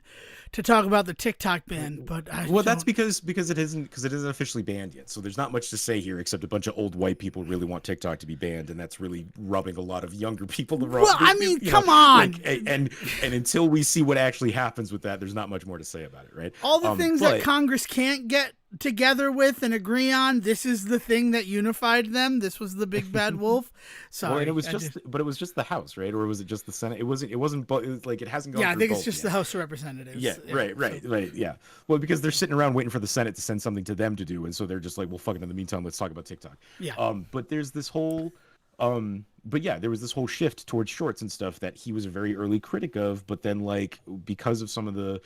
to talk about the TikTok ban, but that's because it isn't officially banned yet. So there's not much to say here except a bunch of old white people really want TikTok to be banned, and that's really rubbing a lot of younger people the wrong. Well, I mean, come on. Like, and until we see what actually happens with that, there's not much more to say about it, right? All the things that Congress can't get together with and agree on, this is the thing that unified them. This was the big bad wolf. Sorry, and it was just the House, right? Or was it just the Senate? It wasn't. It was like it hasn't gone. Yeah, I think it's just yet. The House of Representatives. Yeah, right. Yeah. Well, because they're sitting around waiting for the Senate to send something to them to do, and so they're just like, well, fuck it. In the meantime, let's talk about TikTok. Yeah. But there's this whole. But yeah, there was this whole shift towards shorts and stuff that he was a very early critic of, but then like because of some of the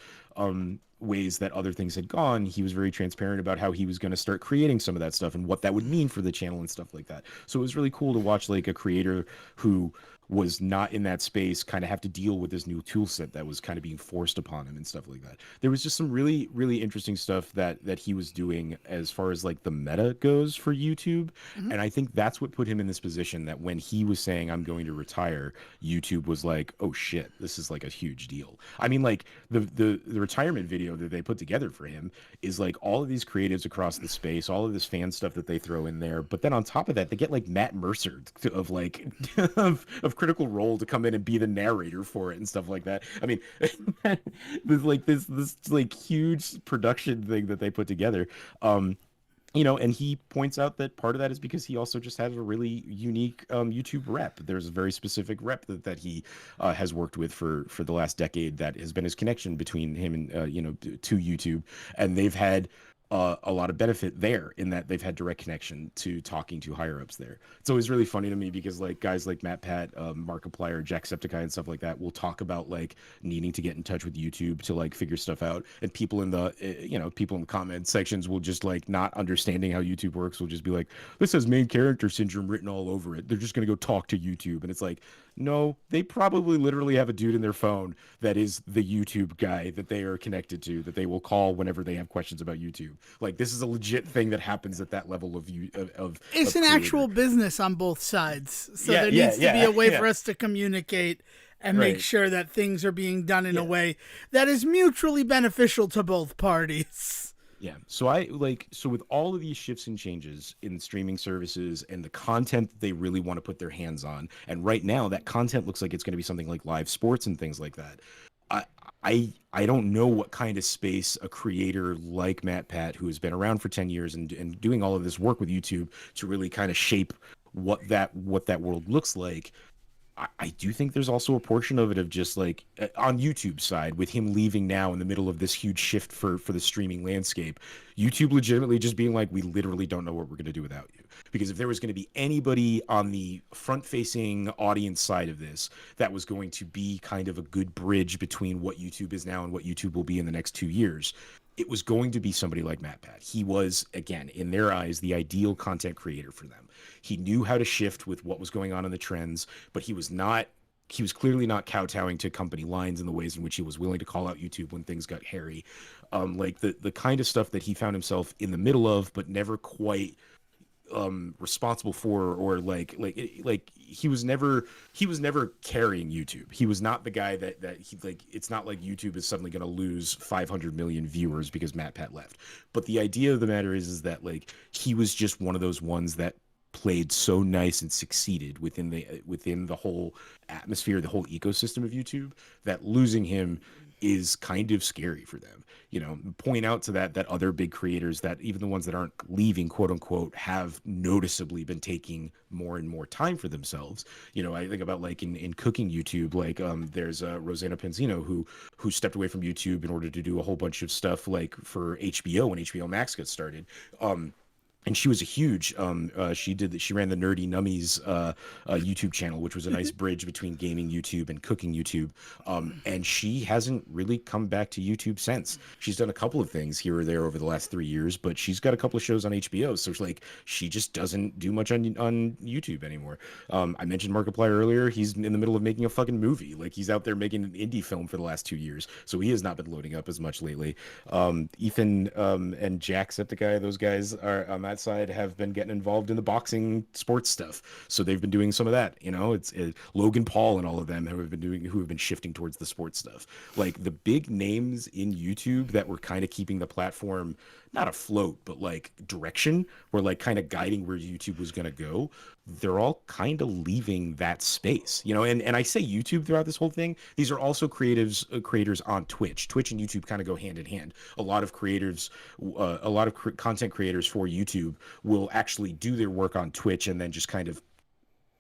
ways that other things had gone, he was very transparent about how he was going to start creating some of that stuff and what that would mean for the channel and stuff like that. So it was really cool to watch like a creator who was not in that space kind of have to deal with this new tool set that was kind of being forced upon him and stuff like that. There was just some really, really interesting stuff that he was doing as far as like the meta goes for YouTube. Mm-hmm. And I think that's what put him in this position that when he was saying, I'm going to retire, YouTube was like, oh shit, this is like a huge deal. I mean, like the retirement video that they put together for him is like all of these creatives across the space, all of this fan stuff that they throw in there. But then on top of that, they get like Matt Mercer of like, of Critical Role to come in and be the narrator for it and stuff like that. I mean, there's like this like huge production thing that they put together. And he points out that part of that is because he also just had a really unique YouTube rep. There's a very specific rep that he has worked with for the last decade that has been his connection between him and to YouTube, and they've had a lot of benefit there in that they've had direct connection to talking to higher ups there. It's always really funny to me because like guys like Matt Pat, Markiplier, Jacksepticeye and stuff like that will talk about like needing to get in touch with YouTube to like figure stuff out, and people in the people in the comment sections will just like not understanding how YouTube works will just be like, this has main character syndrome written all over it, they're just gonna go talk to YouTube. And it's like, no, they probably literally have a dude in their phone that is the YouTube guy that they are connected to, that they will call whenever they have questions about YouTube. Like this is a legit thing that happens at that level of it's an actual business on both sides. So there needs to be a way for us to communicate and make sure that things are being done in a way that is mutually beneficial to both parties. Yeah. So with all of these shifts and changes in streaming services and the content that they really want to put their hands on, and right now that content looks like it's going to be something like live sports and things like that. I don't know what kind of space a creator like Matt Pat, who has been around for 10 years and doing all of this work with YouTube to really kind of shape what that world looks like. I do think there's also a portion of it of just like on YouTube side with him leaving now in the middle of this huge shift for the streaming landscape, YouTube legitimately just being like, we literally don't know what we're going to do without you. Because if there was going to be anybody on the front facing audience side of this that was going to be kind of a good bridge between what YouTube is now and what YouTube will be in the next 2 years, it was going to be somebody like MatPat. He was, again, in their eyes, the ideal content creator for them. He knew how to shift with what was going on in the trends, but he was clearly not kowtowing to company lines in the ways in which he was willing to call out YouTube when things got hairy. Like the kind of stuff that he found himself in the middle of, but never quite responsible for, or like he was never carrying YouTube. He was not the guy that he, like, it's not like YouTube is suddenly going to lose 500 million viewers because MatPat left. But the idea of the matter is that like he was just one of those ones that played so nice and succeeded within the whole atmosphere, the whole ecosystem of YouTube, that losing him is kind of scary for them. You know, point out to that other big creators, that even the ones that aren't leaving, quote unquote, have noticeably been taking more and more time for themselves. You know, I think about like in cooking YouTube, like there's Rosanna Penzino who stepped away from YouTube in order to do a whole bunch of stuff like for HBO when HBO Max got started. And she was a huge she ran the Nerdy Nummies YouTube channel, which was a nice bridge between gaming YouTube and cooking YouTube. And she hasn't really come back to YouTube since. She's done a couple of things here or there over the last 3 years, but she's got a couple of shows on HBO. So it's like she just doesn't do much on YouTube anymore. I mentioned Markiplier earlier. He's in the middle of making a fucking movie. Like he's out there making an indie film for the last 2 years. So he has not been loading up as much lately. Ethan and Jacksepticeye, those guys are on that side, have been getting involved in the boxing sports stuff, so they've been doing some of that. You know, it's Logan Paul and all of them who have been shifting towards the sports stuff. Like the big names in YouTube that were kind of keeping the platform not afloat, but like direction, were like kind of guiding where YouTube was going to go. They're all kind of leaving that space, you know. And I say YouTube throughout this whole thing. These are also creators on Twitch. Twitch and YouTube kind of go hand in hand. A lot of creators, content creators for YouTube will actually do their work on Twitch and then just kind of,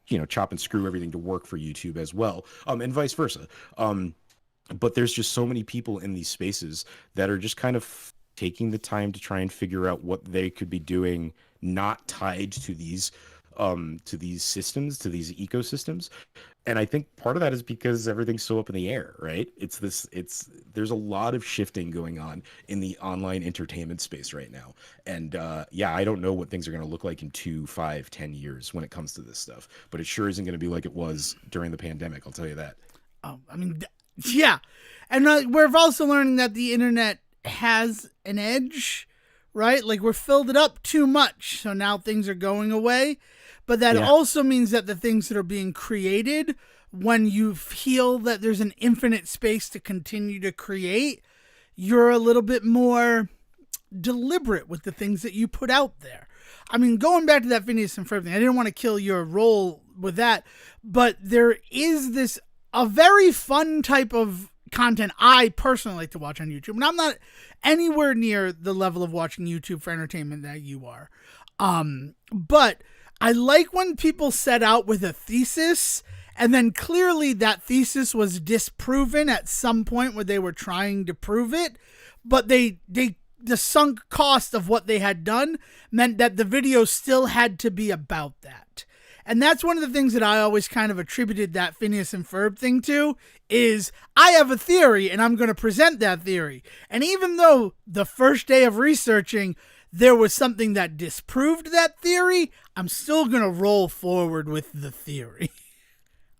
you know, chop and screw everything to work for YouTube as well, and vice versa. But there's just so many people in these spaces that are just kind of taking the time to try and figure out what they could be doing, not tied to these systems, to these ecosystems. And I think part of that is because everything's so up in the air, right? There's a lot of shifting going on in the online entertainment space right now. And I don't know what things are going to look like in 2, 5, 10 years when it comes to this stuff, but it sure isn't going to be like it was during the pandemic. I'll tell you that. I mean, yeah. And we're also learning that the internet has an edge, right? Like we're filled it up too much. So now things are going away. But that also means that the things that are being created, when you feel that there's an infinite space to continue to create, you're a little bit more deliberate with the things that you put out there. I mean, going back to that Phineas and Ferb thing, I didn't want to kill your role with that, but there is a very fun type of content I personally like to watch on YouTube. And I'm not anywhere near the level of watching YouTube for entertainment that you are. But I like when people set out with a thesis and then clearly that thesis was disproven at some point where they were trying to prove it, but the sunk cost of what they had done meant that the video still had to be about that. And that's one of the things that I always kind of attributed that Phineas and Ferb thing to, is I have a theory and I'm going to present that theory. And even though the first day of researching there was something that disproved that theory, I'm still going to roll forward with the theory.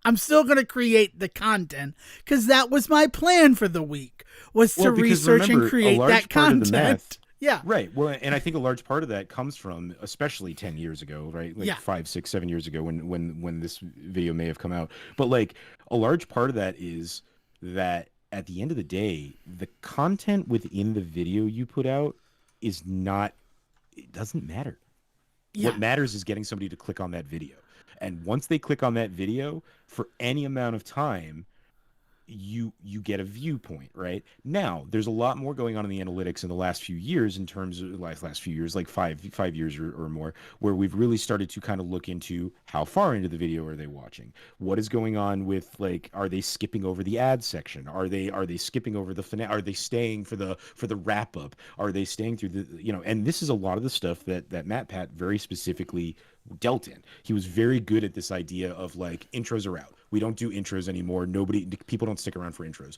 I'm still going to create the content because that was my plan for the week, was to research and create that content. Yeah. Right. Well, and I think a large part of that comes from, especially 10 years ago, right? Like 5, 6, 7 years ago when this video may have come out. But like a large part of that is that at the end of the day, the content within the video you put out it doesn't matter. Yeah. What matters is getting somebody to click on that video. And once they click on that video for any amount of time, you get a viewpoint, right? Now, there's a lot more going on in the analytics in the last few years, in terms of last few years, like five years or more, where we've really started to kind of look into how far into the video are they watching? What is going on with, like, are they skipping over the ad section? Are they skipping over the finale? Are they staying for the wrap up? Are they staying through the, and this is a lot of the stuff that Matt Pat very specifically dealt in. He was very good at this idea of, like, intros are out. We don't do intros anymore. People don't stick around for intros.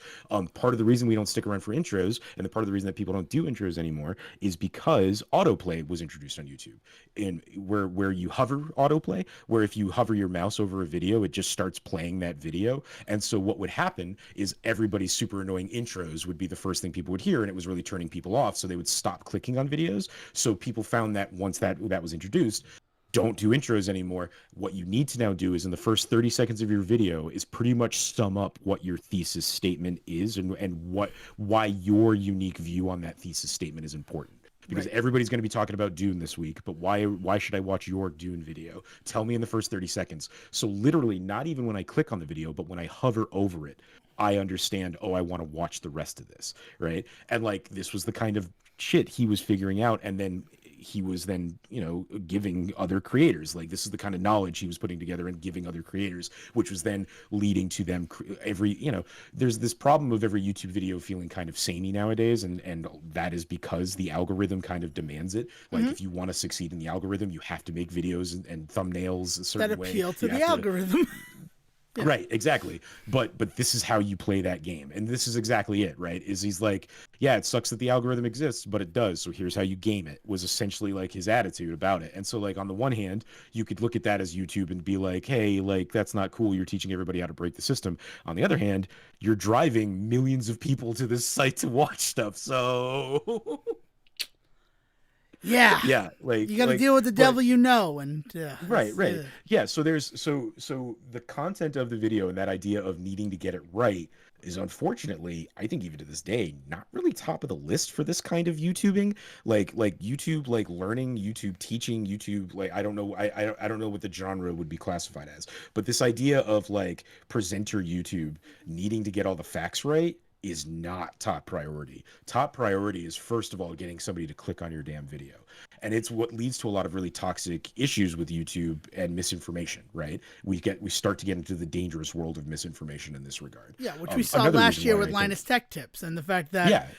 Part of the reason we don't stick around for intros, and the part of the reason that people don't do intros anymore, is because autoplay was introduced on YouTube, and where you hover autoplay, where if you hover your mouse over a video, it just starts playing that video. And so what would happen is everybody's super annoying intros would be the first thing people would hear, and it was really turning people off. So they would stop clicking on videos. So people found that once that was introduced, don't do intros anymore. What you need to now do is, in the first 30 seconds of your video, is pretty much sum up what your thesis statement is, and why your unique view on that thesis statement is important. Because everybody's going to be talking about Dune this week, but why should I watch your Dune video? Tell me in the first 30 seconds. So literally, not even when I click on the video, but when I hover over it, I understand, oh, I want to watch the rest of this, right? And, like, this was the kind of shit he was figuring out, and then he was then, giving other creators. Like, this is the kind of knowledge he was putting together and giving other creators, which was then leading to them there's this problem of every YouTube video feeling kind of samey nowadays, and that is because the algorithm kind of demands it. Like, if you want to succeed in the algorithm, you have to make videos and thumbnails a certain way. That appeal to the algorithm. Yeah. Right, exactly. But this is how you play that game. And this is exactly it, right? He's like, yeah, it sucks that the algorithm exists, but it does. So here's how you game it, was essentially, like, his attitude about it. And so, like, on the one hand, you could look at that as YouTube and be like, hey, like, that's not cool. You're teaching everybody how to break the system. On the other hand, you're driving millions of people to this site to watch stuff. So yeah, like, you got to deal with the devil, and right. Yeah, so there's so the content of the video and that idea of needing to get it right is, unfortunately, I think even to this day, not really top of the list for this kind of YouTubing. Like YouTube, like learning, YouTube teaching, YouTube, like, I don't know what the genre would be classified as, but this idea of, like, presenter YouTube needing to get all the facts right is not top priority. Top priority is, first of all, getting somebody to click on your damn video. And it's what leads to a lot of really toxic issues with YouTube and misinformation, right? We start to get into the dangerous world of misinformation in this regard. Yeah, which we saw last year with Linus Tech Tips, and the fact that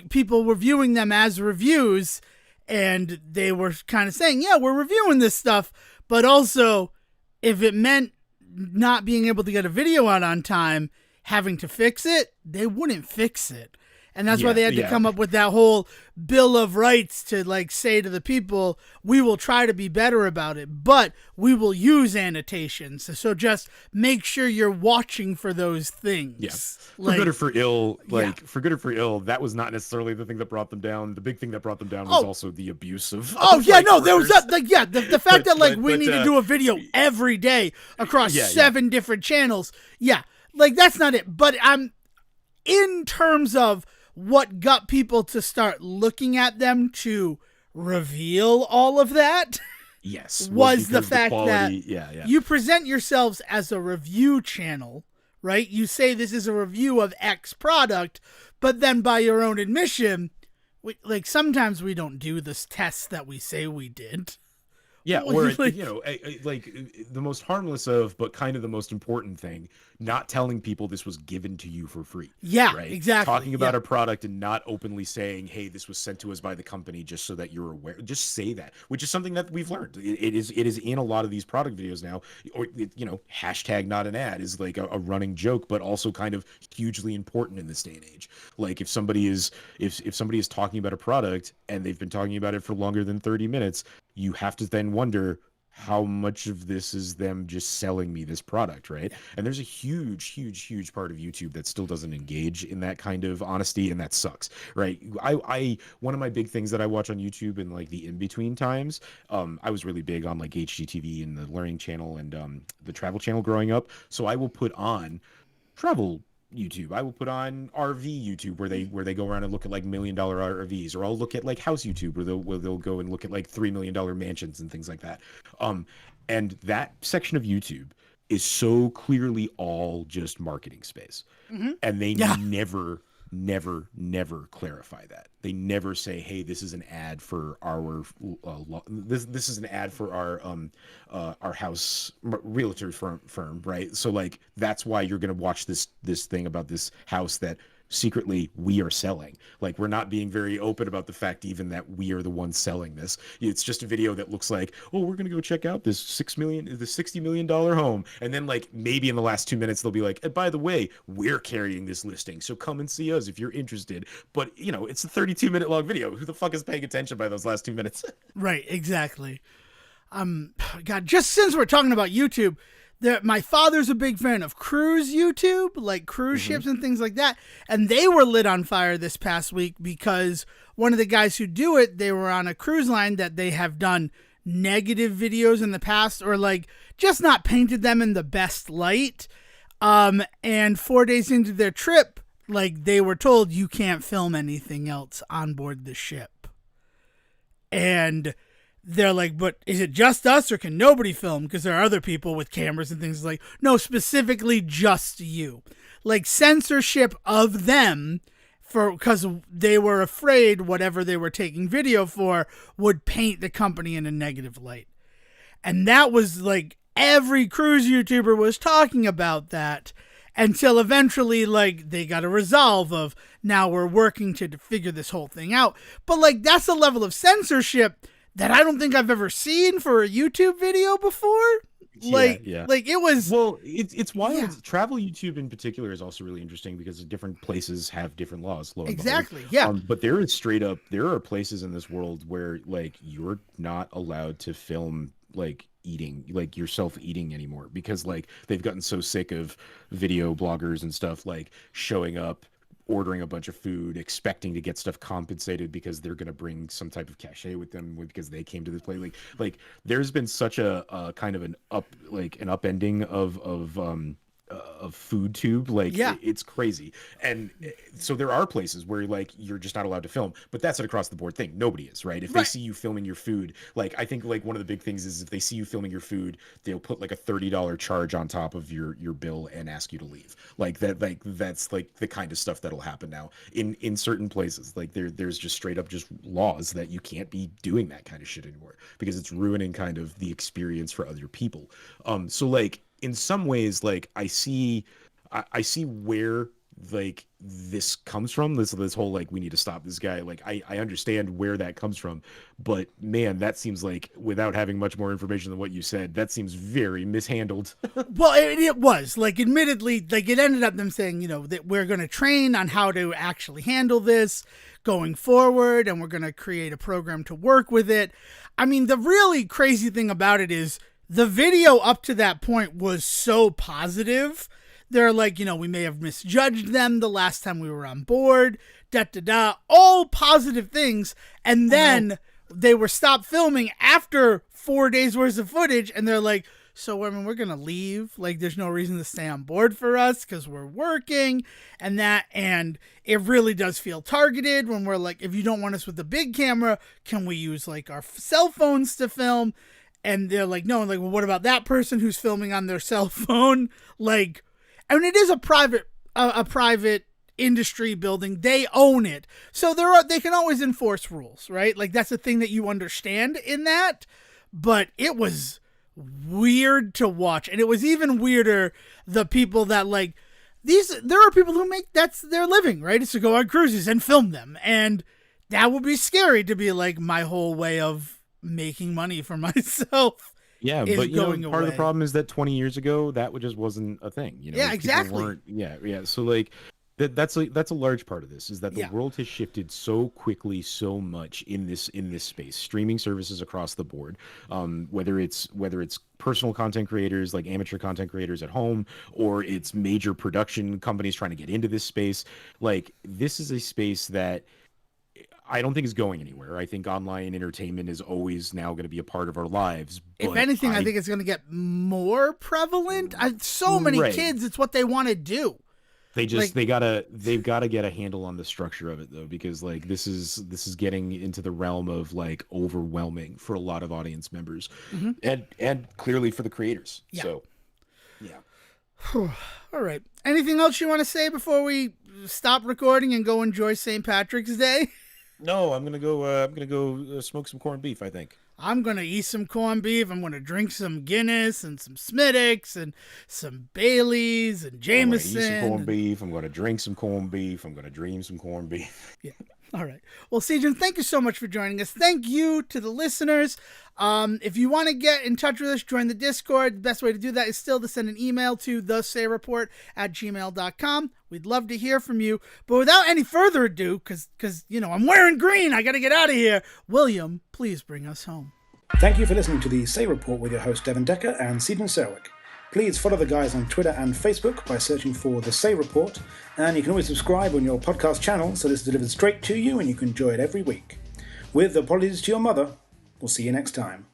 people were viewing them as reviews, and they were kind of saying, yeah, we're reviewing this stuff, but also, if it meant not being able to get a video out on time, having to fix it, they wouldn't fix it. And that's why they had to come up with that whole Bill of Rights to, like, say to the people, we will try to be better about it, but we will use annotations. So just make sure you're watching for those things. Yes. For good or for ill, for good or for ill, that was not necessarily the thing that brought them down. The big thing that brought them down was also the abuse of there was that, the fact that, like, we need to do a video every day across 7 different channels. Yeah. Like, that's not it. But in terms of what got people to start looking at them to reveal all of that, was the fact that you present yourselves as a review channel, right? You say this is a review of X product, but then by your own admission, sometimes we don't do this test that we say we did. Yeah, or, like the most harmless of, but kind of the most important thing, not telling people this was given to you for free. Yeah, right? Exactly. Talking about a product and not openly saying, hey, this was sent to us by the company, just so that you're aware. Just say that, which is something that we've learned. It is in a lot of these product videos now, or, hashtag not an ad is like a running joke, but also kind of hugely important in this day and age. Like, if somebody is talking about a product and they've been talking about it for longer than 30 minutes, you have to then wonder, how much of this is them just selling me this product, right? And there's a huge part of YouTube that still doesn't engage in that kind of honesty, and that sucks, right? I one of my big things that I watch on YouTube in, like, the in-between times, I was really big on, like, HGTV and the Learning Channel and the Travel Channel growing up, so I will put on travel YouTube. I will put on RV YouTube where they go around and look at, like, $1 million RVs, or I'll look at, like, house YouTube where they'll go and look at, like, $3 million mansions and things like that. And that section of YouTube is so clearly all just marketing space. And they never clarify that. They never say, hey, this is an ad for our this is an ad for our house realtor firm, right? So like that's why you're going to watch this thing about this house that secretly we are selling. Like we're not being very open about the fact even that we are the ones selling this. It's just a video that looks like, oh, we're gonna go check out this $60 million home, and then like maybe in the last 2 minutes they'll be like, and by the way, we're carrying this listing, so come and see us if you're interested. But you know, it's a 32-minute long video. Who the fuck is paying attention by those last 2 minutes? Right, exactly. God, just since we're talking about YouTube, my father's a big fan of cruise YouTube, like cruise ships and things like that. And they were lit on fire this past week because one of the guys who do it, they were on a cruise line that they have done negative videos in the past, or like just not painted them in the best light. And 4 days into their trip, like they were told you can't film anything else on board the ship. And they're like, but is it just us or can nobody film? Because there are other people with cameras and things. Like, no, specifically just you. Like censorship of them because they were afraid whatever they were taking video for would paint the company in a negative light. And that was like every cruise YouTuber was talking about that until eventually like they got a resolve of now we're working to figure this whole thing out. But like that's a level of censorship that I don't think I've ever seen for a YouTube video before. Like it was. Well, it's wild. Yeah. Travel YouTube in particular is also really interesting because different places have different laws. Exactly. Yeah. But there are places in this world where like you're not allowed to film like eating, like yourself eating anymore because like they've gotten so sick of video bloggers and stuff like showing up, ordering a bunch of food, expecting to get stuff compensated because they're going to bring some type of cachet with them because they came to this place. Like there's been such a kind of an upending of food tube. Like it's crazy. And so there are places where like you're just not allowed to film, but that's an across the board thing. Nobody is, right? If they see you filming your food, like I think like one of the big things is if they see you filming your food, they'll put like a $30 charge on top of your bill and ask you to leave. Like that's like the kind of stuff that'll happen now in certain places. Like there's just straight up just laws that you can't be doing that kind of shit anymore because it's ruining kind of the experience for other people. So like in some ways, like I see where like this comes from, this whole like we need to stop this guy. Like I understand where that comes from, but man, that seems like, without having much more information than what you said, that seems very mishandled. Well, it was like, admittedly, like it ended up them saying, you know, that we're going to train on how to actually handle this going forward, and we're going to create a program to work with it. I mean, the really crazy thing about it is the video up to that point was so positive. They're like, you know, we may have misjudged them the last time we were on board, all positive things. And then they were stopped filming after 4 days worth of footage. And they're like, so, I mean, we're going to leave. Like, there's no reason to stay on board for us because we're working and that. And it really does feel targeted when we're like, if you don't want us with the big camera, can we use like our cell phones to film? And they're like, no. And like, well, what about that person who's filming on their cell phone? Like, I mean, it is a private industry building. They own it. So they can always enforce rules, right? Like, that's a thing that you understand in that. But it was weird to watch. And it was even weirder, the people that like, there are people who that's their living, right? It's to go on cruises and film them. And that would be scary to be like, my whole way of making money for myself. Yeah, but you know, part of the problem is that 20 years ago that just wasn't a thing. You know, yeah, exactly. Yeah. So like that's a large part of this is that the world has shifted so quickly, so much in this space. Streaming services across the board, whether it's personal content creators like amateur content creators at home, or it's major production companies trying to get into this space. Like, this is a space that I don't think is going anywhere. I think online entertainment is always now going to be a part of our lives. If anything, I think it's going to get more prevalent. So many kids, it's what they want to do. They've got to get a handle on the structure of it though, because like this is getting into the realm of like overwhelming for a lot of audience members, and clearly for the creators. Yeah. So. Yeah. All right. Anything else you want to say before we stop recording and go enjoy St. Patrick's Day? No, I'm gonna go smoke some corned beef, I think. I'm going to eat some corned beef. I'm going to drink some Guinness and some Smittix and some Baileys and Jameson. I'm going to eat some corned beef. I'm going to drink some corned beef. I'm going to dream some corned beef. Yeah. All right. Well, Sejohn, thank you so much for joining us. Thank you to the listeners. If you want to get in touch with us, join the Discord. The best way to do that is still to send an email to thesayreport@gmail.com. We'd love to hear from you. But without any further ado, because I'm wearing green, I got to get out of here. William, please bring us home. Thank you for listening to the Say Report with your host Devon Decker and Sejohn Serwick. Please follow the guys on Twitter and Facebook by searching for The Say Report, and you can always subscribe on your podcast channel so this is delivered straight to you and you can enjoy it every week. With apologies to your mother, we'll see you next time.